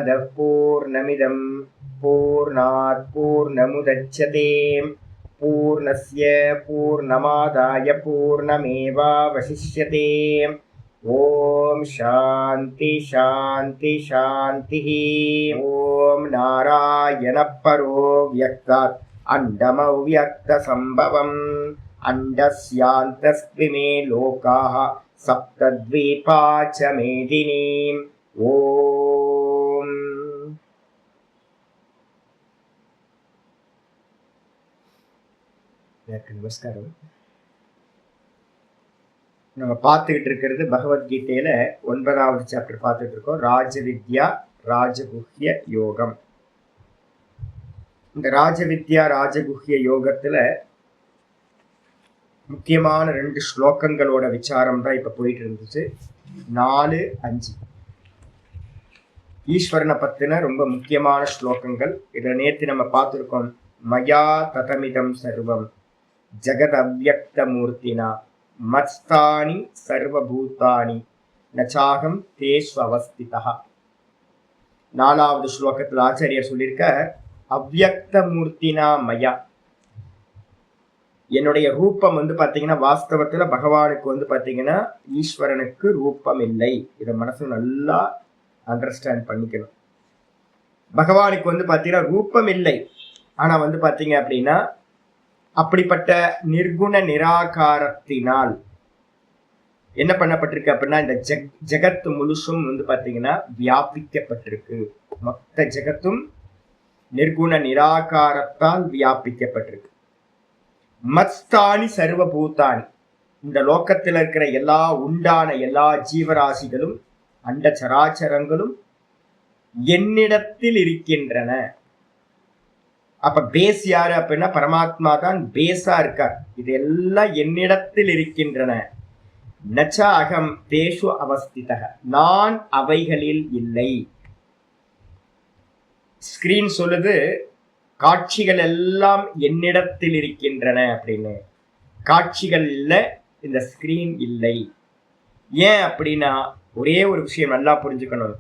पूर्णमदः पूर्णमिदं पूर्णात् पूर्णमुदच्यते पूर्णस्य पूर्णमादाय पूर्णमेवावशिष्यते। ओम शांति शांति शांति। ओम नारायण परो व्यक्तात् अंडमव्यक्त संभवम् अंडस्यान्तस्त्विमे लोकाः सप्तद्वीपा च मेदिनी। ओम நமஸ்காரம். நம்ம பார்த்துக்கிட்டு இருக்கிறது பகவத்கீதையில 9வது சாப்டர் பார்த்துட்டு இருக்கோம். ராஜவித்யா ராஜகுஹ்ய யோகம். இந்த ராஜவித்யா ராஜகுஹ்ய யோகத்துல முக்கியமான 2 ஸ்லோகங்களோட விசாரம் தான் இப்ப போயிட்டு இருந்துச்சு. 4, 5 ஈஸ்வரனை பத்தின ரொம்ப முக்கியமான ஸ்லோகங்கள். இதை நேற்று நம்ம பார்த்துருக்கோம். மயா ததமிதம் சர்வம் ஜகத் அவ்யக்த மூர்த்தினா மத்ஸ்தானி சர்வபூதானி நச்சாகம் தேஷு அவஸ்திதா. 4வது ஸ்லோகத்தில் ஆச்சாரியர் சொல்லியிருக்க, அவ்யக்த மூர்த்தினா மயா, என்னுடைய ரூபம் பாத்தீங்கன்னா வாஸ்தவத்துல பகவானுக்கு பாத்தீங்கன்னா ஈஸ்வரனுக்கு ரூபம் இல்லை. இதை மனசு நல்லா அண்டர்ஸ்டாண்ட் பண்ணிக்கணும். பகவானுக்கு பாத்தீங்கன்னா ரூபம் இல்லை. ஆனா பாத்தீங்க அப்படின்னா அப்படிப்பட்ட நிர்குண நிராகாரத்தினால் என்ன பண்ணப்பட்டிருக்கு அப்படின்னா இந்த ஜெகத்து முழுசும் பாத்தீங்கன்னா வியாபிக்கப்பட்டிருக்கு. மொத்த ஜெகத்தும் நிர்குண நிராகாரத்தால் வியாபிக்கப்பட்டிருக்கு. மத்ஸ்தானி சர்வபூதானி, இந்த லோக்கத்தில் இருக்கிற எல்லா உண்டான எல்லா ஜீவராசிகளும் அண்ட சராச்சரங்களும் என்னிடத்தில் இருக்கின்றன. அப்ப பேஸ் யாரு அப்படின்னா பரமாத்மா தான் பேஸா இருக்கார். இது எல்லாம் என்னிடத்தில் இருக்கின்றன. நச்ச அகம் தேஷு அவஸ்திதக, நான் அவைகளில் இல்லை. ஸ்கிரீன் சொல்லுது காட்சிகள் எல்லாம் என்னிடத்தில் இருக்கின்றன அப்படின்னு. காட்சிகள் இல்லை, இந்த ஸ்கிரீன் இல்லை. ஏன் அப்படின்னா ஒரே ஒரு விஷயம் நல்லா புரிஞ்சுக்கணும்.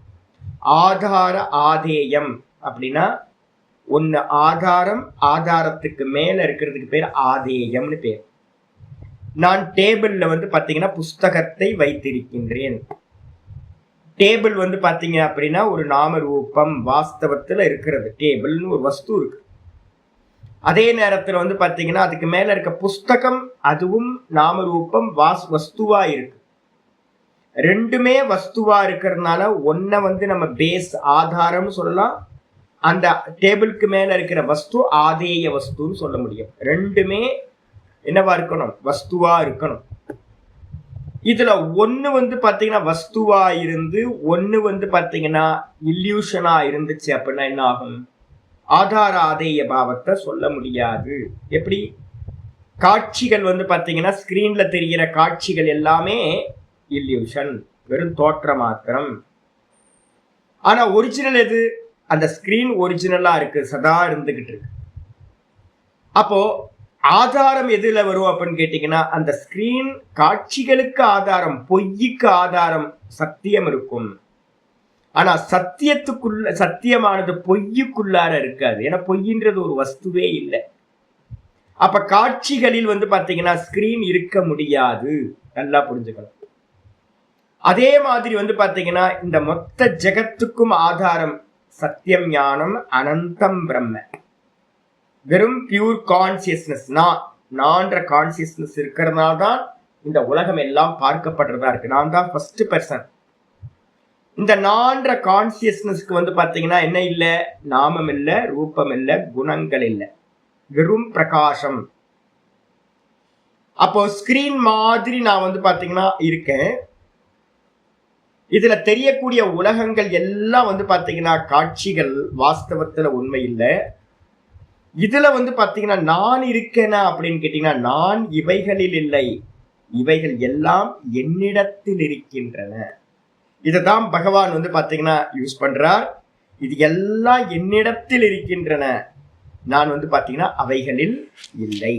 ஆதார ஆதேயம் அப்படின்னா ஒன்னு ஆதாரம், ஆதாரத்துக்கு மேல இருக்கிறதுக்கு பேர் ஆதேயம்னு பேர். நான் டேபிள்ல பாத்தீங்கன்னா புஸ்தகத்தை வைத்திருக்கின்றேன். டேபிள் பாத்தீங்க அப்படின்னா ஒரு நாம ரூபம் வாஸ்தவத்துல இருக்கிறது. டேபிள்னு ஒரு வஸ்து இருக்கு. அதே நேரத்துல பாத்தீங்கன்னா அதுக்கு மேல இருக்க புஸ்தகம், அதுவும் நாம ரூபம் வஸ்துவா இருக்கு. ரெண்டுமே வஸ்துவா இருக்கிறதுனால ஒன்ன நம்ம பேஸ் ஆதாரம்னு சொல்லலாம், அந்த டேபிளுக்கு மேல இருக்கிற வஸ்து ஆதேய வஸ்துன்னு சொல்ல முடியும். ரெண்டுமே என்னவா இருக்கணும்? வஸ்துவா இருக்கணும். இதுல ஒண்ணு பாத்தீங்கன்னா வஸ்துவா இருந்து ஒண்ணு பாத்தீங்கன்னா இல்யூஷனா இருந்துச்சு அப்படின்னா என்ன ஆகும்? ஆதார ஆதேய பாவத்தை சொல்ல முடியாது. எப்படி? காட்சிகள் பாத்தீங்கன்னா ஸ்கிரீன்ல தெரிகிற காட்சிகள் எல்லாமே இல்யூஷன், வெறும் தோற்ற மாத்திரம். ஆனா ஒரிஜினல் எது? அந்த ஸ்கிரீன் ஒரிஜினலா இருக்கு, சதா இருந்துகிட்டு இருக்கு. அப்போ ஆதாரம் எதுல வரும் அப்படின்னு கேட்டீங்கன்னா அந்த ஸ்கிரீன் காட்சிகளுக்கு ஆதாரம், பொய்யுக்கு ஆதாரம் சத்தியம் இருக்கும். ஆனா சத்தியமானது பொய்யுக்குள்ளார இருக்காது. ஏன்னா பொய்ன்றது ஒரு வஸ்துவே இல்லை. அப்ப காட்சிகளில் பாத்தீங்கன்னா ஸ்கிரீன் இருக்க முடியாது. நல்லா புரிஞ்சுக்கணும். அதே மாதிரி பாத்தீங்கன்னா இந்த மொத்த ஜெகத்துக்கும் ஆதாரம் சத்தியம், ஞானம், அனந்தம் பிரம்ம. வெறும் பியூர் கான்சியஸ்னஸ், நான்ற கான்சியஸ்னஸ் இருக்கிறதுனால தான் இந்த உலகம் எல்லாம் பார்க்கப்படுறதா இருக்கு. நான் தான் ஃபர்ஸ்ட் பர்சன். இந்த நான்ற கான்சியஸ்னஸ்க்கு பாத்தீங்கன்னா என்ன இல்லை? நாமம் இல்லை, ரூபம் இல்லை, குணங்கள் இல்லை, வெறும் பிரகாசம். அப்போ ஸ்கிரீன் மாதிரி நான் பாத்தீங்கன்னா இருக்கேன். இதுல தெரியக்கூடிய உலகங்கள் எல்லாம் பாத்தீங்கன்னா காட்சிகள், வாஸ்தவத்துல உண்மை இல்லை. இதுல பாத்தீங்கன்னா நான் இருக்கேனா அப்படின்னு கேட்டீங்கன்னா நான் இவைகளில் இல்லை, இவைகள் எல்லாம் என்னிடத்தில் இருக்கின்றன. இதுதான் பகவான் பாத்தீங்கன்னா யூஸ் பண்றார். இது எல்லாம் என்னிடத்தில் இருக்கின்றன, நான் பாத்தீங்கன்னா அவைகளில் இல்லை.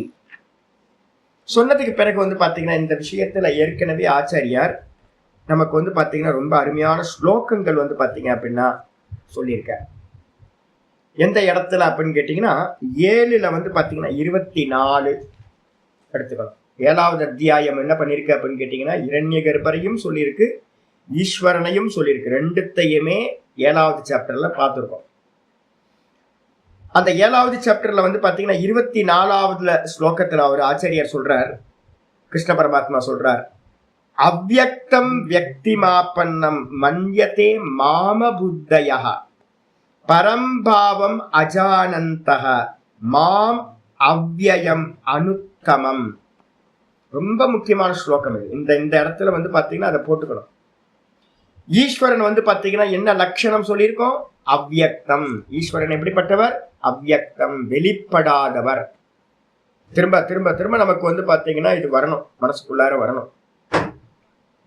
சொன்னதுக்கு பிறகு பாத்தீங்கன்னா இந்த விஷயத்துல ஏற்கனவே ஆச்சாரியார் நமக்கு பாத்தீங்கன்னா ரொம்ப அருமையான ஸ்லோகங்கள் பாத்தீங்க அப்படின்னா சொல்லியிருக்க. எந்த இடத்துல அப்படின்னு கேட்டீங்கன்னா 7ல் வந்து பாத்தீங்கன்னா 24 எடுத்துக்கலாம். 7வது அத்தியாயம் என்ன பண்ணிருக்கு அப்படின்னு கேட்டீங்கன்னா இரண்ய கர்ப்பரையும் சொல்லியிருக்கு, ஈஸ்வரனையும் சொல்லியிருக்கு. ரெண்டுத்தையுமே 7வது சாப்டர்ல பார்த்துருக்கோம். அந்த 7வது சாப்டர்ல வந்து பாத்தீங்கன்னா 24வது ஸ்லோகத்துல அவர் ஆச்சாரியர் சொல்றார், கிருஷ்ண பரமாத்மா சொல்றார், அவ்யக்தம் வியக்திமாபன்னம் மன்யதே மாம புத்தயः பரம்பாவம் அஜானந்தः மாம் அவ்யயம் அனுத்தமம். ரொம்ப முக்கியமான ஸ்லோகம் இது. இந்த இடத்துல வந்து பாத்தீங்கன்னா அதை போட்டுக்கணும். ஈஸ்வரன் வந்து பாத்தீங்கன்னா என்ன லட்சணம் சொல்லியிருக்கோம்? அவ்யக்தம். ஈஸ்வரன் எப்படிப்பட்டவர்? அவ்யக்தம், வெளிப்படாதவர். திரும்ப திரும்ப திரும்ப நமக்கு வந்து பாத்தீங்கன்னா இது வரணும், மனசுக்குள்ளார வரணும்.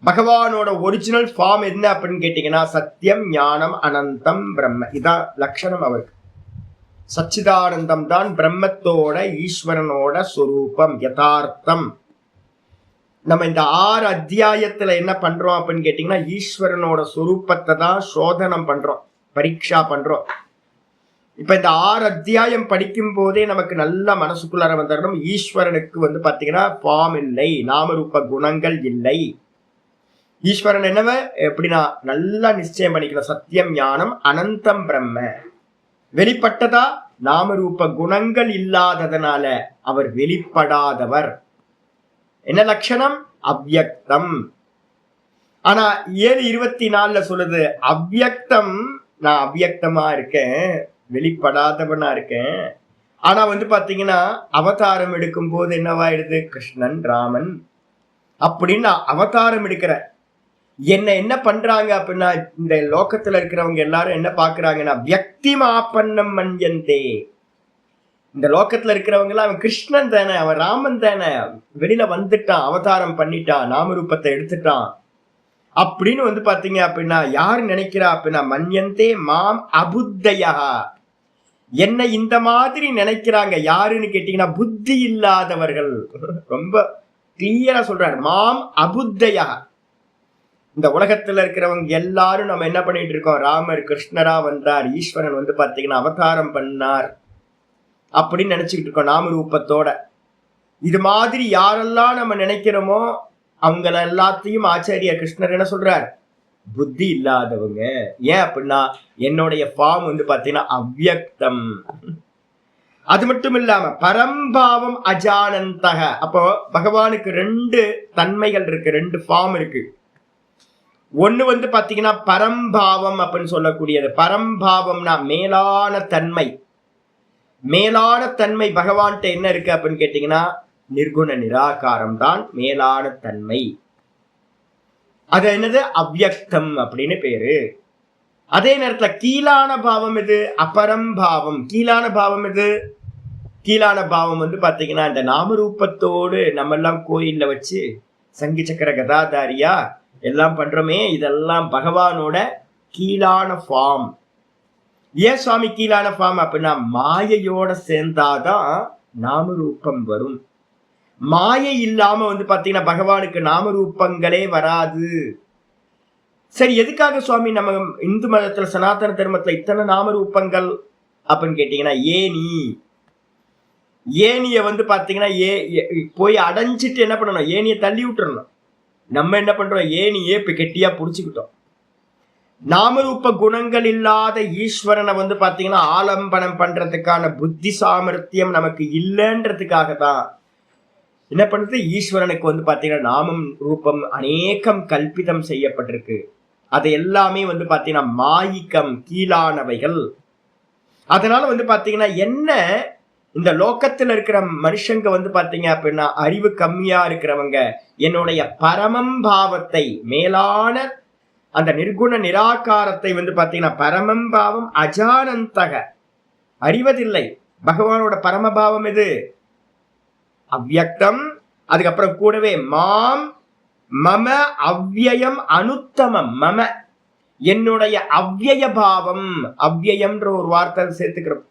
பகவானோட ஒரிஜினல் ஃபார்ம் என்ன அப்படின்னு கேட்டீங்கன்னா சத்தியம், ஞானம், அனந்தம், பிரம்ம. இதான் லட்சணம் அவருக்கு. சச்சிதானந்தம் தான் பிரம்மத்தோட ஈஸ்வரனோட சொரூபம், யதார்த்தம். நம்ம இந்த 6 அத்தியாயத்துல என்ன பண்றோம் அப்படின்னு கேட்டீங்கன்னா ஈஸ்வரனோட சொரூபத்தை தான் சோதனம் பண்றோம், பரீட்சா பண்றோம். இப்ப இந்த 6 அத்தியாயம் படிக்கும் போதே நமக்கு நல்ல மனசுக்குள்ளார வந்துடணும், ஈஸ்வரனுக்கு வந்து பாத்தீங்கன்னா ஃபார்ம் இல்லை, நாமரூப குணங்கள் இல்லை. ஈஸ்வரன் என்னவ எப்படின்னா நல்லா நிச்சயம் பண்ணிக்கணும், சத்தியம், ஞானம், அனந்தம், பிரம்ம. வெளிப்பட்டதா? நாமரூப குணங்கள் இல்லாததனால அவர் வெளிப்படாதவர். என்ன லட்சணம்? அவ்யக்தம். ஆனா 7:24 சொல்லுது அவ்யக்தம், நான் அவ்யக்தமா இருக்கேன், வெளிப்படாதவனா இருக்கேன். ஆனா வந்து பாத்தீங்கன்னா அவதாரம் எடுக்கும் போது என்னவாயிடுது? கிருஷ்ணன், ராமன் அப்படின்னு அவதாரம் எடுக்கிற என்ன பண்றாங்க அப்படின்னா இந்த லோகத்துல இருக்கிறவங்க எல்லாரும் என்ன பாக்குறாங்கன்னா வியக்திமாபன்னம் மன்யந்தே. இந்த லோகத்துல இருக்கிறவங்க எல்லாம் அவன் கிருஷ்ணன் தானே, அவன் ராமன் தானே, வெளியில வந்துட்டான், அவதாரம் பண்ணிட்டான், நாமரூபத்தை எடுத்துட்டான் அப்படின்னு வந்து பாத்தீங்க அப்படின்னா யாரு நினைக்கிறா அப்படின்னா மன்யந்தே மாம் அபுத்தயா. என்ன இந்த மாதிரி நினைக்கிறாங்க யாருன்னு கேட்டீங்கன்னா புத்தி இல்லாதவர்கள். ரொம்ப கிளியரா சொல்றாரு, மாம் அபுத்தயா. இந்த உலகத்துல இருக்கிறவங்க எல்லாரும் நம்ம என்ன பண்ணிட்டு இருக்கோம்? ராமர் கிருஷ்ணரா வந்தார், ஈஸ்வரன் வந்து பாத்தீங்கன்னா அவதாரம் பண்ணார் அப்படின்னு நினைச்சுக்கிட்டு இருக்கோம் நாமரூபத்தோட. இது மாதிரி யாரெல்லாம் நம்ம நினைக்கிறோமோ அவங்கள எல்லாத்தையும் ஆச்சாரிய கிருஷ்ணர் என்ன சொல்றார்? புத்தி இல்லாதவங்க. ஏன் அப்படின்னா என்னுடைய ஃபார்ம் வந்து பாத்தீங்கன்னா அவ்யக்தம். அது மட்டும் இல்லாம பரம்பாவம் அஜானந்தக. அப்போ பகவானுக்கு 2 தன்மைகள் இருக்கு, 2 ஃபார்ம் இருக்கு. ஒண்ணு வந்து பாத்தீங்கன்னா பரம்பாவம் அப்படின்னு சொல்லக்கூடியது. பரம்பாவம்னா மேலான தன்மை. மேலான தன்மை பகவான்கிட்ட என்ன இருக்கு அப்படின்னு கேட்டீங்கன்னா நிர்குண நிராகாரம் தான் மேலான தன்மை. அது என்னது? அவ்யக்தம் அப்படின்னு பேரு. அதே நேரத்துல கீழான பாவம் இது அபரம்பாவம். கீழான பாவம் இது, கீழான பாவம் வந்து பாத்தீங்கன்னா இந்த நாமரூபத்தோடு நம்ம எல்லாம் கோயில்ல வச்சு சங்கு சக்கர கதாதாரியா எல்லாம் பண்றோமே, இதெல்லாம் பகவானோட கீழான ஃபார்ம். ஏன் சுவாமி கீழான ஃபார்ம் அப்படின்னா மாயையோட சேர்ந்தாதான் நாமரூபம் வரும். மாயை இல்லாம வந்து பாத்தீங்கன்னா பகவானுக்கு நாமரூபங்களே வராது. சரி, எதுக்காக சுவாமி நம்ம இந்து மதத்துல சனாதன தர்மத்துல இத்தனை நாமரூபங்கள் அப்படின்னு கேட்டீங்கன்னா ஏனிய வந்து பாத்தீங்கன்னா போய் அடைஞ்சிட்டு என்ன பண்ணணும்? ஏனிய தள்ளி விட்டுறணும். நம்ம என்ன பண்றோம்? ஏனியே இப்ப கெட்டியா புடிச்சுக்கிட்டோம். நாமரூப குணங்கள் இல்லாத ஈஸ்வரனை வந்து பாத்தீங்கன்னா ஆலம்பனம் பண்றதுக்கான புத்தி சாமர்த்தியம் நமக்கு இல்லைன்றதுக்காக தான் என்ன பண்றது? ஈஸ்வரனுக்கு வந்து பாத்தீங்கன்னா நாமம் ரூபம் அநேகம் கல்பிதம் செய்யப்பட்டிருக்கு. அது எல்லாமே வந்து பாத்தீங்கன்னா மாயிக்கம், கீழானவைகள். அதனால வந்து பாத்தீங்கன்னா என்ன இந்த லோகத்துல இருக்கிற மனுஷங்க வந்து பாத்தீங்க அப்படின்னா அறிவு கம்மியா இருக்கிறவங்க என்னுடைய பரமம் பாவத்தை, மேலான அந்த நிர்குண நிராகாரத்தை வந்து பாத்தீங்கன்னா பரமம் பாவம் அஜானந்தக அறிவதில்லை. பகவானோட பரமபாவம் எது? அவ்யக்தம். அதுக்கப்புறம் கூடவே மாம் மம அவ்யயம் அனுத்தமம். மம என்னுடைய அவ்யய பாவம். அவ்யயம்ன்ற ஒரு வார்த்தை சேர்த்துக்கிறோம்.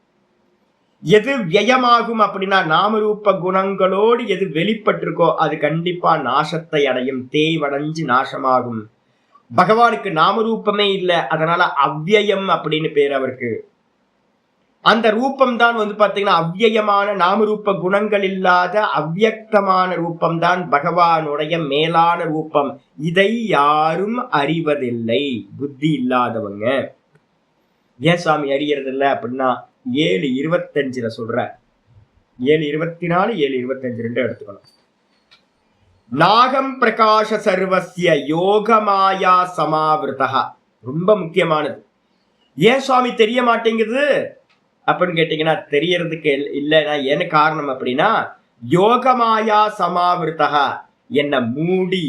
எது வியயமாகும் அப்படின்னா நாமரூப குணங்களோடு எது வெளிப்பட்டிருக்கோ அது கண்டிப்பா நாசத்தை அடையும், தேய்வடைஞ்சு நாசமாகும். பகவானுக்கு நாமரூபமே இல்லை, அதனால அவ்யயம் அப்படின்னு பேர் அவருக்கு. அந்த ரூபம் தான் பாத்தீங்கன்னா அவ்யயமான நாமரூப குணங்கள் இல்லாத அவ்யக்தமான ரூபம் தான் பகவானுடைய மேலான ரூபம். இதை யாரும் அறிவதில்லை, புத்தி இல்லாதவங்க. ஏன் சுவாமி அறியறது இல்லை அப்படின்னா 7:25 சொல்ற. 7:24 7:25 ரெண்டு எடுத்துக்கணும். நாகம் பிரகாஷ சர்வசிய யோகமாயா சமாவிருதா. ரொம்ப முக்கியமானது. ஏன் சுவாமி தெரிய மாட்டேங்குது அப்படின்னு கேட்டீங்கன்னா, தெரியறதுக்கு இல்லைன்னா என்ன காரணம் அப்படின்னா, யோகமாயா சமாவிருதா, என்ன மூடி,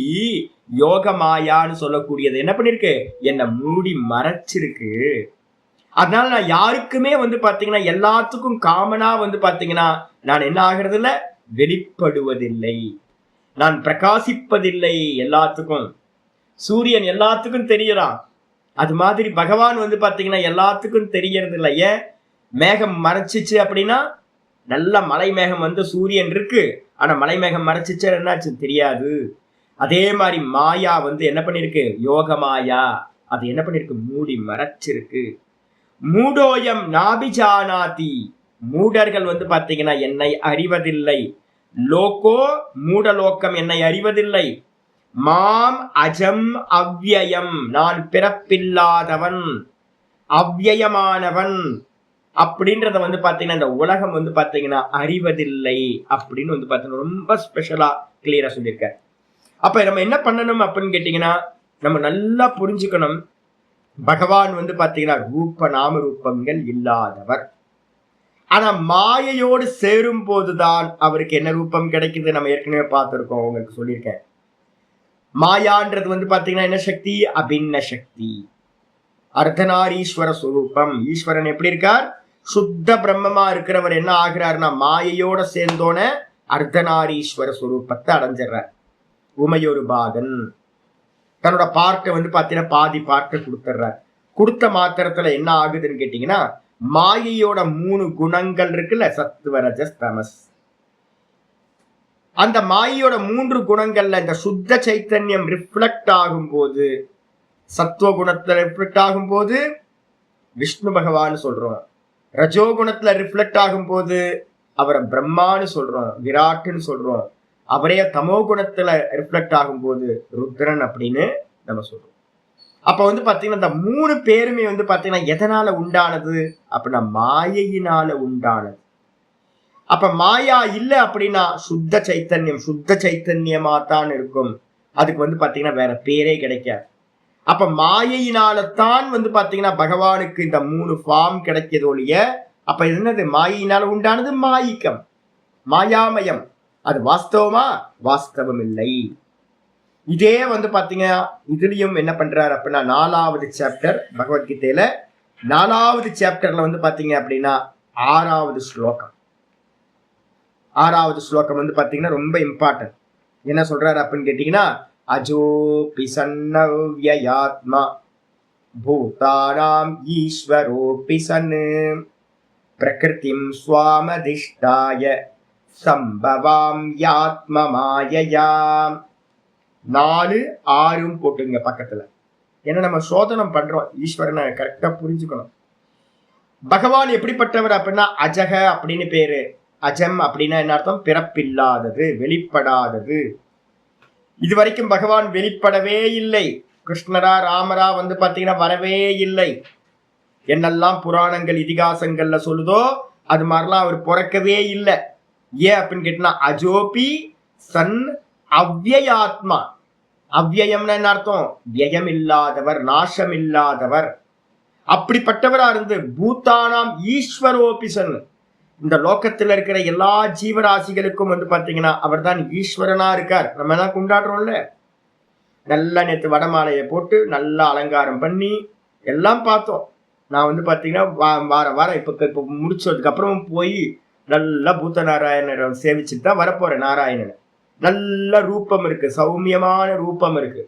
யோகமாயான்னு சொல்லக்கூடியது என்ன பண்ணிருக்கு, என்ன மூடி மறைச்சிருக்கு. அதனால நான் யாருக்குமே பாத்தீங்கன்னா எல்லாத்துக்கும் காமனா பாத்தீங்கன்னா நான் என்ன ஆகிறது இல்ல, வெளிப்படுவதில்லை, நான் பிரகாசிப்பதில்லை. எல்லாத்துக்கும் சூரியன் எல்லாத்துக்கும் தெரியறான், அது மாதிரி பகவான் பாத்தீங்கன்னா எல்லாத்துக்கும் தெரியறது இல்லை. ஏன்? மேகம் மறைச்சிச்சு அப்படின்னா, நல்ல மலை மேகம் சூரியன் இருக்கு, ஆனா மலை மேகம் மறைச்சிச்சு என்னாச்சு தெரியாது. அதே மாதிரி மாயா என்ன பண்ணிருக்கு, யோக மாயா, அது என்ன பண்ணிருக்கு, மூடி மறைச்சிருக்கு. மூடோயம் நாபிஜானாதி, மூடர்கள் பாத்தீங்கன்னா என்னை அறிவதில்லை. லோகோ மூடலோக்கம் என்னை அறிவதில்லை. மாம் அஜம் அவ்யயம், நான் பிறப்பில்லாதவன், அவ்யயமானவன் அப்படின்றத பாத்தீங்கன்னா இந்த உலகம் பாத்தீங்கன்னா அறிவதில்லை அப்படின்னு பாத்தீங்கன்னா ரொம்ப ஸ்பெஷலா கிளியரா சொல்லியிருக்க. அப்ப நம்ம என்ன பண்ணணும் அப்படின்னு கேட்டீங்கன்னா, நம்ம நல்லா புரிஞ்சுக்கணும், பகவான் பாத்தீங்கன்னா ரூப நாம ரூபங்கள் இல்லாதவர். ஆனா மாயையோடு சேரும் போதுதான் அவருக்கு என்ன ரூபம் கிடைக்குது. நம்ம ஏற்கனவே பார்த்திருக்கோம், உங்களுக்கு சொல்லியிருக்கேன். மாயான்றது பாத்தீங்கன்னா என்ன சக்தி, அபின்ன சக்தி, அர்த்தநாரீஸ்வர சுரூபம். ஈஸ்வரன் எப்படி இருக்கார், சுத்த பிரம்மமா இருக்கிறவர் என்ன ஆகிறார்னா மாயையோட சேர்ந்தோன அர்த்தநாரீஸ்வர சுரூபத்தை அடைஞ்சிடுறார். உமையொரு பாகன் தன்னோட பார்ட்டை பாத்தீங்கன்னா பாதி பார்ட்டை கொடுத்துட்றார். கொடுத்த மாத்திரத்துல என்ன ஆகுதுன்னு கேட்டீங்கன்னா, மாயையோட 3 குணங்கள் இருக்குல்ல, சத்துவ ரஜஸ் தமஸ், அந்த மாயையோட 3 குணங்கள்ல இந்த சுத்த சைத்தன்யம் ரிஃப்ளெக்ட் ஆகும் போது, சத்துவ குணத்துல ரிஃப்ளெக்ட் ஆகும் போது விஷ்ணு பகவான் சொல்றோம், ரஜோகுணத்துல ரிஃப்ளெக்ட் ஆகும் போது அவரை பிரம்மான்னு சொல்றோம், விராட்டுன்னு சொல்றோம், அவரே தமோ குணத்துல ரிஃப்ளெக்ட் ஆகும் போது ருத்ரன் அப்படின்னு நம்ம சொல்றோம். அப்ப பாத்தீங்கன்னா இந்த 3 பேருமே பாத்தீங்கன்னா எதனால உண்டானது அப்படின்னா மாயையினால உண்டானது. அப்ப மாயா இல்ல அப்படின்னா சுத்த சைத்தன்யம் சுத்த சைத்தன்யமா தான் இருக்கும். அதுக்கு பாத்தீங்கன்னா வேற பேரே கிடைக்காது. அப்ப மாயையினால்தான் பாத்தீங்கன்னா பகவானுக்கு இந்த 3 ஃபார்ம் கிடைக்கிது ஒழிய, அப்ப என்னது மாயினால உண்டானது மாயிக்கம், மாயாமயம். அது வாஸ்தவமா, வாஸ்தவம் இல்லை. இதே பாத்தீங்கன்னா இதுலயும் என்ன பண்றாரு அப்படின்னா 4வது சாப்டர் பகவத்கீதையில 4வது சாப்டர்ல பாத்தீங்க அப்படின்னா 6வது ஸ்லோகம். 6வது ஸ்லோகம் பாத்தீங்கன்னா ரொம்ப இம்பார்ட்டன்ட். என்ன சொல்றாரு அப்படின்னு கேட்டீங்கன்னா, அஜோபி சன்னவ்யயாத்மா பூதானாம் ஈஸ்வரோபி சன் பிரகிருதிம் ஸ்வாமதிஷ்டாய சம்பவாம் யாத்ம மாயயாம். 4 6 போட்டுங்க பக்கத்துல. ஏன்னா நம்ம சோதனம் பண்றோம், ஈஸ்வரனை கரெக்டா புரிஞ்சுக்கணும். பகவான் எப்படிப்பட்டவர் அப்படின்னா அஜக அப்படின்னு பேரு. அஜம் அப்படின்னா என்ன அர்த்தம், பிறப்பில்லாதது, வெளிப்படாதது. இதுவரைக்கும் பகவான் வெளிப்படவே இல்லை. கிருஷ்ணரா ராமரா பாத்தீங்கன்னா வரவே இல்லை. என்னெல்லாம் புராணங்கள் இதிகாசங்கள்ல சொல்லுதோ அது மாதிரிலாம் அவர் பிறக்கவே இல்லை. ஏன் அப்படின்னு கேட்டா, அஜோபி சன் அவ்யயாத்மா. அவ்யயம்னா என்ன அர்த்தம், வியம் இல்லாதவர், நாசம் இல்லாதவர். அப்படிப்பட்டவரா இருந்து பூத்தானாம் ஈஸ்வரோபி சன், இந்த லோகத்துல இருக்கிற எல்லா ஜீவராசிகளுக்கும் பாத்தீங்கன்னா அவர் தான் ஈஸ்வரனா இருக்கார். நம்ம எல்லாம் கொண்டாடுறோம்ல, நல்லா நேற்று வடமாலையை போட்டு நல்லா அலங்காரம் பண்ணி எல்லாம் பார்த்தோம். நான் பாத்தீங்கன்னா வாரம் இப்ப முடிச்சதுக்கு அப்புறம் போய் நல்லா பூத்த நாராயணரை சேவிச்சுட்டு தான் வரப்போறேன். நாராயணன் நல்ல ரூபம் இருக்கு, சௌமியமான ரூபம் இருக்கு.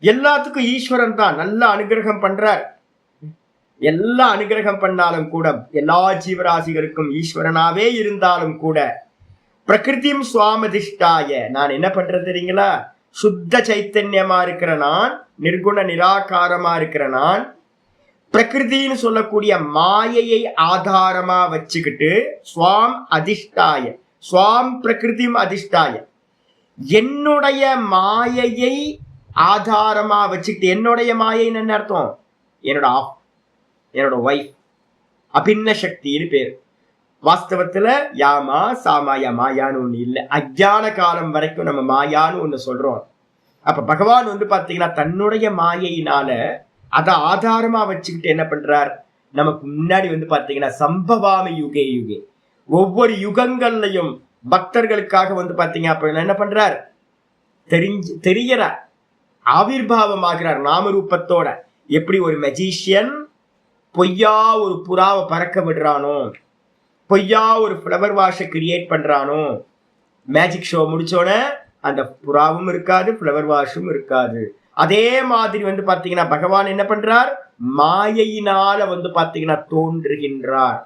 எல்லாத்துக்கும் ஈஸ்வரன் தான் நல்ல அனுகிரகம் பண்றார். எல்லா அனுகிரகம் பண்ணாலும் கூட, எல்லா ஜீவராசிகளுக்கும் ஈஸ்வரனாவே இருந்தாலும் கூட, பிரகிருதிம் சுவாமதிஷ்டாய, நான் என்ன பண்றது தெரியுங்களா, சுத்த சைத்தன்யமா இருக்கிற நான் நிர்குண நிராகாரமா இருக்கிற நான் பிரகிருதின்னு சொல்லக்கூடிய மாயையை ஆதாரமா வச்சுக்கிட்டு ஸ்வாம் அதிஷ்டாய, ஸ்வாம் பிரகிருதிம் அதிஷ்டாய, என்னுடைய மாயையை ஆதாரமா வச்சுக்கிட்டு, என்னுடைய மாயைன்னு என்ன அர்த்தம்? என்னோட ஒய்ஃப், அபின்ன சக்தின்னு பேர். வாஸ்தவத்துல யாமா சாமாயா, மாயான்னு ஒண்ணு இல்லை. அஜ்ஞான காலம் வரைக்கும் நம்ம மாயான்னு ஒண்ணு சொல்றோம். அப்ப பகவான் வந்து பாத்தீங்கன்னா தன்னுடைய மாயையினால அதை ஆதாரமா வச்சுக்கிட்டு என்ன பண்றார்? நமக்கு முன்னாடி வந்து பாத்தீங்கன்னா சம்பவாமி யுகே யுகே, ஒவ்வொரு யுகங்கள்லையும் பக்தர்களுக்காக வந்து பாத்தீங்க அப்படின்னா என்ன பண்றார்? தெரியறார், ஆவிர்வாவம் ஆகிறார் நாமரூபத்தோட. எப்படி ஒரு மெஜிஷியன் பொய்யா ஒரு புறாவை பறக்க விடுறானோ, பொய்யா ஒரு ஃப்ளவர் வாஷை கிரியேட் பண்றானோ, மேஜிக் ஷோ முடிச்சோட அந்த புறாவும் இருக்காது, ஃப்ளவர் வாஷும் இருக்காது. அதே மாதிரி வந்து பாத்தீங்கன்னா பகவான் என்ன பண்றார்? மாயையினால வந்து பாத்தீங்கன்னா தோன்றுகின்றார்.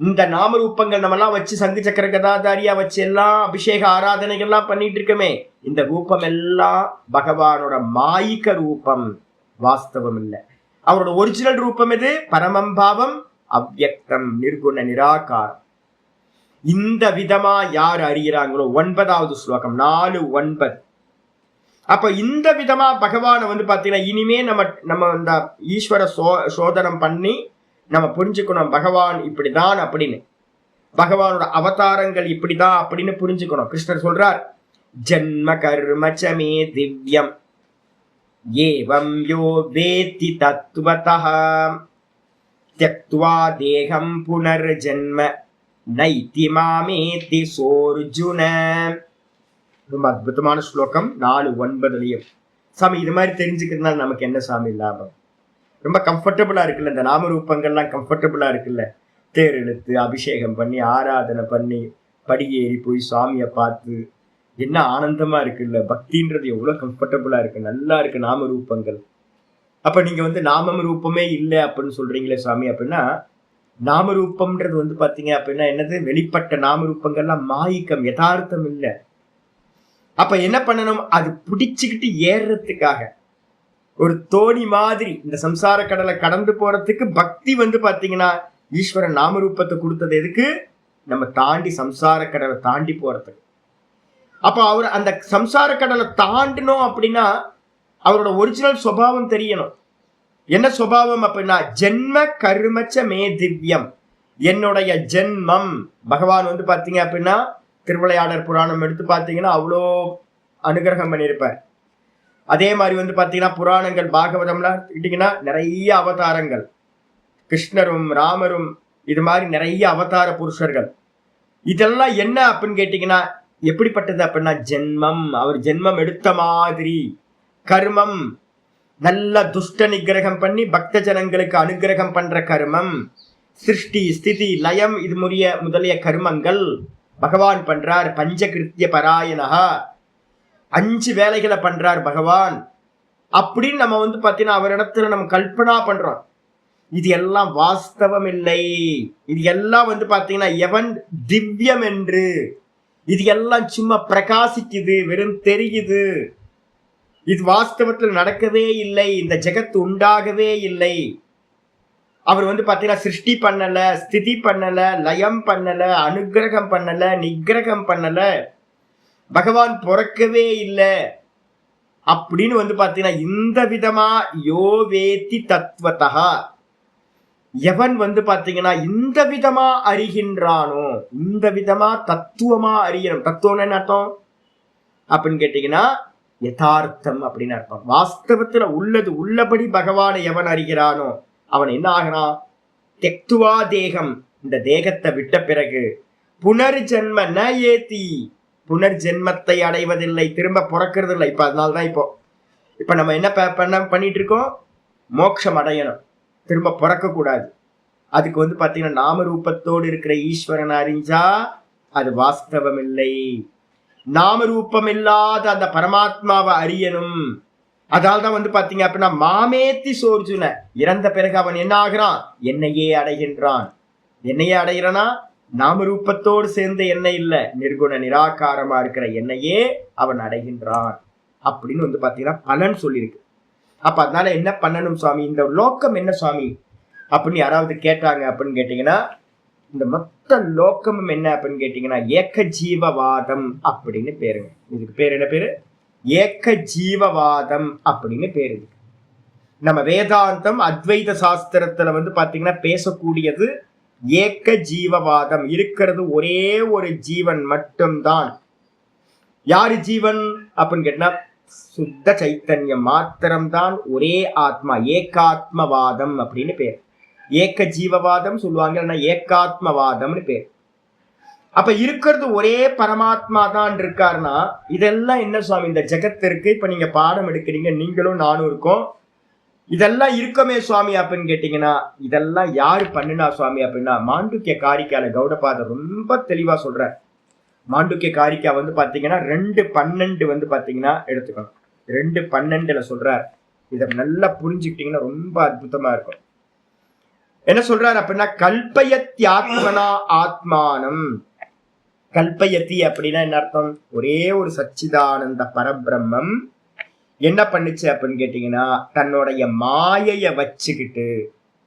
இந்த நாமரூபங்கள் நம்ம எல்லாம் வச்சு சங்கு சக்கர கதாதாரியா வச்சு எல்லாம் அபிஷேக ஆராதனைகள்லாம் பண்ணிட்டு இருக்கமே, இந்த ரூபம் எல்லாம் பகவானோட மாயிக ரூபம், வாஸ்தவம் இல்லை. அவரோட ஒரிஜினல் ரூபம் எது? பரமம் பாவம் அவ்யக்தம் நிர்குண நிராகாரம். இந்த விதமா யார் அறிகிறாங்களோ, 9வது ஸ்லோகம் 4:9. அப்ப இந்த விதமா பகவானை வந்து பாத்தீங்கன்னா இனிமே நம்ம இந்த ஈஸ்வர சோதனம் பண்ணி நம்ம புரிஞ்சுக்கணும், பகவான் இப்படிதான் அப்படின்னு, பகவானோட அவதாரங்கள் இப்படிதான் அப்படின்னு புரிஞ்சுக்கணும். கிருஷ்ணர் சொல்றார், ஜன்ம கர்மச்சமே திவ்யம் ஏவம் யோ வேத்தி தத்துவதஹ த்யக்த்வா தேகம் புனர்ஜன்ம நைதி மாமேதி சோர்ஜுன. ரொம்ப அற்புதமான ஸ்லோகம் 4:9. சாமி இது மாதிரி தெரிஞ்சுக்கிறதுனால நமக்கு என்ன சாமி லாபம்? ரொம்ப கம்ஃபர்டபுளா இருக்குல்ல, இந்த நாமரூபங்கள்லாம் கம்ஃபர்டபுளா இருக்குல்ல. தேர் இழுத்து அபிஷேகம் பண்ணி ஆராதனை பண்ணி படியேறி போய் சுவாமியை பார்த்து என்ன ஆனந்தமா இருக்குல்ல. பக்தின்றது எவ்வளவு கம்ஃபர்டபுளா இருக்கு, நல்லா இருக்கு நாமரூபங்கள். அப்ப நீங்க வந்து நாமம் ரூபமே இல்லை அப்படின்னு சொல்றீங்களே சுவாமி, அப்படின்னா நாமரூபம்ன்றது வந்து பாத்தீங்க அப்படின்னா என்னது? வெளிப்பட்ட நாமரூபங்கள்லாம் மாயிக்கம், யதார்த்தம் இல்லை. அப்ப என்ன பண்ணணும்? அது பிடிச்சுக்கிட்டு ஏறுறதுக்காக ஒரு தோணி மாதிரி இந்த சம்சார கடலை கடந்து போறதுக்கு பக்தி வந்து பாத்தீங்கன்னா ஈஸ்வரன் நாமரூபத்தை கொடுத்தது எதுக்கு? நம்ம தாண்டி சம்சார கடலை தாண்டி போறதுக்கு. அப்ப அவர் அந்த சம்சார கடலை தாண்டணும் அப்படின்னா அவரோட ஒரிஜினல் சுபாவம் தெரியணும். என்ன சுபாவம் அப்படின்னா ஜென்ம கர்மச்ச மே திவ்யம், என்னுடைய ஜென்மம். பகவான் வந்து பாத்தீங்க அப்படின்னா திருவிளையாடற் புராணம் எடுத்து பார்த்தீங்கன்னா அவ்வளோ அனுகிரகம் பண்ணியிருப்பார். அதே மாதிரி வந்து பார்த்தீங்கன்னா புராணங்கள் பாகவதம்லாம் எடுத்துக்கிட்டிங்கன்னா நிறைய அவதாரங்கள், கிருஷ்ணரும் ராமரும் இது மாதிரி நிறைய அவதார புருஷர்கள். இதெல்லாம் என்ன அப்படின்னு கேட்டிங்கன்னா எப்படிப்பட்டது அப்படின்னா ஜென்மம். அவர் ஜென்மம் எடுத்த மாதிரி. கர்மம் நல்ல துஷ்ட நிகிரகம் பண்ணி பக்த ஜனங்களுக்கு அனுகிரகம் பண்ற கர்மம். சிருஷ்டி ஸ்திதி லயம் இது முதலிய கர்மங்கள் பகவான் பண்றார். பஞ்சகிருத்திய பராயணா, 5 வேலைகளை பண்றார் பகவான் அப்படின்னு நம்ம வந்து பாத்தீங்கன்னா அவரிடத்துல நம்ம கல்பனா பண்றோம். இது எல்லாம் வாஸ்தவம் இல்லை. இது எல்லாம் வந்து பாத்தீங்கன்னா எவன் திவ்யம் என்று, இது எல்லாம் சும்மா பிரகாசிக்குது, வெறும் தெரியுது. இது வாஸ்தவத்தில் நடக்கவே இல்லை, இந்த ஜெகத்து உண்டாகவே இல்லை. அவர் வந்து பாத்தீங்கன்னா சிருஷ்டி பண்ணல, ஸ்திதி பண்ணல, லயம் பண்ணல, அனுகிரகம் பண்ணல, நிகிரகம் பண்ணல, பகவான் பிறக்கவே இல்லை அப்படின்னு வந்து பாத்தீங்கன்னா இந்த விதமா யோ வேத்தி தத்துவத்தா, எவன் வந்து பாத்தீங்கன்னா இந்த விதமா அறிகின்றானோ, இந்த விதமா தத்துவமா அறியணும். தத்துவம் என்ன அர்த்தம் அப்படின்னு கேட்டீங்கன்னா யதார்த்தம் அப்படின்னு அர்த்தம். வாஸ்தவத்துல உள்ளது உள்ளபடி பகவானை எவன் அறிகிறானோ அவன் என்ன ஆகிறான்? தெக்துவா தேகம், இந்த தேகத்தை விட்ட பிறகு புனர்ஜென்ம ந ஏத்தி, புனர்ஜென்மத்தை அடைவதில்லை, திரும்ப பிறக்கிறது இல்லை. இப்ப அதனால்தான் இப்ப நம்ம என்ன பண்ணிட்டு இருக்கோம்? மோட்சம் அடையணும், திரும்ப பிறக்க கூடாது. அதுக்கு வந்து பாத்தீங்கன்னா நாமரூபத்தோடு இருக்கிற ஈஸ்வரன் அறிஞ்சா அது வாஸ்தவம் இல்லை. நாமரூபம் இல்லாத அந்த பரமாத்மாவை அறியணும். அதனால்தான் வந்து பாத்தீங்க அப்படின்னா மாமேத்தி சோர்ஜுன, இறந்த பிறகு அவன் என்ன ஆகிறான்? என்னையே அடைகின்றான். என்னையே அடைகிறானா? நாமரூபத்தோடு சேர்ந்த எண்ணெய் இல்ல, நிர்குண நிராகாரமா இருக்கிற என்னையே அவன் அடைகின்றான் அப்படின்னு வந்து பாத்தீங்கன்னா பலன் சொல்லியிருக்கு. அப்ப அதனால என்ன பண்ணணும் சுவாமி, இந்த லோக்கம் என்ன சுவாமி அப்படின்னு யாராவது கேட்டாங்க அப்படின்னு கேட்டீங்கன்னா, இந்த மொத்த லோக்கமும் என்ன அப்படின்னு கேட்டீங்கன்னா ஏக்க ஜீவவாதம் அப்படின்னு பேருங்க. இதுக்கு பேர் என்ன பேரு? ஏக்க ஜீவவாதம் அப்படின்னு பேரு. நம்ம வேதாந்தம் அத்வைத சாஸ்திரத்துல வந்து பாத்தீங்கன்னா பேசக்கூடியது ஏக்க ஜீவவாதம். இருக்கிறது ஒரே ஒரு ஜீவன் மட்டும்தான். யாரு ஜீவன் அப்படின்னு கேட்டா சுத்த சைத்தன்யம் மாத்திரம்தான் ஒரே ஆத்மா. ஏகாத்மவாதம் அப்படின்னு பேர். ஏக்க ஜீவவாதம் சொல்லுவாங்க, இல்லைன்னா ஏகாத்மவாதம்னு பேர். அப்ப இருக்கிறது ஒரே பரமாத்மா தான் இருக்காருன்னா இதெல்லாம் என்ன சுவாமி இந்த ஜெகத் இருக்கு. இப்ப நீங்க பாடம் எடுக்கிறீங்க, நீங்களும் நானும் இருக்கோம், இதெல்லாம் இருக்கமே சுவாமி அப்படின்னு கேட்டீங்கன்னா இதெல்லாம் யாரு பண்ணுனா சுவாமி அப்படின்னா மாண்டூக்கிய காரிக்கால கௌடபாதர் ரொம்ப தெளிவா சொல்ற. மாண்டூக்கிய காரிக்கா வந்து பாத்தீங்கன்னா 2:12 வந்து பாத்தீங்கன்னா எடுத்துக்கணும். 2:12 சொல்றார். இதை நல்லா புரிஞ்சுக்கிட்டீங்கன்னா ரொம்ப அற்புதமா இருக்கும். என்ன சொல்றாரு அப்படின்னா கல்பயத்யாத்மனா ஆத்மானம். கல்பயத்தி அப்படின்னா என்ன அர்த்தம்? ஒரே ஒரு சச்சிதானந்த பரபிரம்மம் என்ன பண்ணுச்சு அப்படின்னு கேட்டீங்கன்னா தன்னுடைய மாயைய வச்சுக்கிட்டு,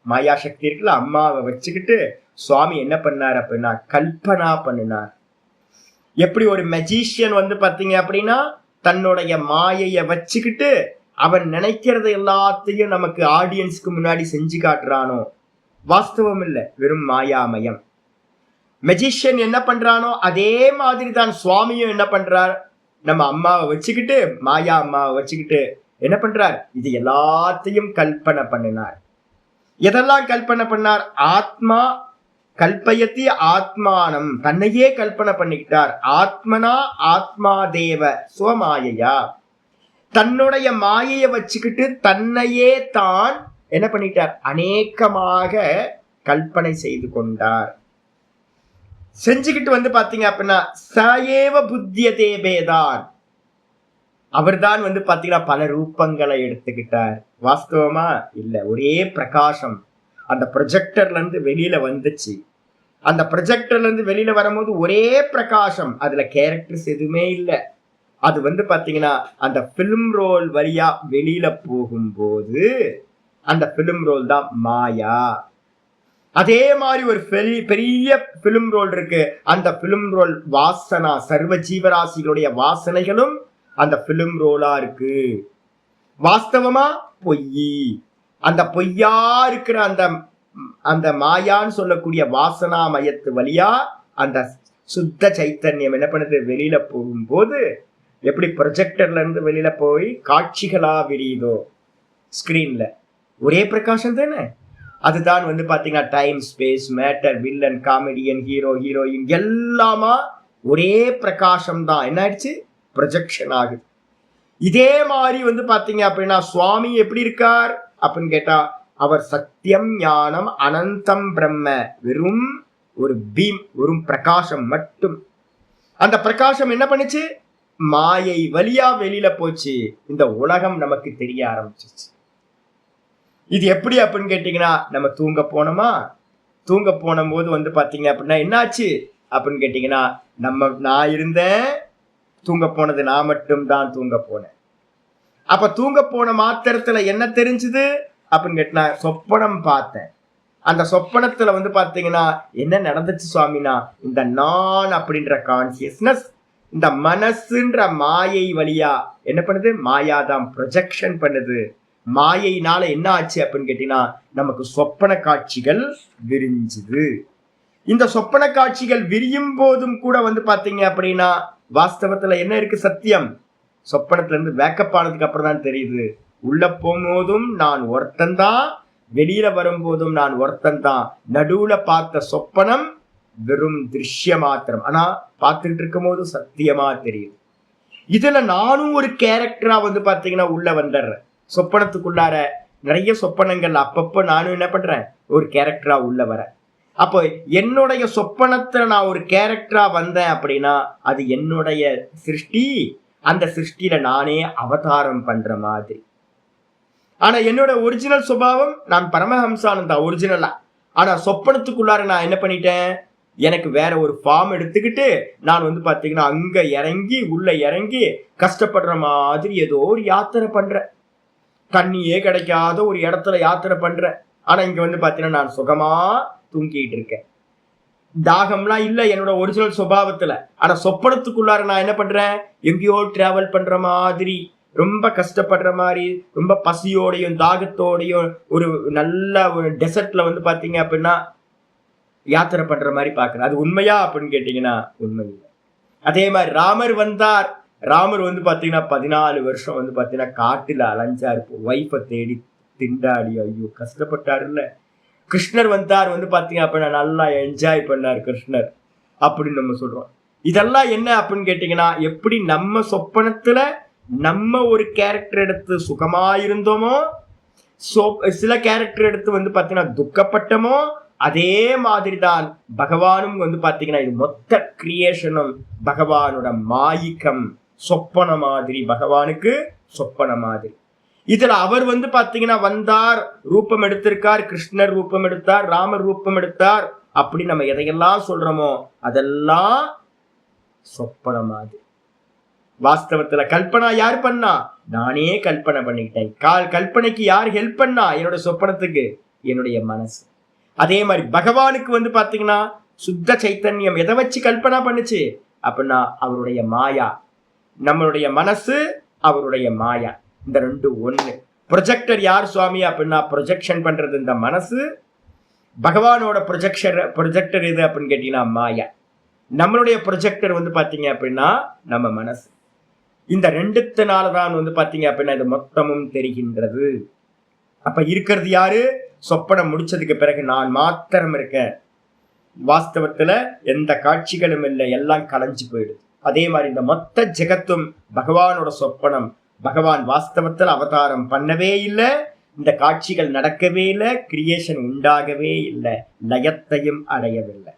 மாயா சக்தி இருக்குல்ல, அம்மாவை வச்சுக்கிட்டு சுவாமி என்ன பண்ணார் அப்படின்னா கல்பனா பண்ணினார். எப்படி ஒரு மெஜிஷியன் வந்து பாத்தீங்க அப்படின்னா தன்னுடைய மாயைய வச்சுக்கிட்டு அவன் நினைக்கிறது எல்லாத்தையும் நமக்கு ஆடியன்ஸ்க்கு முன்னாடி செஞ்சு காட்டுறானோ, வாஸ்தவம் இல்லை, வெறும் மாயாமயம். மெஜிஷியன் என்ன பண்றானோ அதே மாதிரி தான் சுவாமியும் என்ன பண்றார், நம்ம அம்மாவை வச்சுக்கிட்டு, மாயா அம்மாவை வச்சுக்கிட்டு என்ன பண்றார், இது எல்லாத்தையும் கல்பனை பண்ணினார். எதெல்லாம் கல்பனை பண்ணார்? ஆத்மா கல்பயத்தி ஆத்மானம், தன்னையே கல்பனை பண்ணிக்கிட்டார். ஆத்மனா ஆத்மா தேவ சுவமாயையா, தன்னுடைய மாயையை வச்சுக்கிட்டு தன்னையே தான் என்ன பண்ணிட்டார், அநேகமாக கல்பனை செய்து கொண்டார். செஞ்சுக்கிட்டு வந்து பாத்தீங்க அப்படின்னா சயேவ புத்திய தேபேதான், அவர் தான் வந்து பாத்தீங்கன்னா பல ரூபங்களை எடுத்துக்கிட்டார். வாஸ்தவமா இல்ல, ஒரே பிரகாசம் அந்த ப்ரொஜெக்டர்ல இருந்து வெளியில வந்துச்சு. அந்த ப்ரொஜெக்டர்ல இருந்து வெளியில வரும்போது ஒரே பிரகாசம், அதுல கேரக்டர்ஸ் எதுவுமே இல்லை. அது வந்து பாத்தீங்கன்னா அந்த பிலிம் ரோல் வழியா வெளியில போகும்போது அந்த பிலிம் ரோல் தான் மாயா. அதே மாதிரி ஒரு பெரிய பிலிம் ரோல் இருக்கு. அந்த பிலிம் ரோல் வாசனா, சர்வ ஜீவராசிகளுடைய வாசனைகளும் அந்த பிலிம் ரோலா இருக்கு. வாஸ்தவமா பொய். அந்த பொய்யா இருக்கிற அந்த மாயான்னு சொல்லக்கூடிய வாசனா மயத்து வழியா அந்த சுத்த சைத்தன்யம் என்ன பண்ணுது, வெளியில போகும்போது எப்படி ப்ரொஜெக்டர்ல இருந்து வெளியில போய் காட்சிகளா விரியுதோ ஸ்கிரீன்ல, ஒரே பிரகாசம் தானே. அதுதான் வந்து பாத்தீங்கன்னா time space matter villain comedian hero heroine எல்லாமா ஒரே பிரகாசம் தான். என்ன ஆயிடுச்சு, ப்ரொஜெக்ஷன் ஆகுது. இதே மாதிரி வந்து பாத்தீங்க அப்படின்னா சுவாமி எப்படி இருக்கார் அப்படின்னு கேட்டா அவர் சத்தியம் ஞானம் அனந்தம் பிரம்ம, வெறும் ஒரு பீம், வெறும் பிரகாசம் மட்டும். அந்த பிரகாசம் என்ன பண்ணுச்சு, மாயை வழியா வெளியில போச்சு. இந்த உலகம் நமக்கு தெரிய ஆரம்பிச்சிச்சு. இது எப்படி அப்படின்னு கேட்டீங்கன்னா நம்ம தூங்க போனோமா, தூங்க போன போது வந்து பாத்தீங்க அப்படின்னா என்னாச்சு அப்படின்னு கேட்டீங்கன்னா நான் இருந்தேன், தூங்க போனது நான் மட்டும் தான் தூங்க போனேன். அப்ப தூங்க போன மாத்திரத்துல என்ன தெரிஞ்சுது அப்படின்னு கேட்டா சொப்பனம் பார்த்தேன். அந்த சொப்பனத்துல வந்து பாத்தீங்கன்னா என்ன நடந்துச்சு சுவாமினா, இந்த நான் அப்படின்ற கான்சியஸ்னஸ் இந்த மனசுன்ற மாயை வழியா என்ன பண்ணுது, மாயாதான் ப்ரொஜெக்ஷன் பண்ணுது. மாயையினால என்ன ஆச்சு அப்படின்னு கேட்டீங்கன்னா நமக்கு சொப்பன காட்சிகள் விரிஞ்சுது. இந்த சொப்பன காட்சிகள் விரியும் போதும் கூட வந்து பாத்தீங்க அப்படின்னா வாஸ்தவத்துல என்ன இருக்கு, சத்தியம். சொப்பனத்துல இருந்து வேக்கப் ஆனதுக்கு அப்புறம் தான் தெரியுது, உள்ள போகும்போதும் நான் ஒருத்தன்தான், வெளியில வரும்போதும் நான் ஒருத்தன்தான். நடுவுல பார்த்த சொப்பனம் வெறும் திருஷ்ய மாத்திரம், ஆனா பார்த்துட்டு இருக்கும் போது சத்தியமா தெரியுது. இதுல நானும் ஒரு கேரக்டரா வந்து பாத்தீங்கன்னா உள்ள வந்துடுறேன். சொப்பனத்துக்குள்ளார நிறைய சொப்பனங்கள் அப்பப்போ நானும் என்ன பண்றேன், ஒரு கேரக்டரா உள்ள வரேன். அப்போ என்னுடைய சொப்பனத்துல நான் ஒரு கேரக்டரா வந்தேன் அப்படின்னா அது என்னுடைய சிருஷ்டி. அந்த சிருஷ்டியில நானே அவதாரம் பண்ற மாதிரி. ஆனா என்னோட ஒரிஜினல் சுபாவம் நான் பரமஹம்சானந்தா ஒரிஜினலா. ஆனா சொப்பனத்துக்குள்ளார நான் என்ன பண்ணிட்டேன், எனக்கு வேற ஒரு ஃபார்ம் எடுத்துக்கிட்டு நான் வந்து பாத்தீங்கன்னா அங்க இறங்கி உள்ள இறங்கி கஷ்டப்படுற மாதிரி ஏதோ ஒரு யாத்திரை பண்றேன். தண்ணியே கிடைக்காத ஒரு இடத்துல யாத்திரை பண்றேன். ஆனா இங்க வந்து பாத்தீங்கன்னா நான் சுகமா தூங்கிட்டு இருக்கேன். தாகம்லாம் இல்ல என்னோட ஒரிஜினல் சுபாவத்துல. ஆனா சொப்பனத்துக்குள்ளார நான் என்ன பண்றேன், எங்கேயோ டிராவல் பண்ற மாதிரி, ரொம்ப கஷ்டப்படுற மாதிரி, ரொம்ப பசியோடையும் தாகத்தோடையும் ஒரு நல்ல ஒரு டெசர்ட்ல வந்து பாத்தீங்க அப்படின்னா யாத்திரை பண்ற மாதிரி பாக்குறேன். அது உண்மையா அப்படின்னு கேட்டீங்கன்னா உண்மை இல்லை. அதே மாதிரி ராமர் வந்தார். ராமர் வந்து பாத்தீங்கன்னா 14 வருஷம் வந்து பாத்தீங்கன்னா காட்டுல அலைஞ்சாரு, ஒய்ஃபை தேடி திண்டாடி, ஐயோ கஷ்டப்பட்டாருல்ல. கிருஷ்ணர் வந்தார் வந்து பாத்தீங்க அப்படின்னா நல்லா என்ஜாய் பண்ணார் கிருஷ்ணர் அப்படின்னு நம்ம சொல்றோம். இதெல்லாம் என்ன அப்படின்னு கேட்டீங்கன்னா, எப்படி நம்ம சொப்பனத்துல நம்ம ஒரு கேரக்டர் எடுத்து சுகமா இருந்தோமோ, சில கேரக்டர் எடுத்து வந்து பாத்தீங்கன்னா துக்கப்பட்டமோ, அதே மாதிரிதான் பகவானும் வந்து பாத்தீங்கன்னா இது மொத்த கிரியேஷனும் பகவானோட மாயிக்கம். சொப்பன மாதிரி, பகவானுக்கு சொப்பன மாதிரி. இதுல அவர் வந்து பாத்தீங்கன்னா வந்தார், ரூபம் எடுத்திருக்கார், கிருஷ்ணர் ரூபம் எடுத்தார், ராமர் ரூபம் எடுத்தார், அப்படி நம்ம எதையெல்லாம் சொல்றோமோ அதெல்லாம் சொப்பன மாதிரி. வாஸ்தவத்துல கல்பனா யார் பண்ணா? நானே கல்பனை பண்ணிக்கிட்டேன். கல்பனைக்கு யார் ஹெல்ப் பண்ணா? என்னோட சொப்பனத்துக்கு என்னுடைய மனசு. அதே மாதிரி பகவானுக்கு வந்து பாத்தீங்கன்னா சுத்த சைத்தன்யம் எதை வச்சு கல்பனா பண்ணுச்சு அப்படின்னா அவருடைய மாயா. நம்மளுடைய மனசு அவருடைய மாயா, இந்த ரெண்டு ஒண்ணு. ப்ரொஜெக்டர் யார் சுவாமி அப்படின்னா ப்ரொஜெக்ஷன் பண்றது இந்த மனசு. பகவானோட ப்ரொஜெக்டர் எது அப்படின்னு கேட்டீங்கன்னா மாயா. நம்மளுடைய ப்ரொஜெக்டர் வந்து பாத்தீங்க அப்படின்னா நம்ம மனசு. இந்த ரெண்டுத்தினாலதான் வந்து பாத்தீங்க அப்படின்னா இது மொத்தமும் தெரிகின்றது. அப்ப இருக்கிறது யாரு? சொப்பனம் முடிச்சதுக்கு பிறகு நான் மாத்திரம் இருக்கேன். வாஸ்தவத்துல எந்த காட்சிகளும் இல்லை, எல்லாம் கலைஞ்சு போயிடுது. அதே மாதிரி இந்த மொத்த ஜெகத்தும் பகவானோட சொப்பனம். பகவான் வாஸ்தவத்தில் அவதாரம் பண்ணவே இல்லை, இந்த காட்சிகள் நடக்கவே இல்லை, கிரியேஷன் உண்டாகவே இல்லை, லயத்தையும் அடையவில்லை.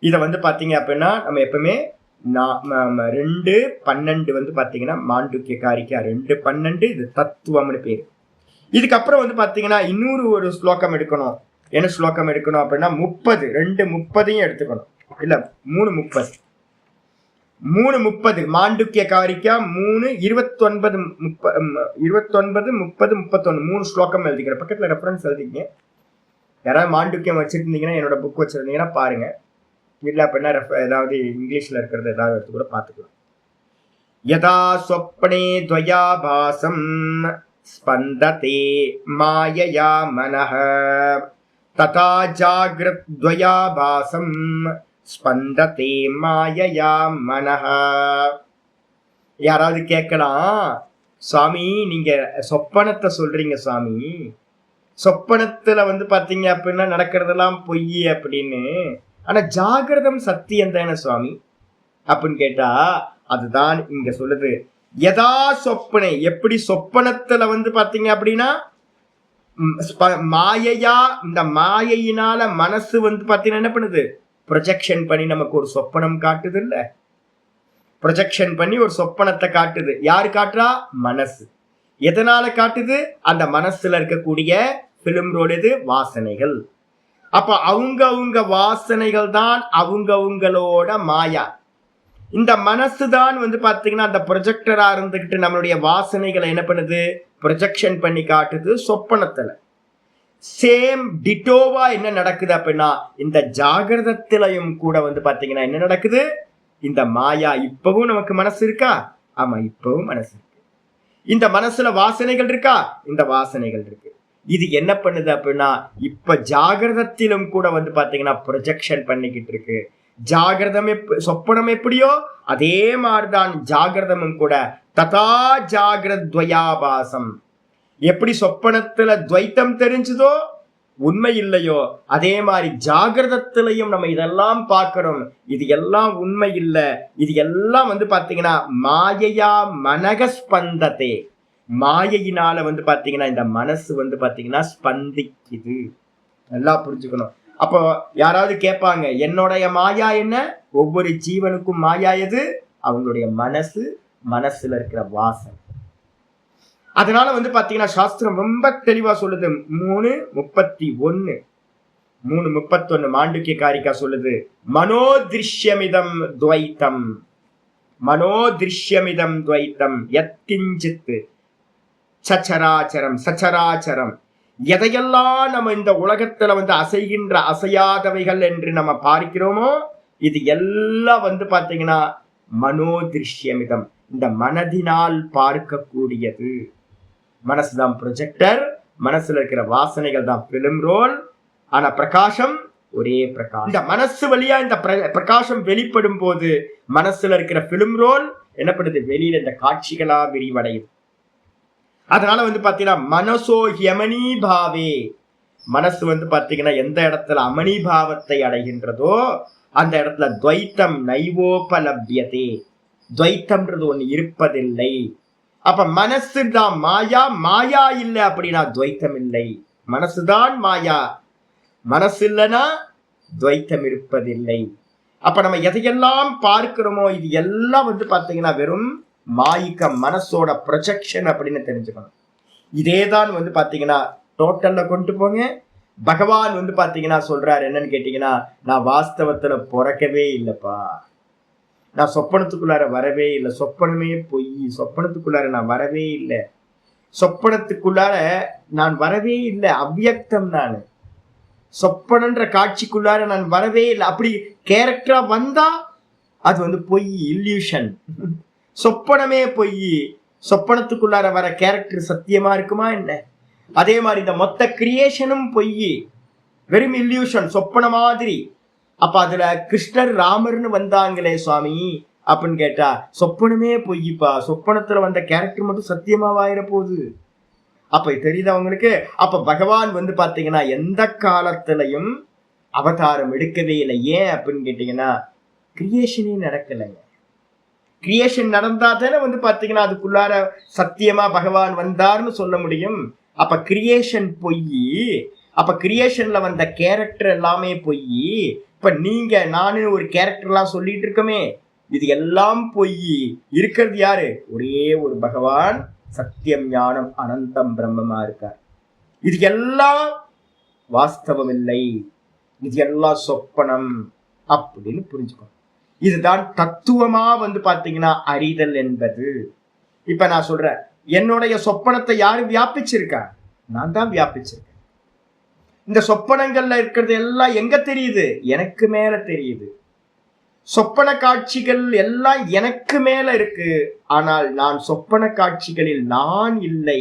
இதை வந்து பாத்தீங்க அப்படின்னா நம்ம எப்பவுமே 2:12 வந்து பாத்தீங்கன்னா மாண்டூக்கிய காரிக்கா 2:12 இது தத்துவம்னு பேரு. இதுக்கப்புறம் வந்து பாத்தீங்கன்னா இன்னொரு ஒரு ஸ்லோகம் எடுக்கணும். என்ன ஸ்லோகம் எடுக்கணும் அப்படின்னா 30, 2:30 எடுத்துக்கணும். இல்ல 3:30, 3:30 மாண்டூக்கிய காரிக்கா 3:29, 29, 30, 31 3 ஸ்லோகம் எழுதிக்கிறேன். பக்கத்துல ரெஃபரன்ஸ் எழுதிங்க. யாராவது மாண்டூக்கியம் வச்சிருந்தீங்கன்னா என்னோட புக் வச்சிருந்தீங்கன்னா பாருங்க. இல்ல அப்படின்னா ஏதாவது இங்கிலீஷ்ல இருக்கிறது ஏதாவது எடுத்து கூட பாத்துக்கலாம். யதா ஸ்வப்னே துவயாபாசம் ஸ்பந்ததே மாயயா மனஹ ததா ஜாக்ரத் துவயாபாசம் ஸ்பந்ததே மாயயா மனஹ. யாராவது கேட்கலாம், சுவாமி நீங்க சொப்பனத்தை சொல்றீங்க சுவாமி, சொப்பனத்துல வந்து பாத்தீங்க அப்படின்னா நடக்கிறதெல்லாம் பொய் அப்படின்னு, ஆனா ஜாகிரதம் சத்தியம் தானே சுவாமி அப்படின்னு கேட்டா, அதுதான் இங்க சொல்லுது. யதா சொப்பனை, எப்படி சொப்பனத்துல வந்து பாத்தீங்க அப்படின்னா மாயையா, இந்த மாயையினால மனசு வந்து பாத்தீங்கன்னா என்ன பண்ணுது, ப்ரொஜெக்ஷன் பண்ணி நமக்கு ஒரு சொப்பனம் காட்டுது இல்ல, ப்ரொஜெக்ஷன் பண்ணி ஒரு சொப்பனத்தை காட்டுது. யாரு காட்டுறா? மனசு. எதனால காட்டுது? அந்த மனசுல இருக்கக்கூடிய பிலிம் ரோல் எது? வாசனைகள். அப்ப அவங்க வாசனைகள் தான் அவங்களோட மாயா. இந்த மனசு தான் வந்து பாத்தீங்கன்னா அந்த ப்ரொஜெக்டரா இருந்துகிட்டு நம்மளுடைய வாசனைகளை என்ன பண்ணுது? ப்ரொஜெக்ஷன் பண்ணி காட்டுது சொப்பனத்துல. சேம் டிட்டோவா என்ன நடக்குது அப்படின்னா இந்த ஜாகிரதத்திலையும் கூட வந்து பாத்தீங்கன்னா என்ன நடக்குது? இந்த மாயா. இப்பவும் நமக்கு மனசு இருக்கா? ஆமா, இப்பவும் மனசு இருக்கு. இந்த மனசுல வாசனைகள் இருக்கா? இந்த வாசனைகள் இருக்கு. இது என்ன பண்ணுது அப்படின்னா இப்ப ஜாகிரதத்திலும் கூட வந்து பாத்தீங்கன்னா ப்ரொஜெக்ஷன் பண்ணிக்கிட்டு இருக்கு. ஜாகிரதம் சொப்பனம் எப்படியோ அதே மாதிரிதான் ஜாகிரதமும் கூட. ததா ஜாகிரத் துவயாபாசம். எப்படி சொப்பனத்துல துவைத்தம் தெரிஞ்சதோ உண்மை இல்லையோ அதே மாதிரி ஜாகிரதத்திலையும் நம்ம இதெல்லாம் பார்க்கிறோம். இது எல்லாம் உண்மை இல்லை. இது எல்லாம் வந்து பாத்தீங்கன்னா மாயையா மனகஸ்பந்ததே. மாயையினால வந்து பாத்தீங்கன்னா இந்த மனசு வந்து பாத்தீங்கன்னா ஸ்பந்திக்குது. நல்லா புரிஞ்சுக்கணும். அப்போ யாராவது கேட்பாங்க, என்னுடைய மாயா என்ன? ஒவ்வொரு ஜீவனுக்கும் மாயா எது? அவங்களுடைய மனசு, மனசுல இருக்கிற வாசனை. அதனால வந்து பாத்தீங்கன்னா சாஸ்திரம் ரொம்ப தெளிவா சொல்லுது. 3:31 3:31 மாண்டூக்கிய காரிகா சொல்லுது, மனோதிருஷ்யமிதம் துவைத்தம், மனோதிருஷ்யமிதம் துவைத்தம் யத்கிஞ்சித் சச்சராச்சரம், சச்சராச்சரம், எதையெல்லாம் நம்ம இந்த உலகத்துல அசைகின்ற அசையாதவைகள் என்று நம்ம பார்க்கிறோமோ இது எல்லாம் பாத்தீங்கன்னா மனோதிருஷ்யமிதம், இந்த மனதினால் பார்க்கக்கூடியது. மனசுதான் ப்ரொஜெக்டர், மனசுல இருக்கிற வாசனைகள் தான் பிலிம் ரோல். ஆனா பிரகாசம் ஒரே பிரகாசம். இந்த மனசு வழியா இந்த பிரகாசம் வெளிப்படும் போது மனசுல இருக்கிற பிலிம் ரோல் என்னப்படுது, வெளியில இந்த காட்சிகளா விரிவடையுது. அதனால பாத்தீங்கன்னா மனசோ யமனி பாவே, மனசு பாத்தீங்கன்னா எந்த இடத்துல அமனி பாவத்தை அடைகின்றதோ அந்த இடத்துல துவைத்தம் நைவோபலபியதே, துவைத்தம்ன்றது ஒண்ணு இருப்பதில்லை. அப்ப மனசு தான் மாயா, மாயா இல்லை அப்படின்னா துவைத்தம் இல்லை. மனசுதான் மாயா, மனசு இல்லைன்னா துவைத்தம் இருப்பதில்லை. அப்ப நம்ம எதையெல்லாம் பார்க்கிறோமோ இது எல்லாம் பாத்தீங்கன்னா வெறும் மாயிக்க மனசோட ப்ரொஜெக்ஷன் அப்படின்னு தெரிஞ்சுக்கணும். இதேதான் பாத்தீங்கன்னா டோட்டல்ல கொண்டு போங்க. பகவான் பாத்தீங்கன்னா சொல்றாரு என்னன்னு கேட்டீங்கன்னா, நான் வாஸ்தவத்துல பிறக்கவே இல்லப்பா, நான் சொப்பனத்துக்குள்ளார வரவே இல்லை, சொப்பனமே பொய், சொப்பனத்துக்குள்ளார நான் வரவே இல்லை, சொப்பனத்துக்குள்ளார நான் வரவே இல்லை, அவ்வியக்தம் நான், சொப்பனன்ற காட்சிக்குள்ளார நான் வரவே இல்லை. அப்படி கேரக்டரா வந்தா அது பொய், இல்யூஷன். சொப்பனமே பொய், சொப்பனத்துக்குள்ளார வர கேரக்டர் சத்தியமா இருக்குமா என்ன? அதே மாதிரி இந்த மொத்த கிரியேஷனும் பொய், வெறும் இல்யூஷன், சொப்பன மாதிரி. அப்ப அதுல கிருஷ்ணர் ராமர்னு வந்தாங்களே சுவாமி அப்படின்னு கேட்டா சொப்பனமே பொய்ப்பா, சொப்பனத்துல வந்த கேரக்டர் மட்டும் சத்தியமாவாயிர போகுது. அப்ப தெரியுது அவங்களுக்கு. அப்ப பகவான் பாத்தீங்கன்னா எந்த காலத்திலையும் அவதாரம் எடுக்கவே இல்லை. ஏன் அப்படின்னு கேட்டீங்கன்னா கிரியேஷனே நடக்கலைங்க. கிரியேஷன் நடந்தா தானே பாத்தீங்கன்னா அதுக்குள்ளார சத்தியமா பகவான் வந்தார்னு சொல்ல முடியும். அப்ப கிரியேஷன் பொய், அப்ப கிரியேஷன்ல வந்த கேரக்டர் எல்லாமே பொய். இப்ப நீங்க நானு ஒரு கேரக்டர் எல்லாம் சொல்லிட்டு இருக்கமே, இது எல்லாம் பொய். இருக்கிறது யாரு? ஒரே ஒரு பகவான், சத்தியம் ஞானம் அனந்தம் பிரம்மமா இருக்கார். இது எல்லாம் வாஸ்தவம் இல்லை, இது எல்லாம் சொப்பனம் அப்படின்னு புரிஞ்சுக்கணும். இதுதான் தத்துவமா பாத்தீங்கன்னா அறிதல் என்பது. இப்ப நான் சொல்றேன், என்னுடைய சொப்பனத்தை யாரு வியாபிச்சிருக்கா? நான் தான் வியாபிச்சிருக்கேன். இந்த சொப்பனங்கள்ல இருக்கிறது எல்லாம் எங்க தெரியுது? எனக்கு மேல தெரியுது. சொப்பன காட்சிகள் எல்லாம் எனக்கு மேல இருக்கு. ஆனால் நான் சொப்பன காட்சிகளில் நான் இல்லை,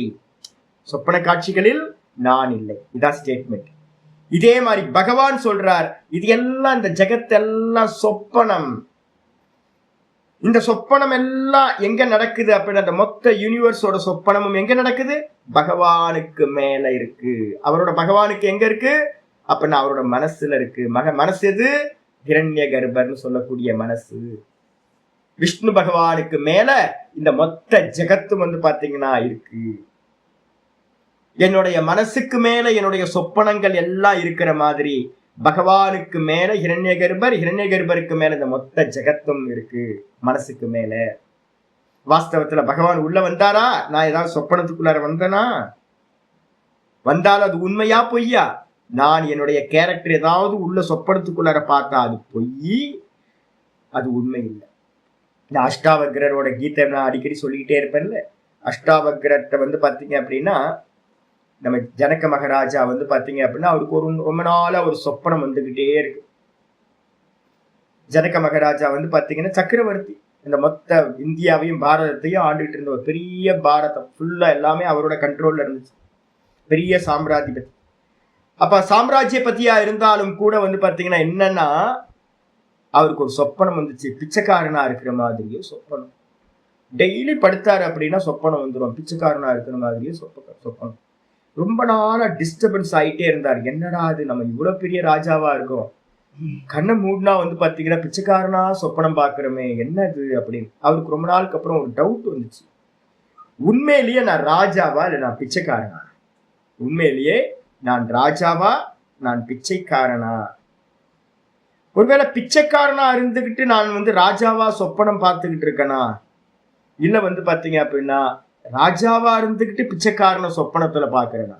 சொப்பன காட்சிகளில் நான் இல்லை. இதான் ஸ்டேட்மெண்ட். இதே மாதிரி பகவான் சொல்றார், இது எல்லாம் இந்த ஜெகத்தெல்லாம் சொப்பனம். இந்த சொப்பனம் எல்லாம் எங்க நடக்குது அப்படின்னா அந்த மொத்த யூனிவர்ஸோட சொப்பனமும் எங்க நடக்குது? பகவானுக்கு மேல இருக்கு. அவரோட பகவானுக்கு எங்க இருக்கு அப்படின்னா அவரோட மனசுல இருக்கு. மனசு எது? ஹிரண்ய கர்ப்பர்னு சொல்லக்கூடிய மனசு. விஷ்ணு பகவானுக்கு மேல இந்த மொத்த ஜெகத்தும் பாத்தீங்கன்னா இருக்கு. என்னுடைய மனசுக்கு மேல என்னுடைய சொப்பனங்கள் எல்லாம் இருக்கிற மாதிரி பகவானுக்கு மேல ஹிரண்ய கர்ப்பர், ஹிரண்ய கர்ப்பருக்கு மேல இந்த மொத்த ஜெகத்தும் இருக்கு மனசுக்கு மேல. வாஸ்தவத்துல பகவான் உள்ள வந்தாரா? நான் ஏதாவது சொப்பனத்துக்குள்ளார வந்தனா? வந்தாலும் அது உண்மையா பொய்யா? நான் என்னுடைய கேரக்டர் ஏதாவது உள்ள சொப்பனத்துக்குள்ளார பார்த்தா அது பொய், அது உண்மை இல்லை. இந்த அஷ்டாவக்ரரோட கீதை நான் அடிக்கடி சொல்லிக்கிட்டே இருப்பேன்ல. அஷ்டாவக்ரத்தை பாத்தீங்க அப்படின்னா நம்ம ஜனக மகாராஜா பாத்தீங்க அப்படின்னா அவருக்கு ரொம்ப நாளா ஒரு சொப்பனம் வந்துகிட்டே இருக்கு. ஜனக மகாராஜா பாத்தீங்கன்னா சக்கரவர்த்தி, இந்த மொத்த இந்தியாவையும் பாரதத்தையும் ஆண்டுகிட்டு இருந்த ஒரு பெரிய பாரதம் ஃபுல்லா எல்லாமே அவரோட கண்ட்ரோல்ல இருந்துச்சு, பெரிய சாம்ராஜ்யபதி. அப்ப சாம்ராஜ்ய பத்தியா இருந்தாலும் கூட பாத்தீங்கன்னா என்னன்னா அவருக்கு ஒரு சொப்பனம் வந்துச்சு, பிச்சைக்காரனா இருக்கிற மாதிரியே சொப்பனம். டெய்லி படுத்தாரு அப்படின்னா சொப்பனம் வந்துடும், பிச்சைக்காரனா இருக்கிற மாதிரியே சொப்பனம். ரொம்ப நாளா டிஸ்டர்பன்ஸ் ஆயிட்டே இருந்தார். என்னடா அது, நம்ம இவ்வளவு பெரிய ராஜாவா இருக்கோம், கண்ணை மூடினா பாத்தீங்கன்னா பிச்சைக்காரனா சொப்பனம் பாக்குறோமே, என்னது அப்படின்னு அவருக்கு ரொம்ப நாளுக்கு அப்புறம் ஒரு டவுட் வந்துச்சு. உண்மையிலேயே நான் ராஜாவா இல்லை நான் பிச்சைக்காரனா? உண்மையிலேயே நான் ராஜாவா நான் பிச்சைக்காரனா? ஒருவேளை பிச்சைக்காரனா இருந்துகிட்டு நான் ராஜாவா சொப்பனம் பார்த்துக்கிட்டு இருக்கேனா? இல்ல பாத்தீங்க அப்படின்னா ராஜாவா இருந்துகிட்டு பிச்சைக்காரன சொப்பனத்துல பாக்குறேனா?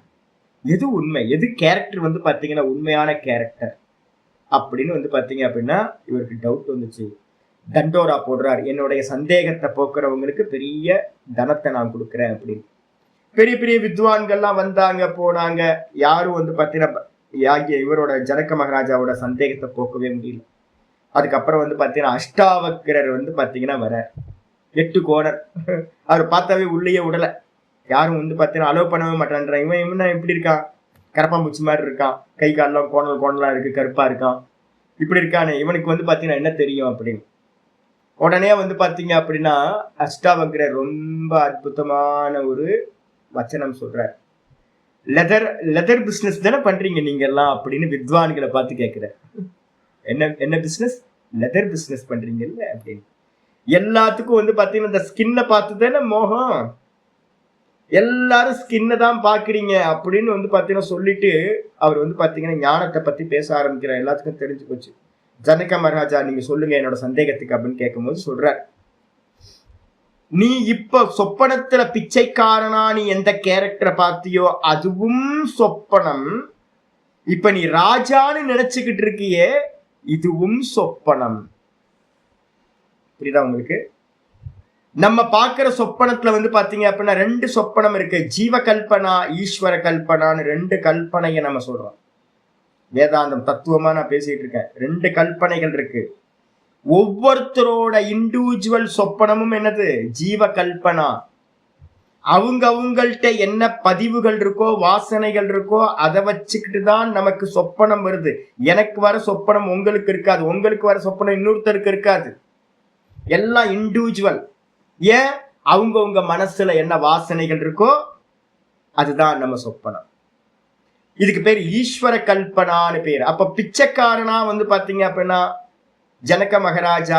எது உண்மை, எது கேரக்டர் வந்து பாத்தீங்கன்னா உண்மையான கேரக்டர் அப்படின்னு வந்து பாத்தீங்க அப்படின்னா இவருக்கு டவுட் வந்துச்சு. தண்டோரா போடுறார், என்னுடைய சந்தேகத்தை போக்குறவங்களுக்கு பெரிய தனத்தை நான் கொடுக்குறேன் அப்படின்னு. பெரிய பெரிய வித்வான்கள்லாம் வந்தாங்க போனாங்க, யாரும் வந்து பாத்தீங்கன்னா இவரோட ஜனக மகாராஜாவோட சந்தேகத்தை போக்கவே முடியல. அதுக்கப்புறம் வந்து பாத்தீங்கன்னா அஷ்டாவக்கிரர் வந்து பாத்தீங்கன்னா வர 8 கோணர் அவர் பார்த்தாவே உள்ளேயே விடல, யாரும் வந்து பாத்தீங்கன்னா அலோவ் பண்ணவே மாட்டான்ற. இவன் எப்படி இருக்கான், கரப்பாம்பூச்சி மாதிரி இருக்கான், கை காலெல்லாம் கோணலா இருக்கு, கருப்பா இருக்கான், இப்படி இருக்கானே, இவனுக்கு வந்து பாத்தீங்கன்னா என்ன தெரியும் அப்படின்னு. உடனே வந்து பாத்தீங்க அப்படின்னா அஷ்டாவக்கிரர் ரொம்ப அற்புதமான ஒரு வச்சனம் சொல்றார். லெதர் பிசினஸ் தானே பண்றீங்க நீங்க எல்லாம் அப்படின்னு வித்வான்களை பார்த்து கேட்கிற. என்ன பிசினஸ்? லெதர் பிசினஸ் பண்றீங்கல்ல அப்படின்னு. எல்லாத்துக்கும் வந்து பாத்தீங்கன்னா இந்த ஸ்கின்னை பார்த்து தானே மோகம், எல்லாரும் ஸ்கின்னை தான் பாக்குறீங்க அப்படின்னு வந்து பாத்தீங்கன்னா சொல்லிட்டு அவர் வந்து பாத்தீங்கன்னா ஞானத்தை பத்தி பேச ஆரம்பிக்கிறார். எல்லாத்துக்கும் தெரிஞ்சு போச்சு. ஜனக மகாராஜா நீங்க சொல்லுங்க என்னோட சந்தேகத்துக்கு அப்படின்னு கேட்கும் போது சொல்றார், நீ இப்ப சொப்பனத்துல பிச்சைக்காரனா நீ எந்த கேரக்டரை பார்த்தியோ அதுவும் சொப்பனம். இப்ப நீ ராஜான்னு நினைச்சுக்கிட்டு இருக்கியே இதுவும் சொப்பனம். புரியுதா உங்களுக்கு? நம்ம பாக்குற சொப்பனத்துல வந்து பாத்தீங்க அப்படின்னா 2 சொப்பனம் இருக்கு. ஜீவ கல்பனா, ஈஸ்வர கல்பனான்னு 2 கல்பனையை நம்ம சொல்றோம். வேதாந்தம் தத்துவமா நான் பேசிட்டு இருக்கேன். 2 கல்பனைகள் இருக்கு. ஒவ்வொருத்தரோட இண்டிவிஜுவல் சொப்பனமும் என்னது? ஜீவ கல்பனா. அவங்கள்ட்ட என்ன பதிவுகள் இருக்கோ, வாசனைகள் இருக்கோ, அதை வச்சுக்கிட்டு தான் நமக்கு சொப்பனம் வருது. எனக்கு வர சொப்பனம் உங்களுக்கு இருக்காது, உங்களுக்கு வர சொப்பனம் இன்னொருத்தருக்கு இருக்காது. எல்லாம் இண்டிவிஜுவல். ஏன்? அவங்கவுங்க மனசுல என்ன வாசனைகள் இருக்கோ அதுதான் நம்ம சொப்பனம். இதுக்கு பேர் ஈஸ்வர கல்பனான்னு பேர். அப்ப பிச்சைக்காரனா வந்து பாத்தீங்க அப்படின்னா ஜனக மகாராஜா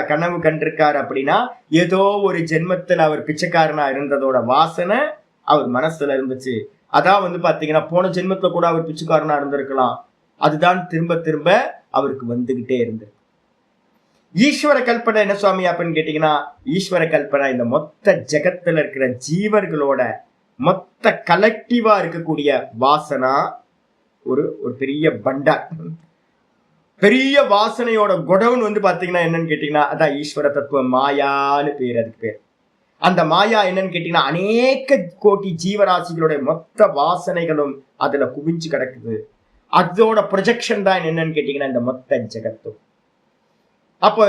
கனவு கண்டிருக்காரு அப்படின்னா ஏதோ ஒரு ஜென்மத்தில் அவர் பிச்சைக்காரனா இருந்ததோட வாசனை அவர் மனசுல இருந்துச்சு. அதான் வந்து பாத்தீங்கன்னா போன ஜென்மத்துல கூட அவர் பிச்சைக்காரனா இருந்திருக்கலாம். அதுதான் திரும்ப திரும்ப அவருக்கு வந்துகிட்டே இருந்தது. ஈஸ்வர கல்பனை என்ன சுவாமி அப்படின்னு கேட்டீங்கன்னா, ஈஸ்வர கல்பனை இந்த மொத்த ஜெகத்துல இருக்கிற ஜீவர்களோட மொத்த கலெக்டிவா இருக்கக்கூடிய வாசனா ஒரு பெரிய பண்டார், பெரிய வாசனையோட குடவுன் வந்து பாத்தீங்கன்னா என்னன்னு கேட்டீங்கன்னா அதான் ஈஸ்வர தத்துவம். மாயான்னு பேர், அதுக்கு பேர். அந்த மாயா என்னன்னு கேட்டீங்கன்னா அநேக கோடி ஜீவராசிகளுடைய மொத்த வாசனைகளும் அதுல குவிஞ்சு கிடக்குது. அதோட ப்ரொஜெக்ஷன் தான் என்னன்னு கேட்டீங்கன்னா இந்த மொத்த ஜெகத்தும். அப்போ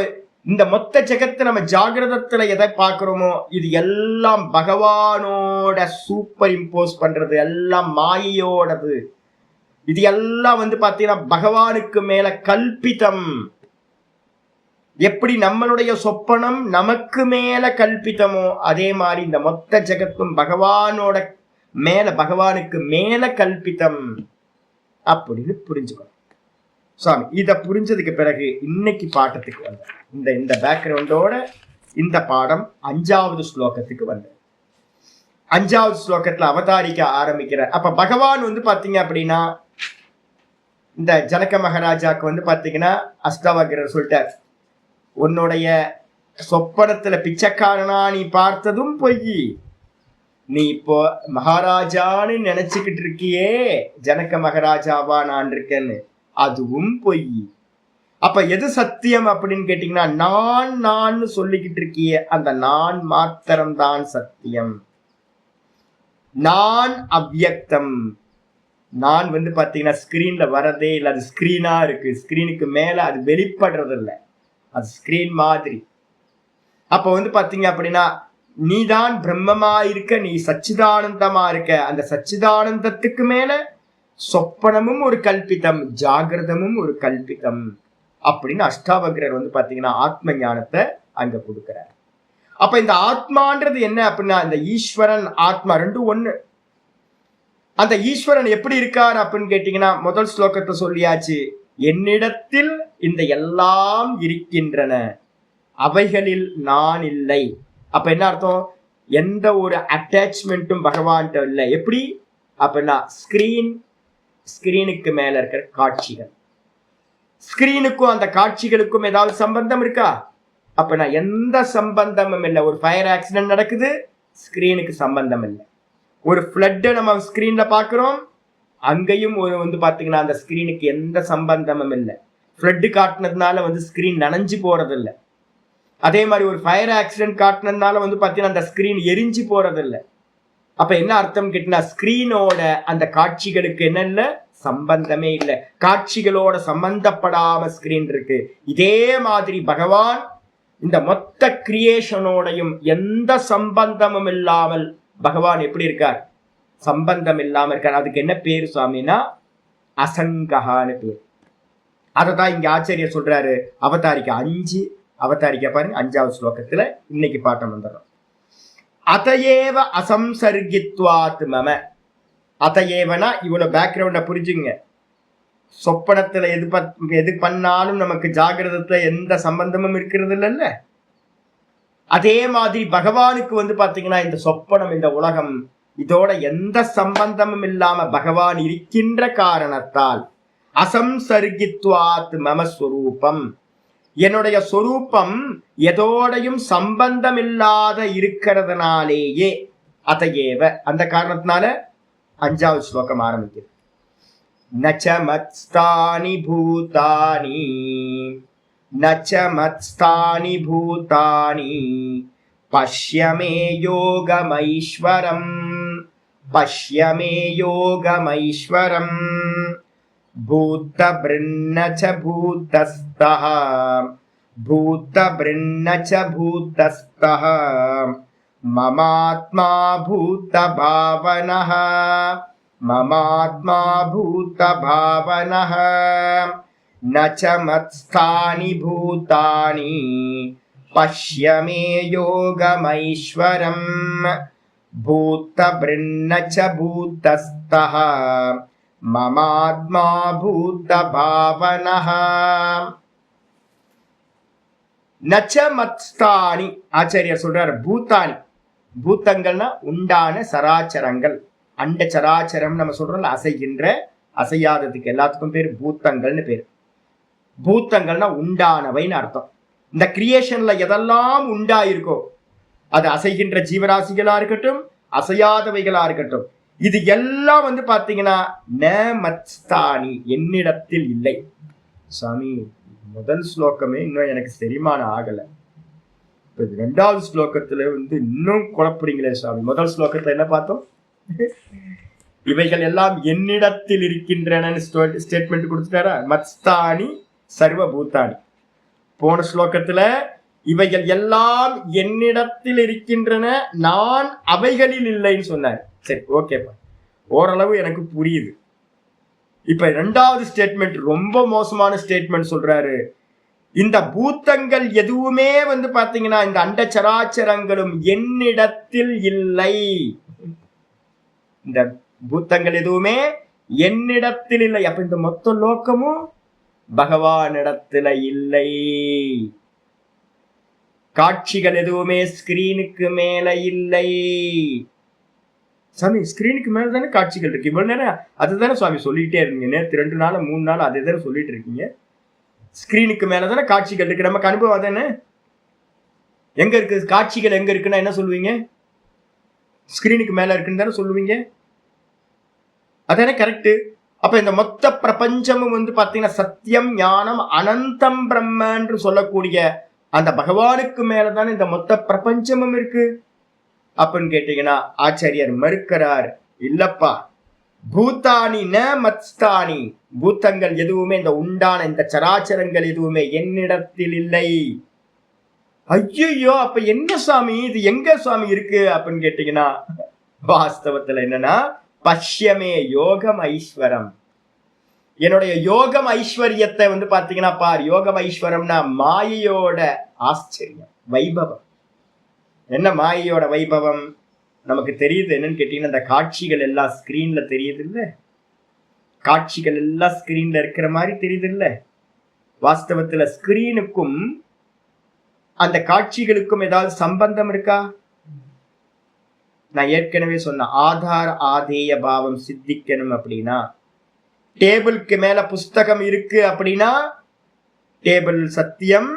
இந்த மொத்த ஜெகத்தை நம்ம ஜாகிரதத்துல எதை பார்க்கிறோமோ இது எல்லாம் பகவானோட சூப்பர் இம்போஸ் பண்றது, எல்லாம் மாயையோடது. இது எல்லாம் வந்து பாத்தீங்கன்னா பகவானுக்கு மேல கல்பிதம். எப்படி நம்மளுடைய சொப்பனம் நமக்கு மேல கல்பிதமோ அதே மாதிரி இந்த மொத்த ஜெகத்தும் பகவானோட மேல, பகவானுக்கு மேல கல்பிதம் அப்படின்னு புரிஞ்சுக்கணும் சுவாமி. இத புரிஞ்சதுக்கு பிறகு இன்னைக்கு பாட்டத்துக்கு வந்த இந்த பேக்ரவுண்டோட இந்த பாடம் 5வது ஸ்லோகத்துக்கு வந்த 5வது ஸ்லோகத்துல அவதாரிக்க ஆரம்பிக்கிற. அப்ப பகவான் வந்து பாத்தீங்க அப்படின்னா இந்த ஜனக மகாராஜாக்கு வந்து பாத்தீங்கன்னா அஷ்டாவக்கிரர் சொல்லிட்டார், உன்னுடைய சொப்பனத்துல பிச்சைக்காரனா நீ பார்த்ததும் பொய், நீ இப்போ மகாராஜான்னு நினைச்சுக்கிட்டு இருக்கியே ஜனக மகாராஜாவா நான் இருக்கேன்னு, அதுவும் பொய். அப்ப எது சத்தியம் அப்படின்னு கேட்டீங்கன்னா நான் சொல்லிக்கிட்டு இருக்கிய அந்த நான் மாத்திரம்தான் சத்தியம். நான் அவ்யக்தம். நான் வந்து பாத்தீங்கன்னா ஸ்கிரீன்ல வரதே இல்லை, அது ஸ்கிரீனா இருக்கு. ஸ்கிரீனுக்கு மேல அது வெளிப்படுறது இல்லை, அது ஸ்கிரீன் மாதிரி. அப்ப வந்து பாத்தீங்க அப்படின்னா நீதான் பிரம்மமா இருக்க, நீ சச்சிதானந்தமா இருக்க. அந்த சச்சிதானந்தத்துக்கு மேல சொப்பனமும் ஒரு கல்பிதம், ஜாகிரதமும் ஒரு கல்பிதம் அப்படின்னு அஷ்டாவக்கிரர் வந்து பாத்தீங்கன்னா ஆத்ம ஞானத்தை அங்க கொடுக்கிறார். அப்ப இந்த ஆத்மான்றது என்ன அப்படின்னா இந்த ஈஸ்வரன் ஆத்மா ரெண்டும் ஒண்ணு. அந்த ஈஸ்வரன் எப்படி இருக்கார் அப்படின்னு கேட்டீங்கன்னா முதல் ஸ்லோகத்தை சொல்லியாச்சு, என்னிடத்தில் இந்த எல்லாம் இருக்கின்றன, அவைகளில் நான் இல்லை. அப்ப என்ன அர்த்தம்? எந்த ஒரு அட்டாச்மெண்ட்டும் பகவான்கிட்ட இல்லை. எப்படி அப்படின்னா ஸ்கிரீனுக்கு மேல இருக்கிற காட்சிகள், ஸ்கிரீனுக்கும் அந்த காட்சிகளுக்கும் ஏதாவது சம்பந்தம் இருக்கா? அப்படின்னா எந்த சம்பந்தமும் இல்லை. ஒரு ஃபயர் ஆக்சிடென்ட் நடக்குது, ஸ்கிரீனுக்கு சம்பந்தம் இல்லை. ஒரு ஃப்ளட்டை நம்ம ஸ்கிரீன்ல பாக்குறோம், அங்கேயும் ஒரு பாத்தீங்கன்னா அந்த ஸ்கிரீனுக்கு எந்த சம்பந்தமும் இல்லை. ஃப்ளட் காட்டினதுனால ஸ்கிரீன் நனைஞ்சு போறதில்லை. அதே மாதிரி ஒரு ஃபயர் ஆக்சிடென்ட் காட்டினதுனால பாத்தீங்கன்னா அந்த ஸ்கிரீன் எரிஞ்சு போறதில்லை. அப்ப என்ன அர்த்தம் கேட்டீங்கன்னா, ஸ்கிரீனோட அந்த காட்சிகளுக்கு என்ன இல்லை, சம்பந்தமே இல்லை. காட்சிகளோட சம்பந்தப்படாம ஸ்கிரீன் இருக்கு. இதே மாதிரி பகவான் இந்த மொத்த கிரியேஷனோடையும் எந்த சம்பந்தமும் இல்லாமல் பகவான் எப்படி இருக்கார், சம்பந்தம் இல்லாம இருக்கார். அதுக்கு என்ன பேரு சுவாமினா அசங்ககான்னு பேர். அததான் இங்க ஆச்சரியர் சொல்றாரு. அவதாரிக்க 5 அவதாரிக்க பாருங்க, 5வது ஸ்லோகத்துல இன்னைக்கு பாட்டம் வந்துடும். அதையேவ அசம்சர்கித்வாத் மம. அதையேவனா இவ்வளவு பேக்ரவுண்ட புரிஞ்சுங்க. சொப்பனத்துல எது பண்ணாலும் நமக்கு ஜாகிரதத்துல எந்த சம்பந்தமும் இருக்கிறது இல்லைல்ல. அதே மாதிரி பகவானுக்கு பாத்தீங்கன்னா இந்த சொப்பனம், இந்த உலகம், இதோட எந்த சம்பந்தமும் இல்லாம பகவான் இருக்கின்ற காரணத்தால் அசம்சர்கித்வாத் மம ஸ்வரூபம், என்னுடைய சொரூபம் எதோடையும் சம்பந்தம் இல்லாத இருக்கிறதுனாலேயே, அதையேவ அந்த காரணத்தினால 5வது ஸ்லோகம் ஆரம்பிக்கிறது. நச்ச மத்ஸ்தானி பூதானி, நச்ச மத்ஸ்தானி பூதானி பஷ்யமே யோகமைஸ்வரம், பஷ்யமே யோகமைஸ்வரம் பூத்த பிருன்னச்ச பூதஸ்தஹ, பூத்த பிருன்னச்ச பூதஸ்தஹ மமாத்மா பூத பாவனஹ, மமாத்மா பூத பாவனஹ நச்ச மத்ஸ்தானி பூதானி பஷ்யமே யோகமைஸ்வரம் பூத்த பிருன்னச்ச பூதஸ்தஹ மமாத்மா பூத பாவனஹ. நச்ச மத்ஸ்தானி, ஆச்சாரியர் சொல்றார் பூத்தானி, பூத்தங்கள்னா உண்டான சராச்சரங்கள், அண்ட சராச்சரம் நம்ம சொல்றோம்ல, அசைகின்ற அசையாததுக்கு எல்லாத்துக்கும் பேர் பூத்தங்கள்னு பேர். பூத்தங்கள்னா உண்டானவைன்னு அர்த்தம். இந்த கிரியேஷன்ல எதெல்லாம் உண்டாயிருக்கோ, அது அசைகின்ற ஜீவராசிகளா இருக்கட்டும், அசையாதவைகளா இருக்கட்டும், இது எல்லாம் பாத்தீங்கன்னா ந மத்ஸ்தானி, என்னிடத்தில் இல்லை. சாமி முதல் ஸ்லோகமே இன்னும் எனக்கு செரிமானம் ஆகல. இப்ப 2வது ஸ்லோகத்துல இன்னும் குழப்பறீங்களே சாமி. முதல் ஸ்லோகத்துல என்ன பார்த்தோம், இவைகள் எல்லாம் என்னிடத்தில் இருக்கின்றன ஸ்டேட்மெண்ட் கொடுத்துட்டாரா, மத்ஸ்தானி சர்வபூத்தானி. போன ஸ்லோகத்துல இவைகள் எல்லாம் என்னிடத்தில் இருக்கின்றன, நான் அவைகளில் இல்லைன்னு சொன்னார். சரி, ஓகேப்பா, ஓரளவு எனக்கு புரியுது. இப்ப 2வது ஸ்டேட்மெண்ட் ரொம்ப மோசமான ஸ்டேட்மெண்ட் சொல்றாரு. இந்த பூத்தங்கள் எதுவுமே பாத்தீங்கன்னா இந்த அண்ட சராச்சரங்களும் என்னிடத்தில் இல்லை. இந்த பூத்தங்கள் எதுவுமே என்னிடத்தில் இல்லை. அப்ப இந்த மொத்த லோகமும் பகவானிடத்துல இல்லை. காட்சிகள் எதுவுமே ஸ்கிரீனுக்கு மேல இல்லை. சாமி ஸ்கிரீனுக்கு மேல தானே காட்சிகள் இருக்கு. இவ்வளவு நேரம் அதுதானே சுவாமி சொல்லிட்டே இருக்கீங்க. நேற்று 2 நாள் 3 நாள் அதே தானே சொல்லிட்டு இருக்கீங்க. ஸ்கிரீனுக்கு மேலதானே காட்சிகள் இருக்கு. நமக்கு அனுபவம் தானே. எங்க இருக்கு காட்சிகள், எங்க இருக்குன்னா என்ன சொல்லுவீங்க, ஸ்கிரீனுக்கு மேல இருக்குன்னு தானே சொல்லுவீங்க. அதானே கரெக்ட். அப்ப இந்த மொத்த பிரபஞ்சமும் பாத்தீங்கன்னா சத்தியம் ஞானம் அனந்தம் பிரம்மன்று சொல்லக்கூடிய அந்த பகவானுக்கு மேலதானே இந்த மொத்த பிரபஞ்சமும் இருக்கு. அப்படின்னு கேட்டீங்கன்னா ஆச்சாரியர் மறுக்கிறார். இல்லப்பா, பூத்தானி ந மத்ஸ்தானி, பூத்தங்கள் எதுவுமே, இந்த உண்டான இந்த சராச்சரங்கள் எதுவுமே என்னிடத்தில் இல்லை. ஐயோ, அப்ப என்ன சுவாமி இது எங்க சுவாமி இருக்கு அப்படின்னு கேட்டீங்கன்னா, வாஸ்தவத்துல என்னன்னா பஷ்யமே யோகம் ஐஸ்வரம், என்னுடைய யோகம் ஐஸ்வர்யத்தை பாத்தீங்கன்னா பார். யோகம் ஐஸ்வரம்னா மாயையோட ஆச்சரியம், வைபவம். என்ன மாயையோட வைபவம் நமக்கு தெரியுது என்னன்னு கேட்டீங்கன்னா, இந்த காட்சிகள் எல்லாம் ஸ்கிரீன்ல தெரியுது இல்ல, காட்சிகள் எல்லாம் ஸ்கிரீன்ல இருக்கிற மாதிரி தெரியுது இல்ல. வாஸ்தவத்துல ஸ்கிரீனுக்கும் அந்த காட்சிகளுக்கும் ஏதாவது சம்பந்தம் இருக்கா? நான் ஏற்கனவே சொன்ன ஆதார ஆதேய பாவம் சித்திக்கணும் அப்படின்னா, டேபிளுக்கு மேல புஸ்தகம் இருக்கு அப்படின்னா டேபிள் சத்தியம்,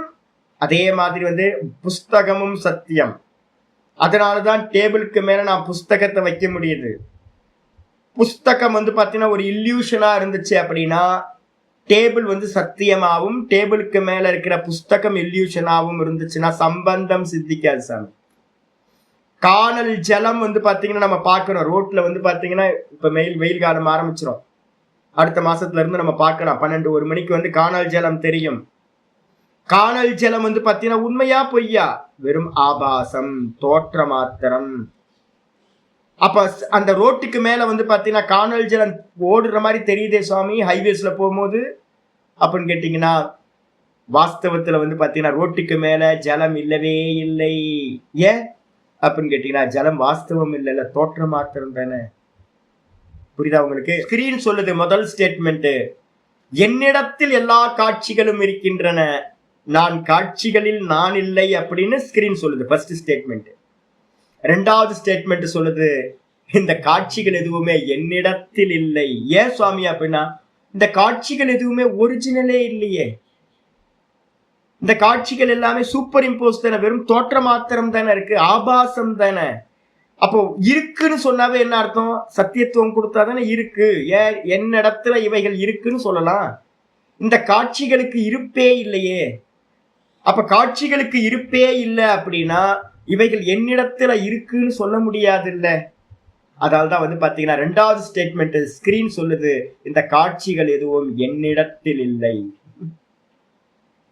அதே மாதிரி புஸ்தகமும் சத்தியம். அதனாலதான் டேபிளுக்கு மேல நான் புஸ்தகத்தை வைக்க முடியுது. புஸ்தகம் வந்து பாத்தீங்கன்னா ஒரு இல்யூஷனா இருந்துச்சு அப்படின்னா டேபிள் வந்து சத்தியமாவும் டேபிளுக்கு மேல இருக்கிற புஸ்தகம் இல்யூஷனாவும் இருந்துச்சுன்னா சம்பந்தம் சித்திக்காது சாமி. காணல் ஜலம் வந்து பாத்தீங்கன்னா நம்ம பாக்கணும். ரோட்ல வந்து பாத்தீங்கன்னா இப்ப வெயில் காலம் ஆரம்பிச்சிடும். அடுத்த மாசத்துல இருந்து நம்ம பார்க்கலாம். 12-1 மணிக்கு வந்து காணல் ஜலம் தெரியும். காணல் ஜலம் வந்து பாத்தீங்கன்னா உண்மையா பொய்யா? வெறும் ஆபாசம், தோற்ற மாத்திரம். அப்ப அந்த ரோட்டுக்கு மேல வந்து பாத்தீங்கன்னா காணல் ஜலம் ஓடுற மாதிரி தெரியுதே சுவாமி ஹைவேஸ்ல போகும்போது அப்படின்னு கேட்டீங்கன்னா, வாஸ்தவத்துல வந்து பாத்தீங்கன்னா ரோட்டுக்கு மேல ஜலம் இல்லவே இல்லை. ஏன் அப்படின்னு கேட்டீங்கன்னா, ஜலம் வாஸ்தவம் இல்லைல்ல, தோற்ற மாத்திரம் தானே. புரியுதா உங்களுக்கு? ஸ்கிரீன் சொல்லுது முதல் ஸ்டேட்மெண்ட், என்னிடத்தில் எல்லா காட்சிகளும் இருக்கின்றன, நான் காட்சிகளில் நான் இல்லை அப்படின்னு ஸ்கிரீன் சொல்லுது. First statement. ரெண்டாவது ஸ்டேட்மெண்ட் சொல்லுது, இந்த காட்சிகள் எதுவுமே என்னிடத்தில் இல்லை. ஏன் சுவாமி அப்படின்னா, இந்த காட்சிகள் எதுவுமே ஒரிஜினலே இல்லையே. இந்த காட்சிகள் எல்லாமே சூப்பர் இம்போஸ் தானே, வெறும் தோற்ற மாத்திரம் தானே இருக்கு, ஆபாசம் தானே. அப்போ இருக்குன்னு சொன்னாவே என்ன அர்த்தம்? சத்தியத்துவம் கொடுத்தா தானே இருக்கு. ஏன் என்னிடத்துல இவைகள் இருக்குன்னு சொல்லலாம். இந்த காட்சிகளுக்கு இருப்பே இல்லையே. அப்ப காட்சிகளுக்கு இருப்பே இல்லை அப்படின்னா இவைகள் என்னிடத்துல இருக்குன்னு சொல்ல முடியாது இல்ல. அதால்தான் வந்து பாத்தீங்கன்னா ரெண்டாவது ஸ்டேட்மெண்ட் ஸ்கிரீன் சொல்லுது, இந்த காட்சிகள் எதுவும் என்னிடத்தில் இல்லை.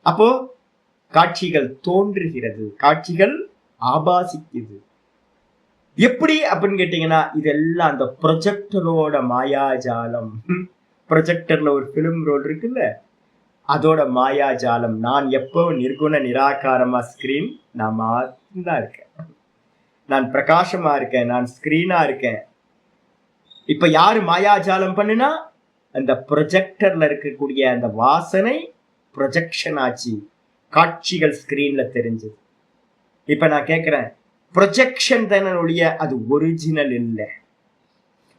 அப்போ காட்சிகள் தோன்றுகிறது, காட்சிகள் ஆபாசிக்குது. எப்படி அப்படின்னு கேட்டீங்கன்னா, இதெல்லாம் அந்த ப்ரொஜெக்டரோட மாயாஜாலம். ப்ரொஜெக்டர்ல ஒரு பிலிம் ரோல் இருக்குல்ல, அதோட மாயாஜாலம். நான் எப்போ நிர்குண நிராகாரமா ஸ்கிரீன், நான் மட்டும்தான் இருக்கேன், நான் பிரகாசமா இருக்கேன், நான் ஸ்கிரீனா இருக்கேன். இப்ப யாரு மாயாஜாலம் பண்ணுனா, அந்த ப்ரொஜெக்டர்ல இருக்கக்கூடிய அந்த வாசனை ப்ரொஜெக்ஷன் ஆச்சு, காட்சிகள் ஸ்கிரீன்ல தெரிஞ்சது. இப்ப நான் கேட்கிறேன், ப்ரொஜெக்ஷன் தானே ஒழிய அது ஒரிஜினல் இல்லை.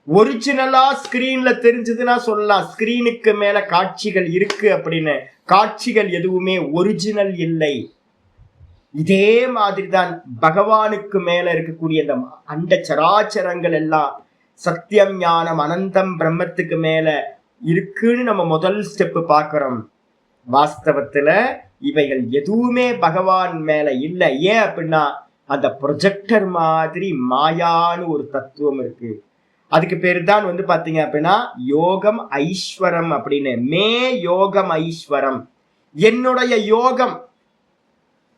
ஒரிஜினலா ஸ்கிரீன்ல தெரிஞ்சதுன்னா சொல்லலாம், ஸ்கிரீனுக்கு மேல காட்சிகள் இருக்கு அப்படின்னு. காட்சிகள் எதுவுமே ஒரிஜினல் இல்லை. இதே மாதிரிதான் பகவானுக்கு மேல இருக்கக்கூடிய இந்த அண்ட சராச்சரங்கள் எல்லாம் சத்தியம் ஞானம் அனந்தம் பிரம்மத்துக்கு மேல இருக்குன்னு நம்ம முதல் ஸ்டெப் பார்க்கிறோம். வாஸ்தவத்துல இவைகள் எதுவுமே பகவான் மேல இல்லை. ஏன் அப்படின்னா, அந்த ப்ரொஜெக்டர் மாதிரி மாயான்னு ஒரு தத்துவம் இருக்கு. அதுக்கு பேரு தான் வந்து பாத்தீங்க அப்படின்னா யோகம் ஐஸ்வரம் அப்படின்னு. மே யோகம் ஐஸ்வரம், என்னுடைய யோகம்.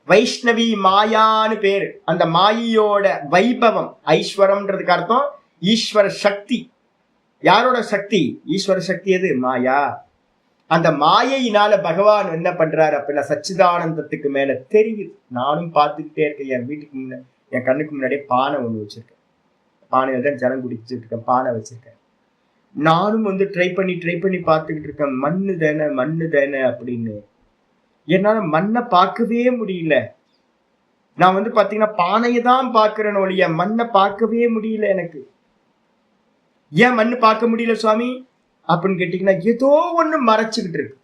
வைஷ்ணவி மாயான்னு பேரு. அந்த மாயோட வைபவம். ஐஸ்வரம்ன்றதுக்கு அர்த்தம் ஈஸ்வர சக்தி. யாரோட சக்தி? ஈஸ்வர சக்தி. எது? மாயா. அந்த மாயையினால பகவான் என்ன பண்றாரு அப்படின்னா, சச்சிதானந்தத்துக்கு மேல தெரியுது. நானும் பார்த்துக்கிட்டே இருக்கேன். என் வீட்டுக்கு முன்னாடி, என் கண்ணுக்கு முன்னாடியே பானை ஒண்ணு வச்சிருக்கேன். பானையில தான் ஜலம் குடிச்சிட்டு இருக்கேன், பானை வச்சிருக்கேன். நானும் வந்து ட்ரை பண்ணி பார்த்துக்கிட்டு இருக்கேன், மண்ணு தானே அப்படின்னு. என்னால மண்ணை பார்க்கவே முடியல. நான் வந்து பாத்தீங்கன்னா பானையை தான் பார்க்கிறேன் ஒழிய மண்ணை பார்க்கவே முடியல எனக்கு. ஏன் மண்ணு பார்க்க முடியல சுவாமி அப்படின்னு கேட்டீங்கன்னா, ஏதோ ஒண்ணு மறைச்சுக்கிட்டு இருக்கு.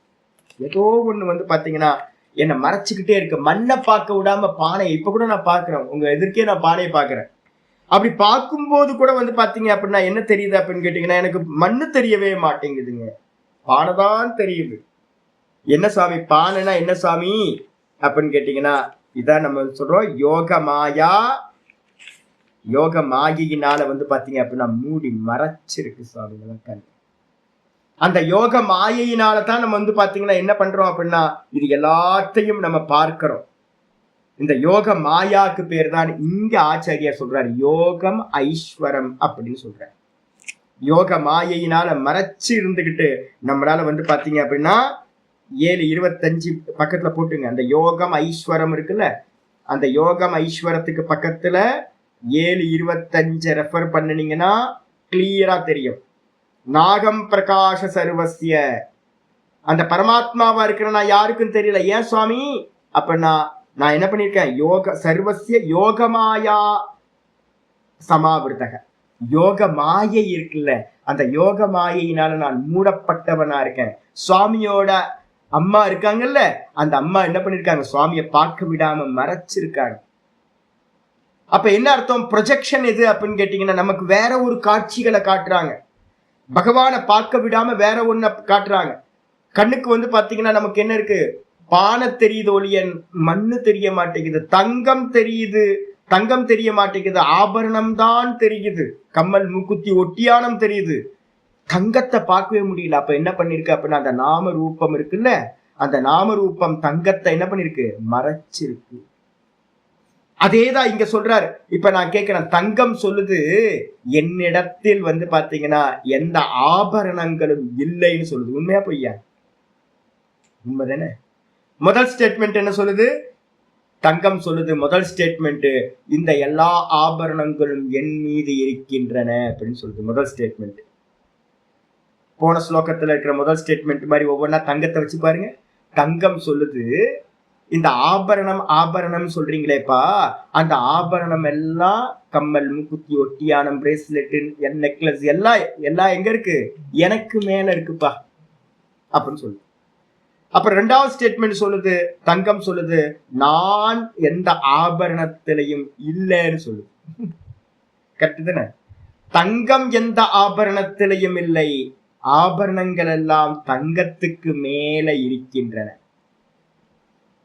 ஏதோ ஒண்ணு வந்து பாத்தீங்கன்னா என்னை மறைச்சுக்கிட்டே இருக்கு. மண்ணை பார்க்க விடாம பானையை, இப்ப கூட நான் பாக்குறேன், உங்க எதிர்க்கே நான் பானையை பாக்குறேன். அப்படி பார்க்கும்போது கூட வந்து பாத்தீங்க அப்படின்னா என்ன தெரியுது அப்படின்னு கேட்டீங்கன்னா, எனக்கு மண்ணு தெரியவே மாட்டேங்குதுங்க, பானை தான் தெரியுது. என்ன சாமி பானைனா என்ன சாமி அப்படின்னு கேட்டீங்கன்னா, இதான் நம்ம சொல்றோம் யோக மாயா. யோக மாயினால வந்து பாத்தீங்க அப்படின்னா மூடி மறைச்சிருக்கு சுவாமி கண். அந்த யோக மாயினால தான் நம்ம வந்து பாத்தீங்கன்னா என்ன பண்றோம் அப்படின்னா, இது எல்லாத்தையும் நம்ம பார்க்கிறோம். இந்த யோக மாயாக்கு பேர் தான் இங்க ஆச்சாரியார் சொல்றாரு யோகம் ஐஸ்வரம் அப்படின்னு சொல்றாரு. யோக மாயினால மறைச்சு இருந்துகிட்டு நம்மளால வந்து பாத்தீங்க அப்படின்னா 7:25 பக்கத்துல போட்டுங்க. அந்த யோகம் ஐஸ்வரம் இருக்குல்ல, அந்த யோகம் ஐஸ்வரத்துக்கு பக்கத்துல 7:25 ரெஃபர் பண்ணினீங்கன்னா கிளியரா தெரியும். நாகம் பிரகாஷ சர்வசிய, அந்த பரமாத்மாவா இருக்கிற நான் யாருக்கும் தெரியல. ஏன் சுவாமி அப்படின்னா, நான் என்ன பண்ணிருக்கேன், யோக சர்வசிய யோகமாயா சமாவிருத்தக, யோக மாயை இருக்குல்ல, அந்த யோக மாயினால நான் மூடப்பட்டவனா இருக்கேன். சுவாமியோட அம்மா இருக்காங்கல்ல, அந்த அம்மா என்ன பண்ணிருக்காங்க, சுவாமியை பார்க்க விடாம மறைச்சிருக்காங்க. அப்ப என்ன அர்த்தம்? ப்ரொஜெக்ஷன் எது அப்படின்னு கேட்டீங்கன்னா, நமக்கு வேற ஒரு காட்சிகளை காட்டுறாங்க. பகவானை பார்க்க விடாம வேற ஒன்ன காட்டுறாங்க. கண்ணுக்கு வந்து பாத்தீங்கன்னா நமக்கு என்ன இருக்கு, பானை தெரியுது ஒளிய மண்ணு தெரிய மாட்டேங்குது, தங்கம் தெரியுது தங்கம் தெரிய மாட்டேங்குது, ஆபரணம் தான் தெரியுது, கம்மல் மூக்குத்தி ஒட்டியானம் தெரியுது, தங்கத்தை பார்க்கவே முடியல. அப்ப என்ன பண்ணிருக்கு அப்படின்னா அந்த நாம ரூபம் இருக்குல்ல, அந்த நாம ரூபம் தங்கத்தை என்ன பண்ணிருக்கு, மறைச்சிருக்கு. அதேதான் இங்க சொல்றாரு. இப்ப நான் கேட்கிறேன், தங்கம் சொல்லுது என்னிடத்தில் வந்து பாத்தீங்கன்னா எந்த ஆபரணங்களும் இல்லைன்னு சொல்லுது. உண்மையா பொய்யா? உண்மைதானே. முதல் ஸ்டேட்மெண்ட் என்ன சொல்லுது, தங்கம் சொல்லுது முதல் ஸ்டேட்மெண்ட், இந்த எல்லா ஆபரணங்களும் என் மீது இருக்கின்றன அப்படின்னு சொல்லுது முதல் ஸ்டேட்மெண்ட். போன ஸ்லோகத்துல இருக்கிற முதல் ஸ்டேட்மெண்ட் மாதிரி ஒவ்வொன்றா தங்கத்தை வச்சு பாருங்க. தங்கம் சொல்லுது இந்த ஆபரணம் ஆபரணம் சொல்றீங்களேப்பா, அந்த ஆபரணம் எல்லாம் கம்மல் மூக்குத்தி ஒட்டியானம் பிரேஸ்லெட் நெக்லஸ் எல்லாம் எல்லாம் எங்க இருக்கு, எனக்கு மேல இருக்குப்பா அப்படின்னு சொல்லுது. அப்புறம் ரெண்டாவது ஸ்டேட்மெண்ட் சொல்லுது, தங்கம் சொல்லுது நான் எந்த ஆபரணத்திலையும் இல்லைன்னு சொல்லுது. கரெக்ட் தானே? தங்கம் எந்த ஆபரணத்திலையும் இல்லை, ஆபரணங்கள் எல்லாம் தங்கத்துக்கு மேல இருக்கின்றன.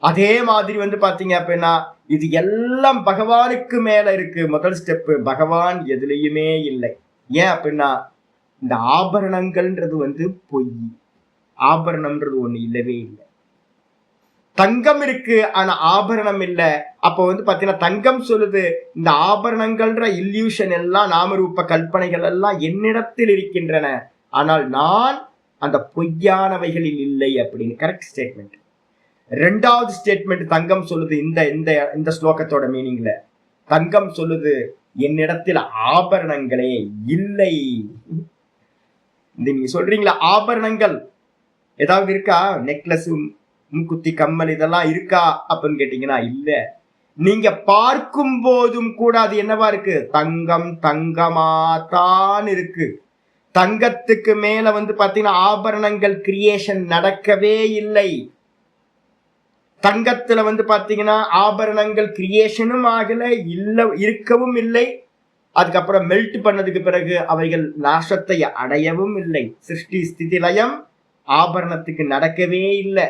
அதே மாதிரி வந்து பாத்தீங்க அப்படின்னா இது எல்லாம் பகவானுக்கு மேல இருக்கு. முதல் ஸ்டெப், பகவான் எதுலையுமே இல்லை. ஏன் அப்படின்னா இந்த ஆபரணங்கள்ன்றது வந்து பொய், ஆபரணம்ன்றது ஒண்ணு இல்லவே இல்லை. தங்கம் இருக்கு ஆனா ஆபரணம் இல்லை. அப்ப வந்து பாத்தீங்கன்னா தங்கம் சொல்லுது இந்த ஆபரணங்கள்ன்ற இல்யூஷன் எல்லாம் நாமரூப கல்பனைகள் எல்லாம் என்னிடத்தில் இருக்கின்றன, ஆனால் நான் அந்த பொய்யானவைகளில் இல்லை அப்படின்னு. Correct statement. ரெண்டாவது ஸ்டேட்மெண்ட் தங்கம் சொல்லுது, இந்த இந்த இந்த ஸ்லோகத்தோட மீனிங்ல தங்கம் சொல்லுது என்னிடத்தில் ஆபரணங்களே இல்லை. நீங்க சொல்றீங்களா ஆபரணங்கள் ஏதாவது இருக்கா, நெக்லஸ் மூக்குத்தி கம்மல் இதெல்லாம் இருக்கா அப்படின்னு கேட்டீங்கன்னா இல்ல. நீங்க பார்க்கும் போதும் கூட அது என்னவா இருக்கு, தங்கம் தங்கமாதான் இருக்கு. தங்கத்துக்கு மேல வந்து பாத்தீங்கன்னா ஆபரணங்கள் கிரியேஷன் நடக்கவே இல்லை. தங்கத்துல வந்து பாத்தீங்கன்னா ஆபரணங்கள் கிரியேஷனும் ஆகல, இல்ல இருக்கவும் இல்லை. அதுக்கப்புறம் மெல்ட் பண்ணதுக்கு பிறகு அவைகள் நாசத்தை அடையவும் இல்லை. சிருஷ்டி ஸ்திதி லயம் ஆபரணத்துக்கு நடக்கவே இல்லை.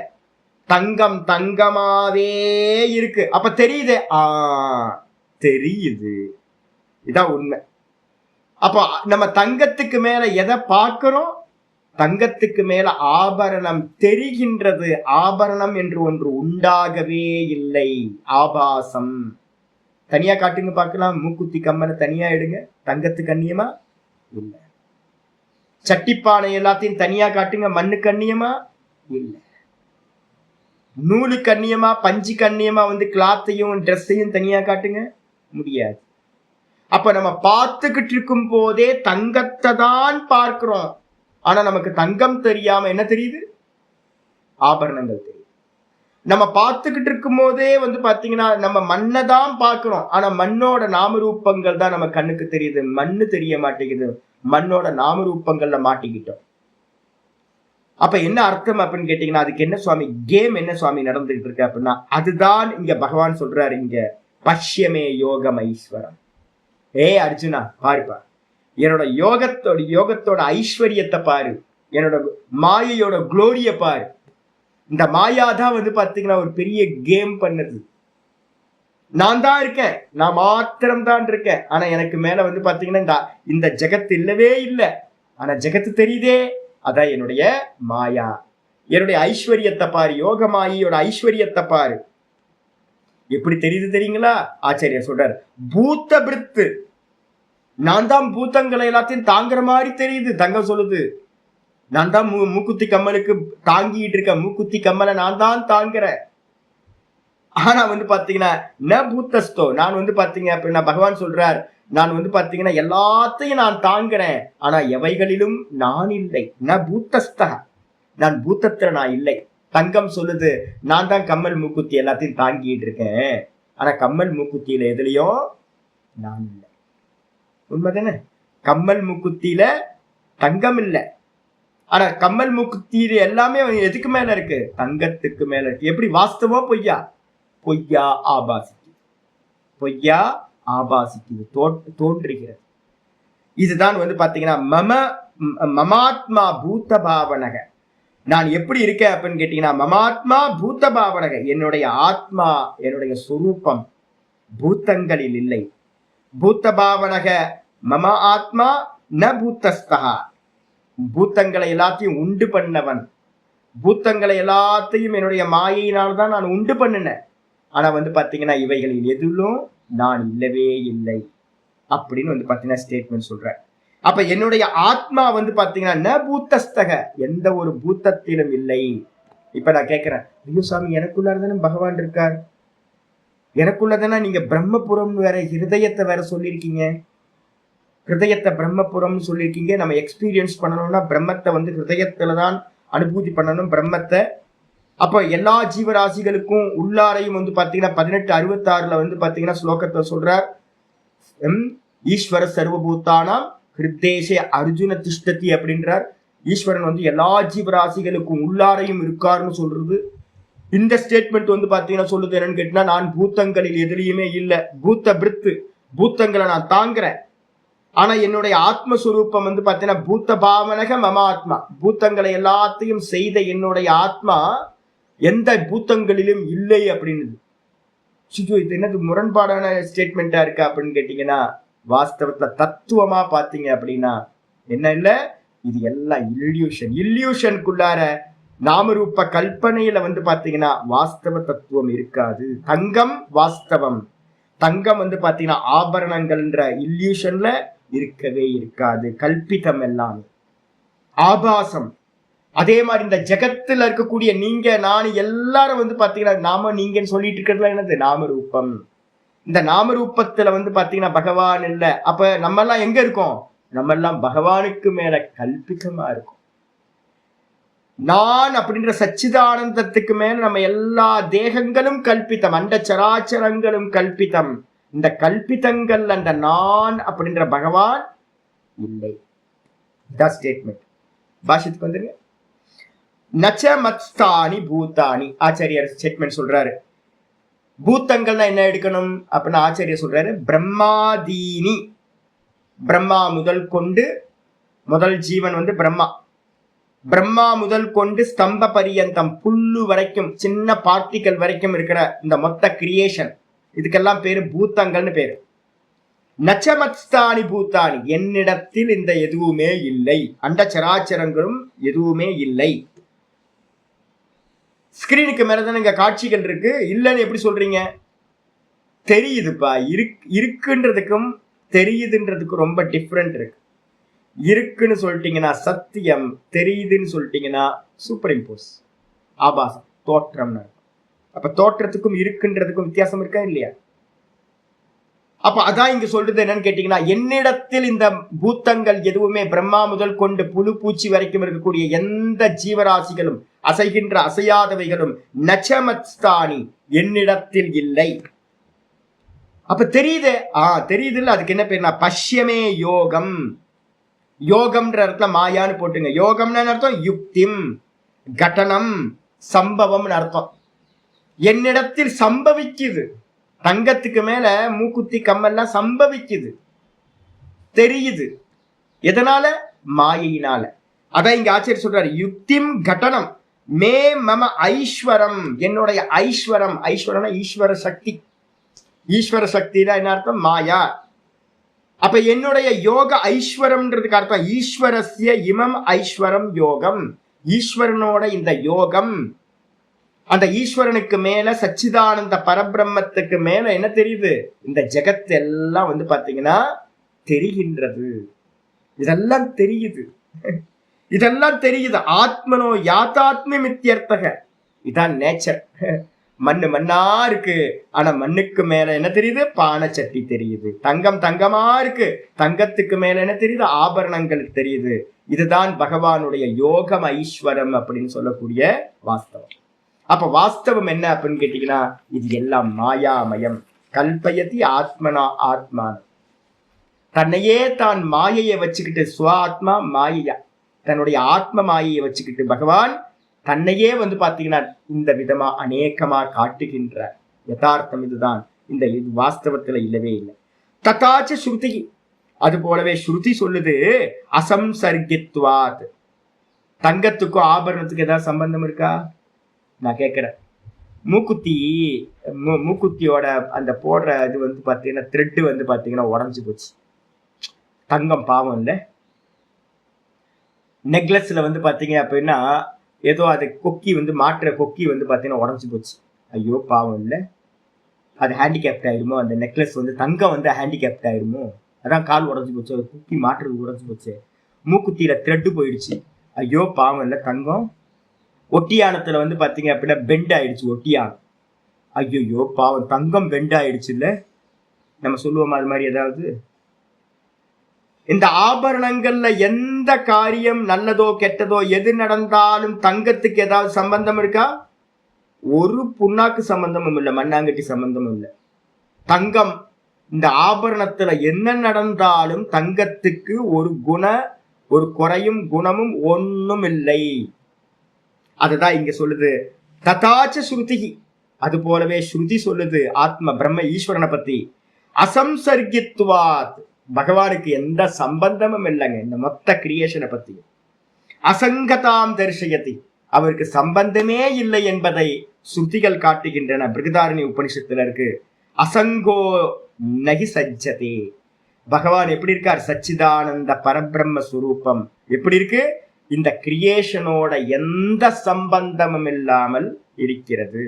தங்கம் தங்கமாவே இருக்கு. அப்ப தெரியுது, தெரியுது, இதான் உண்மை. அப்போ நம்ம தங்கத்துக்கு மேல எதை பார்க்கிறோம், தங்கத்துக்கு மேல ஆபரணம் தெரிகின்றது. ஆபரணம் என்று ஒன்று உண்டாகவே இல்லை, ஆபாசம். தனியா காட்டுங்க பார்க்கலாம், மூக்குத்தி கம்மலை தனியா எடுங்க, தங்கத்துக்கு அந்நியமா இல்ல. சட்டிப்பானை எல்லாத்தையும் தனியா காட்டுங்க, மண்ணுக்கு அந்நியமா இல்ல. நூலுக்கு அந்நியமா பஞ்சுக்கு அந்நியமா வந்து கிளாத்தையும் ட்ரெஸ்ஸையும் தனியா காட்டுங்க, முடியாது. அப்ப நம்ம பார்த்துக்கிட்டு இருக்கும் போதே தங்கத்தை தான் பார்க்கிறோம். ஆனா நமக்கு தங்கம் தெரியாம என்ன தெரியுது, ஆபரணங்கள் தெரியுது. நம்ம பார்த்துக்கிட்டு இருக்கும் போதே வந்து பாத்தீங்கன்னா நம்ம மண்ணை தான் பார்க்கிறோம். ஆனா மண்ணோட நாமரூபங்கள் தான் நம்ம கண்ணுக்கு தெரியுது, மண்ணு தெரிய மாட்டேங்குது. மண்ணோட நாமரூபங்கள்ல மாட்டிக்கிட்டோம். அப்ப என்ன அர்த்தம் அப்படின்னு கேட்டீங்கன்னா அதுக்கு என்ன சுவாமி கேம், என்ன சுவாமி நடந்துகிட்டு இருக்கு அப்படின்னா அதுதான் இங்க பகவான் சொல்றாரு. இங்க பஷ்யமே யோகம் ஐஸ்வரம். அர்ஜுனா பாருப்பா, என்னோட யோகத்தோட ஐஸ்வர்யத்தை பாரு, என்னோட மாயையோட குளோரிய பாரு. இந்த மாயாதான் வந்து பாத்தீங்கன்னா ஒரு பெரிய கேம் பண்ணுது. நான் தான் இருக்கேன், நான் மாத்திரம் தான் இருக்கேன். ஆனா எனக்கு மேல வந்து பாத்தீங்கன்னா இந்த ஜெகத்து இல்லவே இல்லை. ஆனா ஜெகத்து தெரியுதே, அதான் என்னுடைய மாயா. என்னுடைய ஐஸ்வர்யத்தை பாரு, யோக மாயோட ஐஸ்வர்யத்தை பாரு. எப்படி தெரியுது தெரியுங்களா? ஆச்சாரியா சொல்றாரு, பூத்த பிரித்து, நான் தான் பூத்தங்களை எல்லாத்தையும் தாங்குற மாதிரி தெரியுது. தங்கம் சொல்லுது நான் தான் மூக்குத்தி கம்மலுக்கு தாங்கிட்டு இருக்க, மூக்குத்தி கம்மலை நான் தான் தாங்குறேன். ஆனா வந்து பாத்தீங்கன்னா ந பூத்தஸ்தோ, நான் வந்து பாத்தீங்க அப்படின்னா பகவான் சொல்றார், நான் வந்து பாத்தீங்கன்னா எல்லாத்தையும் நான் தாங்குறேன், ஆனா எவைகளிலும் நான் இல்லை. ந பூத்தஸ்தா, நான் பூத்தத்துல நான் இல்லை. தங்கம் சொல்லுது நான் தான் கம்மல் மூக்குத்தி எல்லாத்தையும் தாங்கிட்டு இருக்கேன், ஆனா கம்மல் மூக்குத்தியில எதுலயும் நான் இல்லை. உண்மைதானே? கம்மல் மூக்குத்தியில தங்கம் இல்லை, ஆனா கம்மல் மூக்குத்தியில எல்லாமே எதுக்கு மேல இருக்கு, தங்கத்துக்கு மேல இருக்கு. எப்படி வாஸ்தவோ பொய்யா? பொய்யா ஆபாசிக்குது, பொய்யா ஆபாசிக்குது, தோன்றுகிறது. இதுதான் வந்து பாத்தீங்கன்னா மமாத்மா பூத்த பாவனக. நான் எப்படி இருக்கேன் அப்படின்னு கேட்டீங்கன்னா, மமாத்மா பூத்த பாவனக, என்னுடைய ஆத்மா, என்னுடைய சுரூபம் பூத்தங்களில் இல்லை. பூத்த பாவனக மம ஆத்மா ந பூத்தஸ்தா, பூத்தங்களை எல்லாத்தையும் உண்டு பண்ணவன். பூத்தங்களை எல்லாத்தையும் என்னுடைய மாயினால் தான் நான் உண்டு பண்ணினேன். ஆனா வந்து பாத்தீங்கன்னா இவைகளில் எதிலும் நான் இல்லவே இல்லை அப்படின்னு வந்து பாத்தீங்கன்னா ஸ்டேட்மெண்ட் சொல்றேன். அப்ப என்னுடைய ஆத்மா வந்து பாத்தீங்கன்னா ந பூத்தஸ்தக, எந்த ஒரு பூத்தத்திலும் இல்லை. இப்ப நான் கேட்கிறேன், ஐயோ சாமி, எனக்குள்ளதானே பகவான் இருக்கார், எனக்குள்ளதானே நீங்க பிரம்மபுரம் வேற ஹிருதயத்தை வேற சொல்லியிருக்கீங்க, ஹிருதயத்தை பிரம்மபுரம்னு சொல்லியிருக்கீங்க. நம்ம எக்ஸ்பீரியன்ஸ் பண்ணணும்னா பிரம்மத்தை வந்து ஹிருதயத்துல தான் அனுபூதி பண்ணணும் பிரம்மத்தை. அப்ப எல்லா ஜீவராசிகளுக்கும் உள்ளாரையும் வந்து பாத்தீங்கன்னா 1866 வந்து பாத்தீங்கன்னா ஸ்லோகத்தை சொல்றார், ஈஸ்வர சர்வபூத்தானாம் ஹிருத்தேஷே அர்ஜுன திஷ்டதி அப்படின்றார். ஈஸ்வரன் வந்து எல்லா ஜீவராசிகளுக்கும் உள்ளாரையும் இருக்காருன்னு சொல்றது. இந்த ஸ்டேட்மெண்ட் வந்து பாத்தீங்கன்னா சொல்லுது என்னன்னு கேட்டீங்கன்னா, நான் பூத்தங்களில் எதிரியுமே இல்லை, பூத்த பிரித்து, பூத்தங்களை நான் தாங்குறேன். ஆனா என்னுடைய ஆத்மஸ்வரூபம் வந்து பாத்தீங்கன்னா பூத்த பாவனக மம ஆத்மா, பூத்தங்களை எல்லாத்தையும் செய்த என்னுடைய ஆத்மா எந்த பூத்தங்களிலும் இல்லை அப்படின்னு. இது என்னது முரண்பாடான ஸ்டேட்மெண்டா இருக்கா அப்படின்னு கேட்டீங்கன்னா, வாஸ்தவத்துல தத்துவமா பாத்தீங்க அப்படின்னா என்ன இல்ல, இது எல்லாம் இல்யூஷனுக்குள்ளார நாமரூப கல்பனையில வந்து பாத்தீங்கன்னா வாஸ்தவ தத்துவம் இருக்காது. தங்கம் வாஸ்தவம், தங்கம் வந்து பாத்தீங்கன்னா ஆபரணங்கள்ன்ற இல்யூஷன்ல இருக்கவே இருக்காது. கல்பிதம் எல்லாம் ஆபாசம். அதே மாதிரி இந்த ஜெகத்துல இருக்கக்கூடிய நீங்க நான் எல்லாரும் வந்து பாத்தீங்கன்னா நாம நீங்கன்னு சொல்லிட்டு இருக்கிறதுல என்னது நாமரூபம். இந்த நாமரூபத்துல வந்து பாத்தீங்கன்னா பகவான் இல்ல. அப்ப நம்ம எல்லாம் எங்க இருக்கோம்? நம்ம எல்லாம் பகவானுக்கு மேல கல்பிதமா இருக்கும். நான் அப்படின்ற சச்சிதானந்தத்துக்கு மேல நம்ம எல்லா தேகங்களும் கல்பித்தம், அண்ட சராச்சரங்களும் கல்பித்தம். இந்த கல்பித்தங்கள் அந்த நான் அப்படின்ற பகவான் இல்லை. இதான் ஸ்டேட்மெண்ட். பாஷத்துக்கு வந்துருங்க. நச்ச மத்ஸ்தானி பூத்தானி, ஆச்சாரியர் ஸ்டேட்மெண்ட் சொல்றாரு. பூத்தங்கள்னா என்ன எடுக்கணும் அப்படின்னு ஆச்சாரியர் சொல்றாரு, பிரம்மாதீனி, பிரம்மா முதல் கொண்டு, முதல் ஜீவன் வந்து பிரம்மா, பிரம்மா முதல் கொண்டு ஸ்தம்ப பரியந்தம், புல்லு வரைக்கும், சின்ன பார்ட்டிகல் வரைக்கும் இருக்கிற இந்த மொத்த கிரியேஷன், இதுக்கெல்லாம் பேரு பூத்தங்கள்னு பேரு. நச்சமத்ஸ்தானி பூத்தானி, என்னிடத்தில் இந்த எதுவுமே இல்லை, அண்ட சராச்சரங்களும் எதுவுமே இல்லை. ஸ்கிரீனுக்கு மேலதான் இங்க காட்சிகள் இருக்கு, இல்லைன்னு எப்படி சொல்றீங்க? தெரியுதுப்பா. இருக்குன்றதுக்கும் தெரியுதுன்றதுக்கும் ரொம்ப டிஃப்ரெண்ட் இருக்கு. இருக்குன்னு சொல்லிட்டீங்கன்னா சத்தியம், தெரியுதுன்னு சொல்லிட்டீங்கன்னா சூப்பர் இம்போஸ், ஆபாசம், தோற்றம். அப்ப தோற்றத்துக்கும் இருக்குன்றதுக்கும் வித்தியாசம் இருக்கா இல்லையா? அப்ப அதான் இங்க சொல்றது என்னன்னு கேட்டீங்கன்னா, என்னிடத்தில் இந்த பூத்தங்கள் எதுவுமே, பிரம்மா முதல் கொண்டு புழு பூச்சி வரைக்கும் இருக்கக்கூடிய எந்த ஜீவராசிகளும், அசைகின்ற அசையாதவைகளும் நச்சமத்ஸ்தானி, என்னிடத்தில் இல்லை. அப்ப தெரியுது, தெரியுது இல்ல, அதுக்கு என்ன பேருனா பஷ்யமே யோகம். யோகம்ன்ற இடத்துல மாயான்னு போட்டுங்க. யோகம்னு அர்த்தம் யுக்திம், கடனம், சம்பவம்னு அர்த்தம். என்னிடத்தில் சம்பவிக்குது. தங்கத்துக்கு மேல மூக்குத்தி கம்மெல்லாம் சம்பவிக்குது, தெரியுது. எதனால? மாயினால. அதான் இங்க ஆச்சரிய சொல்றாரு, யுக்திம் கடனம் மே மம ஐஸ்வரம், என்னுடைய ஐஸ்வரம். ஐஸ்வரம்னா ஈஸ்வர சக்தி. ஈஸ்வர சக்தினா என்ன அர்த்தம்? மாயா. அப்ப என்னுடைய யோக ஐஸ்வரம்ன்றதுக்கு அர்த்தம் ஈஸ்வரஸ்ய இமம் ஐஸ்வரம் யோகம், ஈஸ்வரனோட இந்த யோகம். அந்த ஈஸ்வரனுக்கு மேல, சச்சிதானந்த பரபிரம்மத்துக்கு மேல என்ன தெரியுது? இந்த ஜெகத் எல்லாம் வந்து பாத்தீங்கன்னா தெரிகின்றது. இதெல்லாம் தெரியுது, இதெல்லாம் தெரியுது. ஆத்மனோ யாத்தாத்மி மித்தியர்த்தக, இதான் நேச்சர். மண்ணு மண்ணா இருக்கு, ஆனா மண்ணுக்கு மேல என்ன தெரியுது? பானை சட்டி தெரியுது. தங்கம் தங்கமா இருக்கு, தங்கத்துக்கு மேல என்ன தெரியுது? ஆபரணங்கள் தெரியுது. இதுதான் பகவானுடைய யோகம் ஐஸ்வரம் அப்படின்னு சொல்லக்கூடிய வாஸ்தவம். அப்ப வாஸ்தவம் என்ன அப்படின்னு கேட்டீங்கன்னா, இது எல்லாம் மாயாமயம். கல்பயதி ஆத்மனா ஆத்மான, தன்னையே தான் மாயையை வச்சுக்கிட்டு, ஸ்வ ஆத்மா மாயையா, தன்னுடைய ஆத்ம மாயையை வச்சுக்கிட்டு பகவான் தன்னையே வந்து பாத்தீங்கன்னா இந்த விதமா அநேகமா காட்டுகின்றார். யதார்த்தம் இதுதான். இந்த இது வாஸ்தவத்துல இல்லவே இல்லை. ததாச்ச ஸ்ருதி, அது போலவே ஸ்ருதி சொல்லுது அசம்சர்கித்வாத். தங்கத்துக்கும் ஆபரணத்துக்கு ஏதாவது சம்பந்தம் இருக்கா? நான் கேட்கிறேன். மூக்குத்தியோட அந்த போடுற இது வந்து பாத்தீங்கன்னா த்ரெட் வந்து பாத்தீங்கன்னா உடஞ்சு போச்சு. தங்கம் பாவம் இல்ல. நெக்லஸ்ல வந்து பாத்தீங்க அப்படின்னா ஏதோ அது கொக்கி வந்து மாற்ற கொக்கி வந்து பாத்தீங்கன்னா உடஞ்சு போச்சு. ஐயோ பாவம் இல்ல. அது ஹேண்டிகேப்ட் ஆயிருமோ? அந்த நெக்லஸ் வந்து தங்கம் வந்து ஹேண்டிகேப்ட் ஆயிருமோ? அதான் கால் உடஞ்சு போச்சு, குக்கி மாற்றுறது உடஞ்சு போச்சு. மூக்குத்தியில த்ரெட்டு போயிடுச்சு. ஐயோ பாவம் இல்ல தங்கம். ஒட்டியானத்துல வந்து பாத்தீங்க அப்படின்னா பெண்ட் ஆயிடுச்சு ஒட்டியானம். ஐயோ பாவம் தங்கம் பெண்ட் ஆயிடுச்சு இல்ல. நம்ம சொல்லுவோம் அது மாதிரி ஏதாவது. இந்த ஆபரணங்கள்ல எந்த காரியம் நல்லதோ கெட்டதோ எது நடந்தாலும் தங்கத்துக்கு ஏதாவது சம்பந்தம் இருக்கா? ஒரு புண்ணாக்கு சம்பந்தமும் இல்லை, மண்ணாங்கட்டி சம்பந்தமும் இல்லை. தங்கம் இந்த ஆபரணத்துல என்ன நடந்தாலும் தங்கத்துக்கு ஒரு குறையும் குணமும் ஒண்ணும் இல்லை. அதுதான் இங்க சொல்லுது. ததாச்ச ஸ்ருதி. அது போலவே ஸ்ருதி சொல்லுது ஆத்ம பிரம்ம ஈஸ்வரனை பத்தி. அசம்சர்கித்வாத். பகவானுக்கு எந்த சம்பந்தமும் இல்லைங்க இந்த மொத்த கிரியேஷனை பத்தி. அசங்கதாம் தரிசயதி. அவருக்கு சம்பந்தமே இல்லை என்பதை ஸ்ருதிகள் காட்டுகின்றன. பிருகதாரண்ய உபனிஷத்துல இருக்கு. அசங்கோ நகி சஜ்ஜதே. பகவான் எப்படி இருக்கார்? சச்சிதானந்த பரபிரம்ம சுரூபம். எப்படி இருக்கு? இந்த கிரியேஷனோட எந்த சம்பந்தமும் இல்லாமல் இருக்கிறது.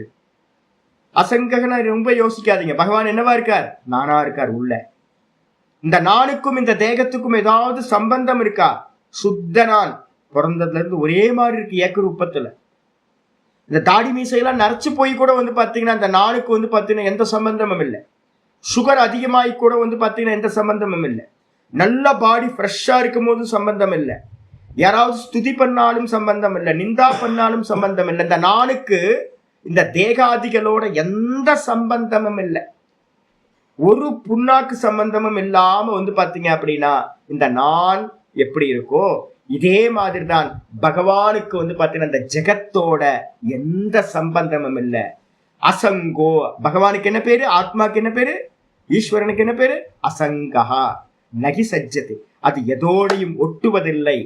அசங்ககன ரொம்ப யோசிக்காதீங்க. பகவான் என்னவா இருக்கார்? நானா இருக்கார் உள்ள. இந்த நானுக்கும் இந்த தேகத்துக்கும் ஏதாவது சம்பந்தம் இருக்கா? சுத்த நான் பிறந்ததுல இருந்து ஒரே மாதிரி இருக்கு ஏக்கரூபத்துல. இந்த தாடி மீசையெல்லாம் நரைச்சு போய் கூட வந்து பாத்தீங்கன்னா இந்த நானுக்கு வந்து பாத்தீங்கன்னா எந்த சம்பந்தமும் இல்லை. சுகர் அதிகமாகி கூட வந்து பாத்தீங்கன்னா எந்த சம்பந்தமும் இல்லை. நல்ல பாடி ஃப்ரெஷ்ஷா இருக்கும் போது சம்பந்தம் இல்லை. யாராவது ஸ்துதி பண்ணாலும் சம்பந்தம் இல்லை, நிந்தா பண்ணாலும் சம்பந்தம் இல்லை. இந்த நானுக்கு இந்த தேகாதிகளோட எந்த சம்பந்தமும் இல்லை. ஒரு புண்ணாக்கு சம்பந்தமும் இல்லாம வந்து பாத்தீங்க அப்படின்னா இந்த நான் எப்படி இருக்கோ இதே மாதிரிதான் பகவானுக்கு வந்து பாத்தீங்கன்னா இந்த ஜெகத்தோட எந்த சம்பந்தமும் இல்லை. அசங்கோ. பகவானுக்கு என்ன பேரு? ஆத்மாக்கு என்ன பேரு? ஈஸ்வரனுக்கு என்ன பேரு? அசங்கஹா நகி சஜ்ஜது. அது எதோடையும் ஒட்டுவதில்லை.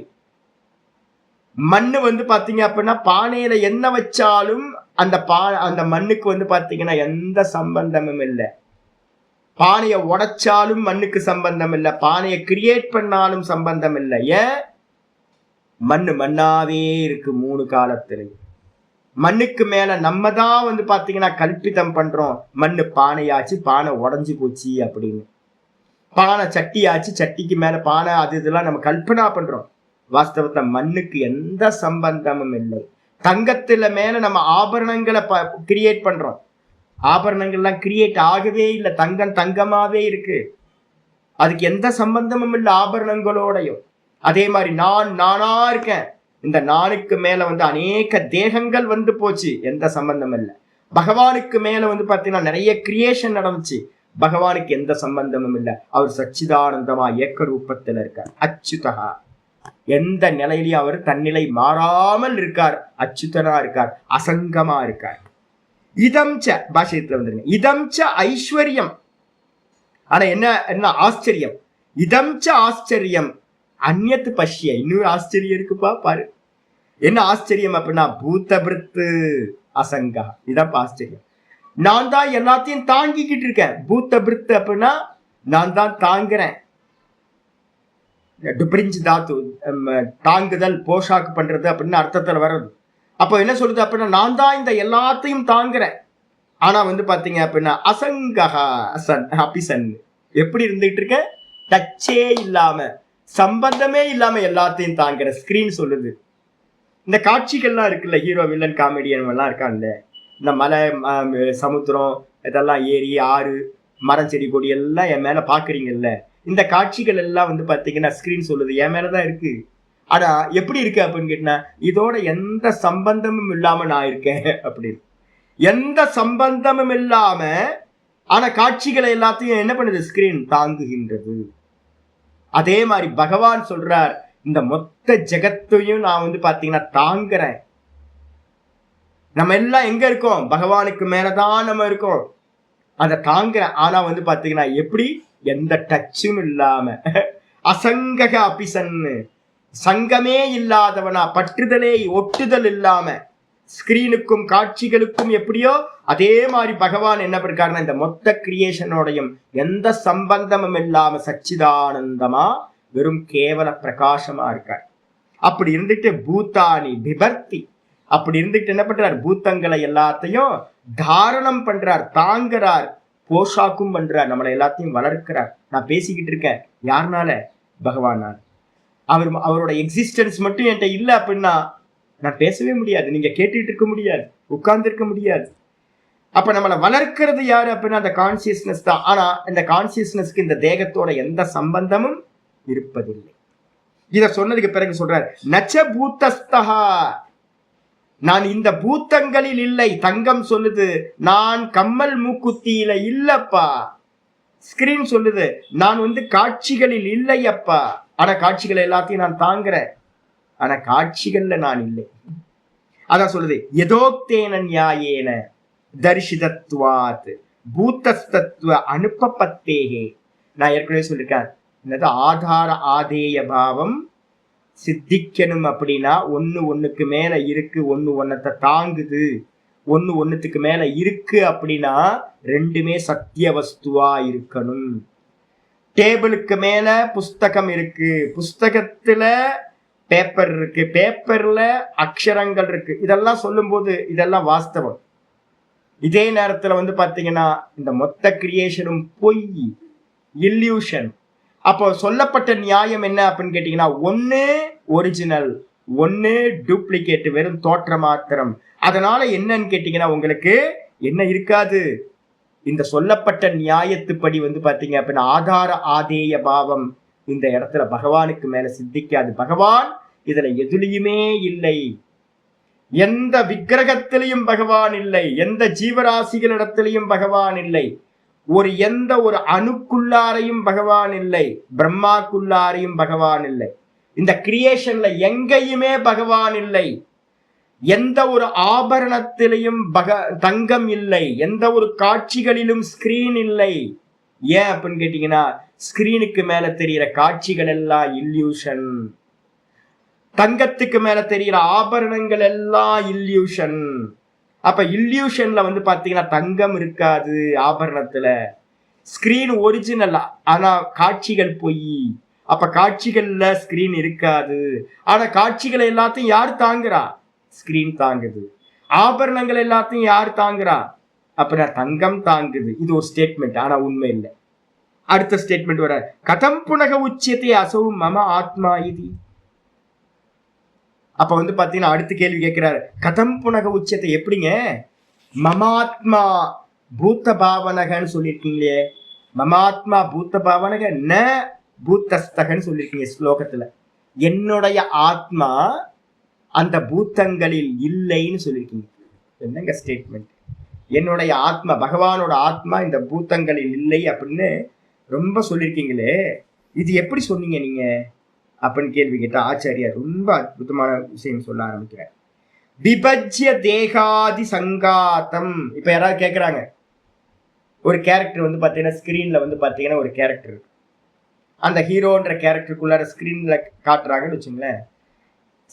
மண்ணு வந்து பாத்தீங்க அப்படின்னா பானையில என்ன வச்சாலும் அந்த மண்ணுக்கு வந்து பாத்தீங்கன்னா எந்த சம்பந்தமும் இல்லை. பானையை உடைச்சாலும் மண்ணுக்கு சம்பந்தம் இல்லை. பானையை கிரியேட் பண்ணாலும் சம்பந்தம் இல்லை. ஏன்? மண்ணு மண்ணாவே இருக்கு. 3 காலத்திலையும் மண்ணுக்கு மேல நம்ம தான் வந்து பாத்தீங்கன்னா கல்பிதம் பண்றோம். மண்ணு பானையாச்சு, பானை உடஞ்சு போச்சு அப்படின்னு. பானை சட்டியாச்சு, சட்டிக்கு மேல பானை, அது இதெல்லாம் நம்ம கல்பனா பண்றோம். வாஸ்தவத்தை மண்ணுக்கு எந்த சம்பந்தமும் இல்லை. தங்கத்துல மேல நம்ம ஆபரணங்களை கிரியேட் பண்றோம். ஆபரணங்கள்லாம் கிரியேட் ஆகவே இல்லை. தங்கம் தங்கமாவே இருக்கு. அதுக்கு எந்த சம்பந்தமும் இல்லை ஆபரணங்களோடையும். அதே மாதிரி நானா இருக்கேன். இந்த நானுக்கு மேல வந்து அநேக தேகங்கள் வந்து போச்சு, எந்த சம்பந்தம் இல்லை. பகவானுக்கு மேல வந்து பாத்தீங்கன்னா நிறைய கிரியேஷன் நடந்துச்சு, பகவானுக்கு எந்த சம்பந்தமும் இல்லை. அவர் சச்சிதானந்தமா ஏக்க ரூபத்துல இருக்கார். அச்சுதகா. எந்த நிலையிலையும் அவர் தன்னிலை மாறாமல் இருக்கார். அச்சுதனா இருக்கார், அசங்கமா இருக்கார். இதம்ச பாஷயத்துல வந்துருங்க. இதம்ச ஐஸ்வர்யம். ஆனா என்ன ஆச்சரியம்? இதம்ச ஆச்சரியம் அந்நியத்து பஷ்ய. இன்னொரு ஆச்சரியம் இருக்குப்பா பாரு. என்ன ஆச்சரியம் அப்படின்னா பூத்தபிருத்து அசங்கா. இதான் ஆச்சரியம். நான் தான் எல்லாத்தையும் தாங்கிக்கிட்டு இருக்கேன். பூத்தபிருத்து அப்படின்னா நான் தான் தாங்குறேன். டுப்ரிஞ்சு தாத்து தாங்குதல், போஷாக்கு பண்றது அப்படின்னு அர்த்தத்துல வர்றது. அப்போ என்ன சொல்லுது அப்படின்னா நான் தான் இந்த எல்லாத்தையும் தாங்குறேன். ஆனா வந்து பாத்தீங்க அப்படின்னா அசங்கஹா சன் அபிசன். எப்படி இருந்துகிட்டு இருக்க? டச்சே இல்லாம, சம்பந்தமே இல்லாம எல்லாத்தையும் தாங்குற. ஸ்கிரீன் சொல்லுது. இந்த காட்சிகள்லாம் இருக்குல்ல, ஹீரோ வில்லன் காமெடியன் எல்லாம் இருக்கான்ல, இந்த மலை சமுத்திரம் இதெல்லாம், ஏரி ஆறு மரம் செடி கொடி எல்லாம் என் மேல பாக்குறீங்கல்ல, இந்த காட்சிகள் எல்லாம் வந்து பாத்தீங்கன்னா ஸ்கிரீன் சொல்லுது என் மேலதான் இருக்கு. ஆனா எப்படி இருக்கு அப்படின்னு கேட்டா இதோட எந்த சம்பந்தமும் இல்லாம நான் இருக்கேன் அப்படின்னு. எந்த சம்பந்தமும் இல்லாம ஆனா காட்சிகளை எல்லாத்தையும் என்ன பண்ணுது? ஸ்கிரீன் தாங்குகின்றது. அதே மாதிரி பகவான் சொல்றார், இந்த மொத்த ஜெகத்தையும் நான் வந்து பாத்தீங்கன்னா தாங்குறேன். நம்ம எல்லாம் எங்க இருக்கோம்? பகவானுக்கு மேலதான் நம்ம இருக்கோம். அதை தாங்குறேன். ஆனா வந்து பாத்தீங்கன்னா எப்படி? எந்த டச்சும் இல்லாம, அசங்கக அபிசன்னு, சங்கமே இல்லாதவனா, பற்றுதலே ஒட்டுதல் இல்லாம, ஸ்கிரீனுக்கும் காட்சிகளுக்கும் எப்படியோ அதே மாதிரி பகவான் என்ன பண்ணிருக்காருன்னா இந்த மொத்த கிரியேஷனோடையும் எந்த சம்பந்தமும் இல்லாம சச்சிதானந்தமா வெறும் கேவல பிரகாசமா இருக்கார். அப்படி இருந்துட்டு பூத்தானி பிபர்த்தி, அப்படி இருந்துட்டு என்ன பண்றார், பூத்தங்களை எல்லாத்தையும் தாரணம் பண்றார், தாங்குறார், போஷாக்கும் பண்றார், நம்மளை எல்லாத்தையும் வளர்க்கிறார். நான் பேசிக்கிட்டு இருக்கேன் யாருனால, பகவானால். அவரோட எக்ஸிஸ்டன்ஸ் மட்டும் என்கிட்ட இல்லை அப்படின்னா நான் பேசவே முடியாது, நீங்க கேட்டுட்டு இருக்க முடியாது, உட்கார்ந்து இருக்க முடியாது. அப்ப நம்மளை வளர்க்கிறது யாரு அப்படின்னா அந்த கான்சியஸ்னஸ் தான். ஆனா இந்த கான்சியஸ்னஸ்க்கு இந்த தேகத்தோட எந்த சம்பந்தமும் இருப்பதில்லை. இத சொன்னதுக்கு பிறகு சொல்றார், நச்ச பூத்தஸ்தஹா, நான் இந்த பூத்தங்களில் இல்லை. தங்கம் சொல்லுது நான் கம்மல் மூக்குத்தியில இல்லப்பா. ஸ்கிரீன் சொல்லுது நான் காட்சிகளில் இல்லையப்பா. ஆனா காட்சிகள் எல்லாத்தையும் நான் தாங்குறேன், ஆனா காட்சிகள்ல நான் இல்லை. அதான் சொல்லுது, யதோக்தேன நியாயேன தரிசிதத்வாத் பூத்தஸ்தத்வ அனுப்பப்பத்தேகே. நான் ஏற்கனவே சொல்லியிருக்கேன், என்னது ஆதார ஆதேய பாவம் சித்திக்கணும் அப்படின்னா ஒன்னு ஒண்ணுக்கு மேல இருக்கு, ஒன்னு ஒன்னத்தை தாங்குது, ஒன்னு ஒன்னுத்துக்கு மேல இருக்கு அப்படின்னா ரெண்டுமே சத்திய வஸ்துவா இருக்கணும். டேபிளுக்கு மேல புஸ்தகம் இருக்கு, புஸ்தகத்துல பேப்பர் இருக்கு, பேப்பர்ல அக்ஷரங்கள் இருக்கு. இதெல்லாம் சொல்லும் போது இதெல்லாம் வாஸ்தவம். இதே நேரத்துல பாத்தீங்கன்னா இந்த மொத்த கிரியேஷனும் பொய், இல்யூஷன். அப்போ சொல்லப்பட்ட நியாயம் என்ன அப்படின்னு கேட்டீங்கன்னா, ஒன்னு ஒரிஜினல், ஒன்னு டூப்ளிகேட், வெறும் தோற்ற மாத்திரம். அதனால என்னன்னு கேட்டீங்கன்னா உங்களுக்கு என்ன இருக்காது, இந்த சொல்லப்பட்ட நியாயத்துப்படி பாத்தீங்க அப்படின்னா ஆதார ஆதேய பாவம் இந்த இடத்துல பகவானுக்கு மேல சித்திக்காது. பகவான் இதுல எதுலையுமே இல்லை, எந்த விக்கிரகத்திலையும் பகவான் இல்லை, எந்த ஜீவராசிகளிடத்திலையும் பகவான் இல்லை, எந்த ஒரு அணுக்குள்ளாரையும் பகவான் இல்லை, பிரம்மாக்குள்ளாரையும் பகவான் இல்லை, இந்த கிரியேஷன்ல எங்கேயுமே பகவான் இல்லை, எந்த ஒரு ஆபரணத்திலையும் தங்கம் இல்லை, எந்த ஒரு காட்சிகளிலும் ஸ்கிரீன் இல்லை. ஏன் அப்படின்னு கேட்டீங்கன்னா ஸ்கிரீனுக்கு மேல தெரிகிற காட்சிகள் எல்லாம் இல்யூஷன், தங்கத்துக்கு மேல தெரிகிற ஆபரணங்கள் எல்லாம் இல்யூஷன். அப்ப இல்யூஷன்ல பாத்தீங்கன்னா தங்கம் இருக்காது ஆபரணத்துல, ஸ்கிரீன் ஒரிஜினல் ஆனா காட்சிகள் பொய். அப்ப காட்சிகள்ல ஸ்கிரீன் இருக்காது, ஆனா காட்சிகளை எல்லாத்தையும் யார் தாங்குறா, ஸ்கிரீன் தாங்குது. ஆபரணங்கள் எல்லாத்தையும் யார் தாங்குறா அப்படின்னா தங்கம் தாங்குது. இது ஒரு ஸ்டேட்மெண்ட், ஆனா உண்மை இல்லை. அடுத்த ஸ்டேட்மெண்ட் வர, கதம் புனக உச்சியத்தை அசௌ மம ஆத்மா இது. அப்ப பாத்தீங்கன்னா அடுத்த கேள்வி கேட்கிறாரு, கதம் புனக உச்சியத்தை எப்படிங்க மமாத்மா பூத்த பாவனகன்னு சொல்லியிருக்கீங்களே, மமாத்மா பூத்த பாவனக ந பூத்தஸ்தகன்னு சொல்லியிருக்கீங்க ஸ்லோகத்துல. என்னுடைய ஆத்மா அந்த பூத்தங்களில் இல்லைன்னு சொல்லியிருக்கீங்க. என்னங்க ஸ்டேட்மெண்ட், என்னுடைய ஆத்மா, பகவானோட ஆத்மா இந்த பூத்தங்களில் இல்லை அப்படின்னு ரொம்ப சொல்லியிருக்கீங்களே, இது எப்படி சொன்னீங்க நீங்க அப்படின்னு கேள்வி கேட்டா ஆச்சாரியார் ரொம்ப அற்புதமான விஷயம் சொல்ல ஆரம்பிக்கிறார். விபஜ்ய தேகாதி சங்காத்தம். இப்ப யாராவது கேட்கறாங்க, ஒரு கேரக்டர் பாத்தீங்கன்னா ஸ்கிரீன்ல பாத்தீங்கன்னா ஒரு கேரக்டர் இருக்கு, அந்த ஹீரோன்ற கேரக்டருக்குள்ளார ஸ்கிரீன்ல காட்டுறாங்கன்னு வச்சுங்களேன்.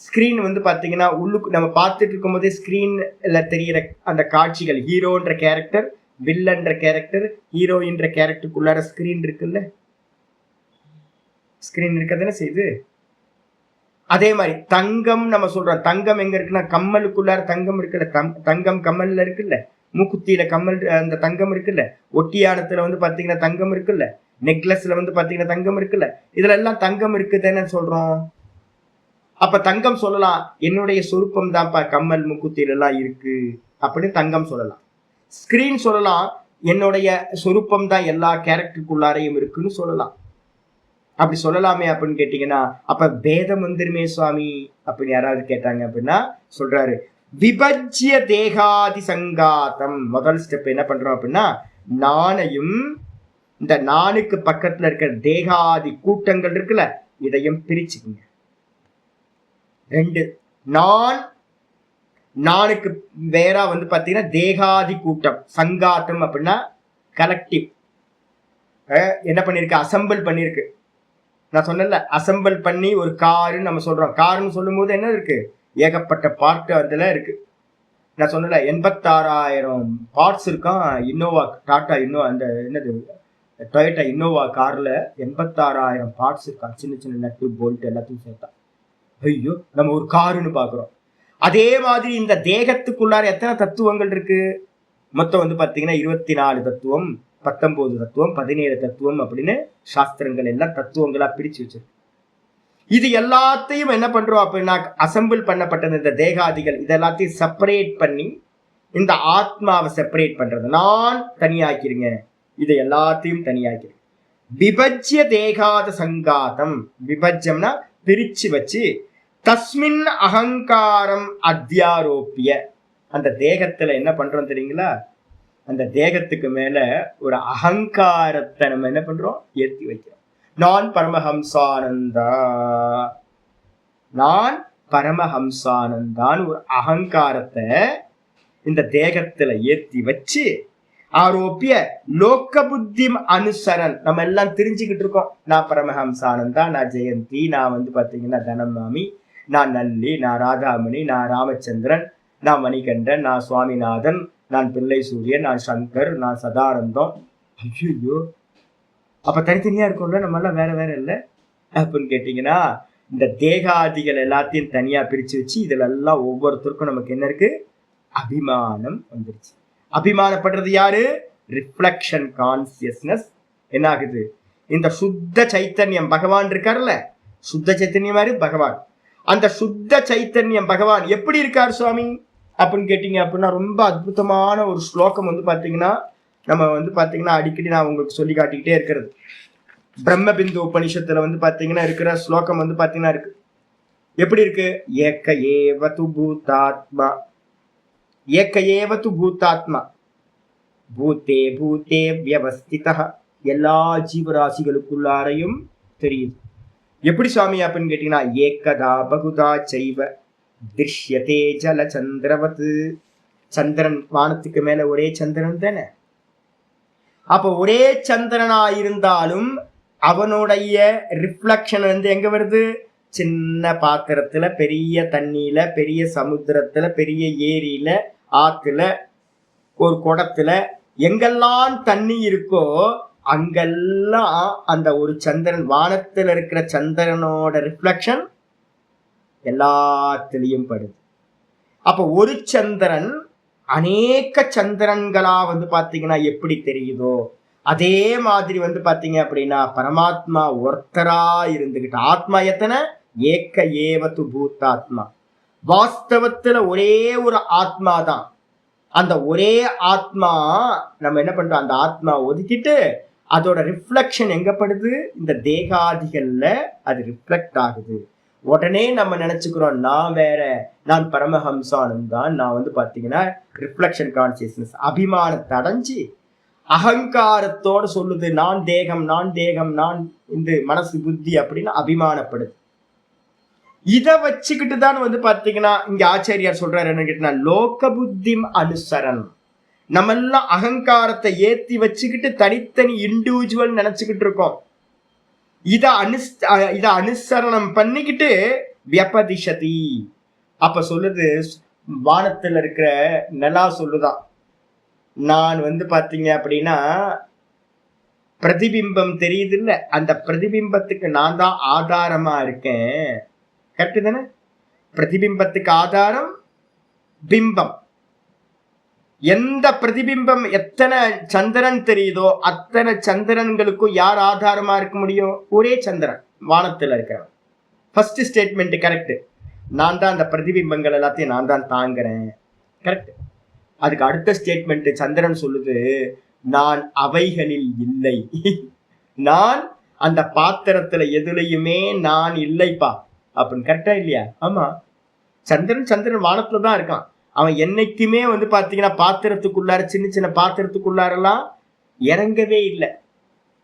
ஸ்கிரீன் பாத்தீங்கன்னா உள்ளுக்கு நம்ம பார்த்துட்டு இருக்கும் போதே ஸ்கிரீன்ல தெரிகிற அந்த காட்சிகள், ஹீரோன்ற கேரக்டர், வில்லன்ற கேரக்டர், ஹீரோயின்ற கேரக்டருக்குள்ளார ஸ்கிரீன் இருக்குல்ல, ஸ்கிரீன் இருக்கதானே செய்யுது. அதே மாதிரி தங்கம் நம்ம சொல்றோம், தங்கம் எங்க இருக்குன்னா கம்மலுக்குள்ளார தங்கம் இருக்குல்ல, தங்கம் கம்மல்ல இருக்குல்ல, மூக்குத்தியில கம்மல் அந்த தங்கம் இருக்குல்ல, ஒட்டியானத்துல பாத்தீங்கன்னா தங்கம் இருக்குல்ல, நெக்லஸ்ல பாத்தீங்கன்னா தங்கம் இருக்குல்ல, இதுல எல்லாம் தங்கம் இருக்குதுன்னு சொல்றோம். அப்ப தங்கம் சொல்லலாம் என்னுடைய சொரூபம் தான்ப்பா கம்மல் மூக்குத்தியில எல்லாம் இருக்கு அப்படின்னு தங்கம் சொல்லலாம். ஸ்கிரீன் சொல்லலாம் என்னுடைய சொரூபம் தான் எல்லா கேரக்டருக்குள்ளாரையும் இருக்குன்னு சொல்லலாம். அப்படி சொல்லலாமே அப்படின்னு கேட்டீங்கன்னா அப்ப பேதம் வந்துருமே சுவாமி அப்படின்னு யாராவது கேட்டாங்க அப்படின்னா சொல்றாரு, விபஜ்ய தேகாதி சங்காத்தம். முதல் ஸ்டெப் என்ன பண்றோம் அப்படின்னா, நானையும் இந்த நானுக்கு பக்கத்துல இருக்கிற தேகாதி கூட்டங்கள் இருக்குல்ல, இதையும் பிரிச்சுக்குங்க. ரெண்டு, நானுக்கு வேற பாத்தீங்கன்னா தேகாதி கூட்டம், சங்காத்தம் அப்படின்னா கலெக்டிவ். என்ன பண்ணிருக்கு, அசம்பிள் பண்ணிருக்கு. நான் சொன்னல, அசம்பிள் பண்ணி ஒரு காருன்னு நம்ம சொல்றோம். காருன்னு சொல்லும் போது என்ன இருக்கு, ஏகப்பட்ட பார்ட் அதுல இருக்கு. நான் சொன்னல 86,000 பார்ட்ஸ் இருக்கான் இன்னோவா, டாடா அந்த என்னது டொயோட்டா இன்னோவா கார்ல 86,000 பார்ட்ஸ் இருக்கான். சின்ன சின்ன நட்டு போல்ட் எல்லாத்தையும் சேர்த்தா. ஐயோ, நம்ம ஒரு காருன்னு பாக்குறோம். அதே மாதிரி இந்த தேகத்துக்குள்ளார எத்தனை தத்துவங்கள் இருக்கு, மொத்தம் பாத்தீங்கன்னா 24 தத்துவம், 19 தத்துவம், 17 தத்துவம் அப்படின்னு சாஸ்திரங்கள் எல்லாம் தத்துவங்களா பிரிச்சு வச்சிருக்கு. இது எல்லாத்தையும் என்ன பண்றோம் அப்படின்னா, அசம்பிள் பண்ணப்பட்டது இந்த தேகாதிகள் இதெல்லாத்தையும் செப்பரேட் பண்ணி இந்த ஆத்மாவை செப்பரேட் பண்றது. நான் தனியாக்கிருங்க, இதை எல்லாத்தையும் தனியாக்கிருங்க. விபஜ்ய தேகாத சங்காதம், விபஜ்யம்னா பிரிச்சு வச்சு, தஸ்மின் அகங்காரம் அத்தியாரோப்பிய, அந்த தேகத்துல என்ன பண்றோம் தெரியுங்களா, அந்த தேகத்துக்கு மேல ஒரு அகங்காரத்தை நம்ம என்ன பண்றோம், ஏற்றி வைக்கிறோம். நான் பரமஹம்சானந்தா, நான் பரமஹம்சானந்தான்னு ஒரு அகங்காரத்தை இந்த தேகத்துல ஏற்றி வச்சு, ஆரோப்பிய லோக்க புத்தி அனுசரன், நம்ம எல்லாம் தெரிஞ்சுக்கிட்டு இருக்கோம். நான் பரமஹம்சானந்தா, நான் ஜெயந்தி, நான் பாத்தீங்கன்னா தனமாமி, நான் நல்லி, நான் ராதாமணி, நான் ராமச்சந்திரன், நான் மணிகண்டன், நான் சுவாமிநாதன், நான் பிள்ளை சூரியன், நான் சங்கர், நான் சதானந்தம். ஐயோ, அப்ப தனித்தனியா இருக்கும்ல, நம்ம எல்லாம் வேற வேற இல்லை அப்படின்னு கேட்டீங்கன்னா, இந்த தேகாதிகள் எல்லாத்தையும் தனியா பிரிச்சு வச்சு இதுல எல்லாம் ஒவ்வொருத்தருக்கும் நமக்கு என்ன இருக்கு, அபிமானம் வந்துருச்சு. அபிமானப்படுறது யாரு, ரிஃப்ளெக்ஷன் கான்சியஸ்னஸ். என்ன ஆகுது, இந்த சுத்த சைத்தன்யம் பகவான் இருக்காருல்ல, சுத்த சைத்தன்யம் மாதிரி பகவான், அந்த சுத்த சைத்தன்யம் பகவான் எப்படி இருக்காரு சுவாமி அப்படின்னு கேட்டீங்க அப்படின்னா, ரொம்ப அற்புதமான ஒரு ஸ்லோகம் பாத்தீங்கன்னா, நம்ம பாத்தீங்கன்னா அடிக்கடி நான் உங்களுக்கு சொல்லி காட்டிக்கிட்டே இருக்கிறது. பிரம்மபிந்து உபனிஷத்துல பாத்தீங்கன்னா இருக்கிற ஸ்லோகம் பாத்தீங்கன்னா இருக்கு. எப்படி இருக்கு, ஏக ஏவது பூதாத்மா, ஏக ஏவது பூதாத்மா பூத்தே பூத்தே வியவஸ்திதா, எல்லா ஜீவராசிகளுக்குள்ளாரையும் தெரியுது. எப்படி சுவாமி அப்படின்னு கேட்டீங்கன்னா, ஏகதா பகுதா சைவ திருஷ்யதே ஜல சந்திரவத், சந்திரன் வானத்துக்கு மேல ஒரே சந்திரன் தானே. அப்ப ஒரே சந்திரனா இருந்தாலும் அவனுடைய ரிஃப்ளெக்ஷன் எங்க வருது, சின்ன பாத்திரத்துல, பெரிய தண்ணியில, பெரிய சமுத்திரத்துல, பெரிய ஏரியில, ஆத்துல, ஒரு குடத்துல, எங்கெல்லாம் தண்ணி இருக்கோ அங்கெல்லாம் அந்த ஒரு சந்திரன், வானத்துல இருக்கிற சந்திரனோட ரிஃப்ளெக்ஷன் எல்லாத்திலையும் படுது. அப்ப ஒரு சந்திரன் அநேக சந்திரன்களா பாத்தீங்கன்னா எப்படி தெரியுதோ, அதே மாதிரி பாத்தீங்க அப்படின்னா பரமாத்மா ஒருத்தரா இருந்துகிட்டு, ஆத்மா எத்தனை, ஏக்க ஏவது பூத்தாத்மா, வாஸ்தவத்துல ஒரே ஒரு ஆத்மா தான். அந்த ஒரே ஆத்மா நம்ம என்ன பண்றோம், அந்த ஆத்மா ஒதுக்கிட்டு அதோட ரிஃப்ளெக்ஷன் எங்க படுது, இந்த தேகாதிகள்ல அது ரிஃப்ளெக்ட் ஆகுது. உடனே நம்ம நினைச்சுக்கிறோம் நான் வேற, நான் பரமஹம்சானந்தான். நான் பாத்தீங்கன்னா ரிஃப்ளெக்ஷன் கான்சியஸ்னஸ் அபிமானத்தை அடைஞ்சு அகங்காரத்தோட சொல்லுது, நான் தேகம், நான் தேகம், நான் இந்த மனசு புத்தி அப்படின்னு அபிமானப்படுது. இதை வச்சுக்கிட்டு தான் பாத்தீங்கன்னா இங்க ஆச்சாரியார் சொல்றாரு என்ன கேட்டா, லோக புத்தி அனுசரன். நம்ம எல்லாம் அகங்காரத்தை ஏத்தி வச்சுக்கிட்டு தனித்தனி இண்டிவிஜுவல் நினைச்சுக்கிட்டு இருக்கோம். இத அனுசரணம் பண்ணிக்கிட்டு வியபதிஷதி. அப்ப சொல்லுது, வானத்துல இருக்கிற நிலா சொல்லுதான், நான் பாத்தீங்க அப்படின்னா பிரதிபிம்பம் தெரியுது இல்ல, அந்த பிரதிபிம்பத்துக்கு நான் தான் ஆதாரமா இருக்கேன். கரெக்டு தானே, பிரதிபிம்பத்துக்கு ஆதாரம் பிம்பம். எந்த பிரதிபிம்பம், எத்தனை சந்திரன் தெரியுதோ அத்தனை சந்திரன்களுக்கும் யார் ஆதாரமா இருக்க முடியும், ஒரே சந்திரன் வானத்துல இருக்கிறவன். ஃபர்ஸ்ட் ஸ்டேட்மெண்ட் கரெக்ட், நான் தான் அந்த பிரதிபிம்பங்கள் எல்லாத்தையும் நான் தான் தாங்குறேன். கரெக்ட். அதுக்கு அடுத்த ஸ்டேட்மெண்ட் சந்திரன் சொல்லுது, நான் அவைகளில் இல்லை, நான் அந்த பாத்திரத்துல எதுலையுமே நான் இல்லைப்பா அப்படின்னு. கரெக்டா இல்லையா? ஆமா, சந்திரன் வானத்துல தான் இருக்கான். அவன் என்னைக்குமே பாத்தீங்கன்னா பாத்திரத்துக்குள்ளார, சின்ன சின்ன பாத்திரத்துக்குள்ளாரெல்லாம் இறங்கவே இல்லை.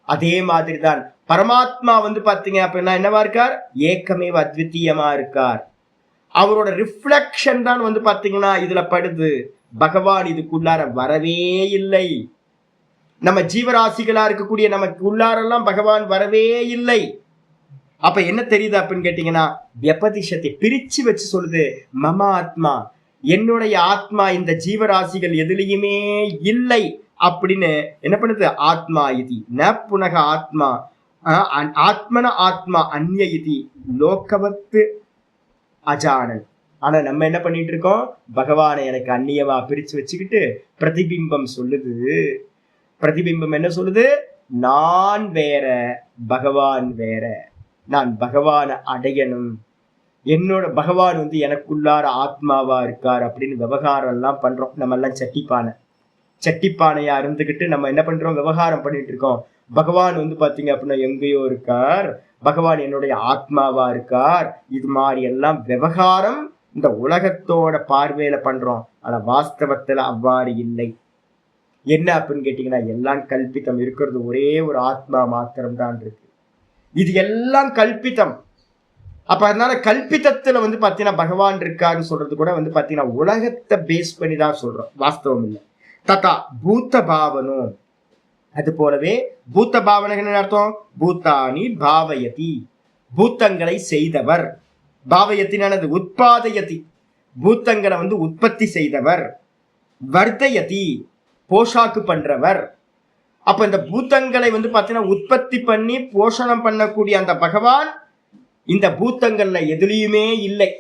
அதே மாதிரிதான் பரமாத்மா பாத்தீங்க அப்படின்னா என்னவா இருக்கார், ஏக்கமே அத்விதீயமா இருக்கார். அவரோட ரிஃப்ளெக்ஷன் தான் பாத்தீங்கன்னா இதுல படுது. பகவான் இதுக்குள்ளார வரவே இல்லை. நம்ம ஜீவராசிகளா இருக்கக்கூடிய நமக்கு உள்ளாரெல்லாம் பகவான் வரவே இல்லை. அப்ப என்ன தெரியுது அப்படின்னு கேட்டீங்கன்னா, வியபதிஷத்தை பிரிச்சு வச்சு சொல்லுது. மம ஆத்மா, என்னுடைய ஆத்மா இந்த ஜீவராசிகள் எதுலையுமே இல்லை அப்படின்னு என்ன பண்ணுது. ஆத்மா இது ந புனக ஆத்மா ஆத்மன ஆத்மா அந்நிய இது லோகவத்து அஜானன். ஆனா நம்ம என்ன பண்ணிட்டு இருக்கோம், பகவானை எனக்கு அந்நியமா பிரிச்சு வச்சுக்கிட்டு பிரதிபிம்பம் சொல்லுது. பிரதிபிம்பம் என்ன சொல்லுது, நான் வேற பகவான் வேற, நான் பகவானை அடையணும், என்னோட பகவான் எனக்குள்ளார ஆத்மாவா இருக்கார் அப்படின்னு விவகாரம் எல்லாம் பண்றோம். நம்ம எல்லாம் சட்டிப்பானையா இருந்துகிட்டு நம்ம என்ன பண்றோம், விவகாரம் பண்ணிட்டு இருக்கோம். பகவான் பாத்தீங்க அப்படின்னா எங்கேயோ இருக்கார், பகவான் என்னுடைய ஆத்மாவா இருக்கார். இது மாதிரி எல்லாம் விவகாரம் இந்த உலகத்தோட பார்வையில பண்றோம். ஆனா வாஸ்தவத்துல அவ்வாறு இல்லை. என்ன அப்படின்னு கேட்டீங்கன்னா, எல்லாம் கல்பித்தம். இருக்கிறது ஒரே ஒரு ஆத்மா மாத்திரம் தான் இருக்கு. இது எல்லாம் கல்பித்தம். அப்ப அதனால கல்பித்தத்துல பாத்தீங்கன்னா பகவான் இருக்காருன்னு சொல்றது கூட பாத்தீங்கன்னா உலகத்தை பேஸ் பண்ணி தான் சொல்றோம், வாஸ்தவம் இல்லை. ததா பூத்த பாவனும், அது போலவே பூத்த பாவனை என்ன அர்த்தம், பூத்தானி பாவயதி, பூத்தங்களை செய்தவர். பாவயத்தினானது உத்பாதயதி, பூத்தங்களை உற்பத்தி செய்தவர். வர்த்தயதி, போஷாக்கு பண்றவர். அப்ப இந்த பூத்தங்களை பாத்தீங்கன்னா உற்பத்தி பண்ணி போஷணம் பண்ணக்கூடிய அந்த பகவான் இந்த பூத்தங்கள்ல எதுலையுமே இல்லை.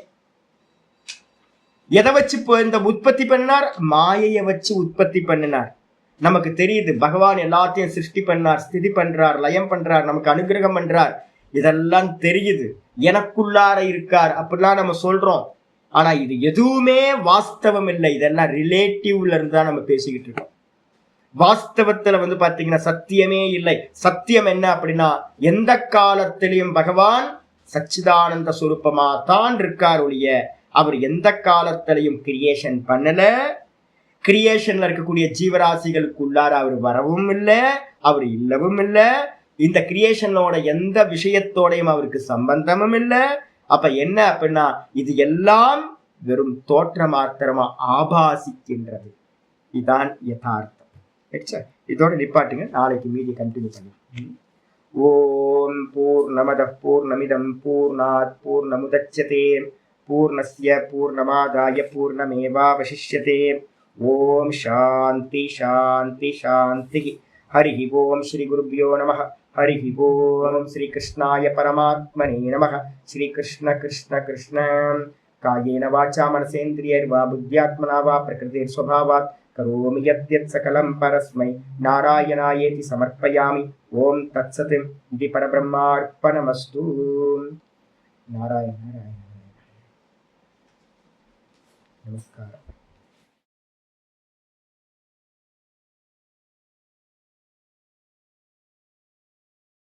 எதை வச்சு இந்த உற்பத்தி பண்ணினார், மாயையை வச்சு உற்பத்தி பண்ணினார். நமக்கு தெரியுது பகவான் எல்லாத்தையும் சிருஷ்டி பண்ணார், ஸ்திதி பண்றார், லயம் பண்றார், நமக்கு அனுகிரகம் பண்றார், இதெல்லாம் தெரியுது. எனக்குள்ளார இருக்கார் அப்படிலாம் நம்ம சொல்றோம். ஆனா இது எதுவுமே வாஸ்தவம் இல்லை. இதெல்லாம் ரிலேட்டிவ்ல இருந்து தான் நம்ம பேசிக்கிட்டு இருக்கோம். வாஸ்தவத்துல பாத்தீங்கன்னா சத்தியமே இல்லை. சத்தியம் என்ன அப்படின்னா, எந்த காலத்திலையும் பகவான் சச்சிதானந்த சுரூபமா தான் இருக்கார் ஒழிய அவர் எந்த காலத்திலையும் கிரியேஷன் பண்ணல. கிரியேஷன்ல இருக்கக்கூடிய ஜீவராசிகளுக்குள்ளார அவர் வரவும் இல்லை, அவர் இல்லவும் இல்லை. இந்த கிரியேஷனோட எந்த விஷயத்தோடையும் அவருக்கு சம்பந்தமும் இல்லை. அப்ப என்ன அப்படின்னா, இது எல்லாம் வெறும் தோற்ற மாத்திரமா ஆபாசிக்கின்றது. இதுதான் யதார்த்தம். இதோட நிப்பாட்டுங்க, நாளைக்கு மீதி கண்டினியூ பண்ணி. ஓம் பூர்ணமதః பூர்ணமிதம் பூர்ணாத் பூர்ணமுதச்யதே பூர்ணஸ்ய பூர்ணமாதாய பூர்ணமேவாவசிஷ்யதே. ஓம் சாந்தி சாந்தி சாந்தி. ஹரி ஓம் ஸ்ரீ குருப்யோ நமः. ஹரி ஓம் ஸ்ரீ கிருஷ்ணாய பரமாத்மனே நமः. ஸ்ரீ கிருஷ்ண கிருஷ்ண கிருஷ்ண. காயேன வாச்சா மனசேந்திரியைர்வா புத்யாத்மனா வா பிரகிருதிர் ஸ்வபாவாத் கரோமி யத்யத் சகலம் பரஸ்மை நாராயணாயேதி சமர்ப்பயாமி. ஓம் தத்சத் இதி பரபிரம்மார்ப்பணமஸ்து. நாராயண நாராயண. நமஸ்காரம்.